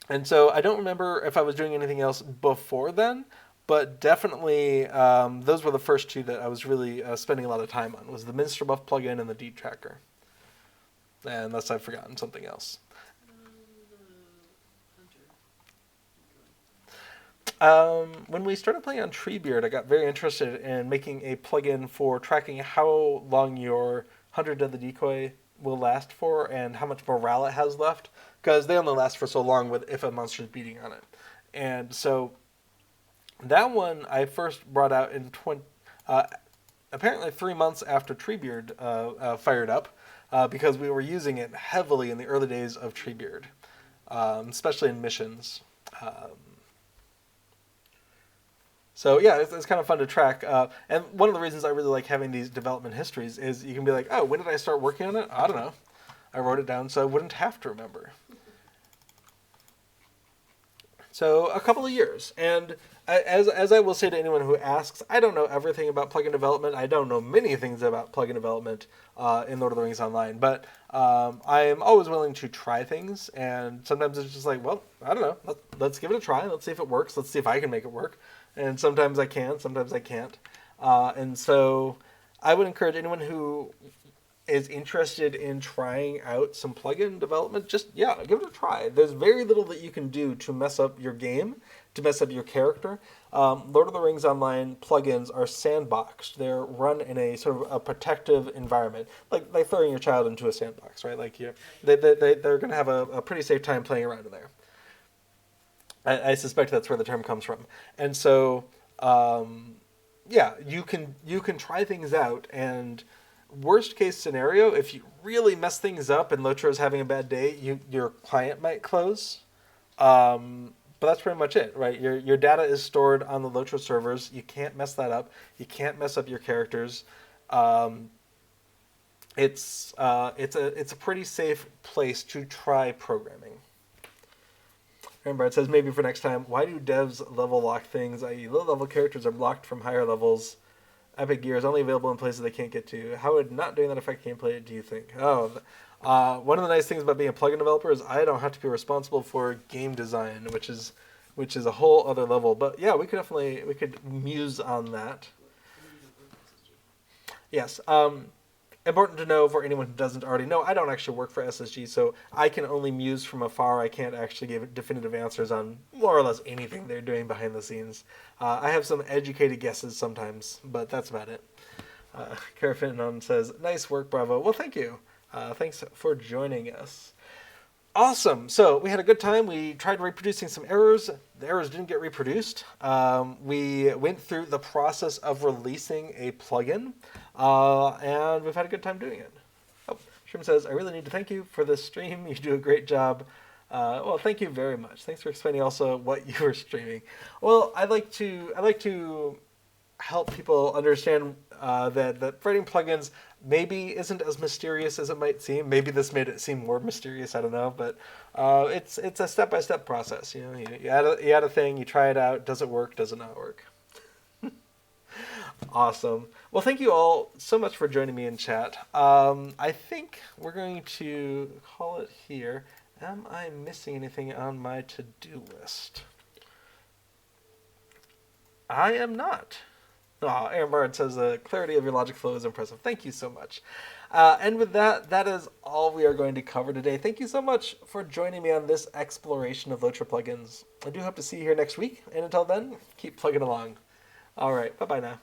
And so I don't remember if I was doing anything else before then, but definitely those were the first two that I was really spending a lot of time on, was the Minstrel Buff plugin and the Deed Tracker. Unless I've forgotten something else. When we started playing on Treebeard, I got very interested in making a plugin for tracking how long your 100 Deadly Decoy will last for and how much morale it has left, because they only last for so long if a monster is beating on it. And so that one I first brought out in apparently 3 months after Treebeard fired up, because we were using it heavily in the early days of Treebeard, especially in missions. So yeah, it's kind of fun to track. And one of the reasons I really like having these development histories is you can be like, oh, when did I start working on it? I don't know. I wrote it down so I wouldn't have to remember. So a couple of years. And as I will say to anyone who asks, I don't know everything about plugin development. I don't know many things about plugin development in Lord of the Rings Online. But I am always willing to try things. And sometimes it's just like, well, I don't know. Let's give it a try. Let's see if it works. Let's see if I can make it work. And sometimes I can. Sometimes I can't. And so I would encourage anyone who is interested in trying out some plugin development, just, give it a try. There's very little that you can do to mess up your game, to mess up your character. Lord of the Rings Online plugins are sandboxed. They're run in a sort of a protective environment, like throwing your child into a sandbox, right? Like they're going to have a pretty safe time playing around in there. I suspect that's where the term comes from. And so, you can try things out, and worst case scenario, if you really mess things up and LOTRO is having a bad day, your client might close. But that's pretty much it, right? Your data is stored on the LOTRO servers. You can't mess that up. You can't mess up your characters. It's a pretty safe place to try programming. Remember, it says maybe for next time, why do devs level lock things, i.e. low-level characters are blocked from higher levels? Epic Gear is only available in places they can't get to. How would not doing that affect gameplay, do you think? One of the nice things about being a plugin developer is I don't have to be responsible for game design, which is a whole other level. But yeah, we could muse on that. Yes. Important to know for anyone who doesn't already know, I don't actually work for SSG, so I can only muse from afar. I can't actually give definitive answers on more or less anything they're doing behind the scenes. I have some educated guesses sometimes, but that's about it. Carafinon says, nice work, bravo. Well, thank you. Thanks for joining us. Awesome. So we had a good time. We tried reproducing some errors. The errors didn't get reproduced. We went through the process of releasing a plugin, and we've had a good time doing it. Oh, Shrim says, I really need to thank you for this stream. You do a great job. Well, thank you very much. Thanks for explaining also what you were streaming. Well, I like to help people understand that writing plugins maybe isn't as mysterious as it might seem. Maybe this made it seem more mysterious. I don't know, but it's a step-by-step process. You add a thing, you try it out. Does it work? Does it not work? Awesome. Well, thank you all so much for joining me in chat. I think we're going to call it here. Am I missing anything on my to-do list? I am not. Oh, Aaron Bard says the clarity of your logic flow is impressive. Thank you so much. And with that, that is all we are going to cover today. Thank you so much for joining me on this exploration of LOTRO plugins. I do hope to see you here next week. And until then, keep plugging along. All right. Bye-bye now.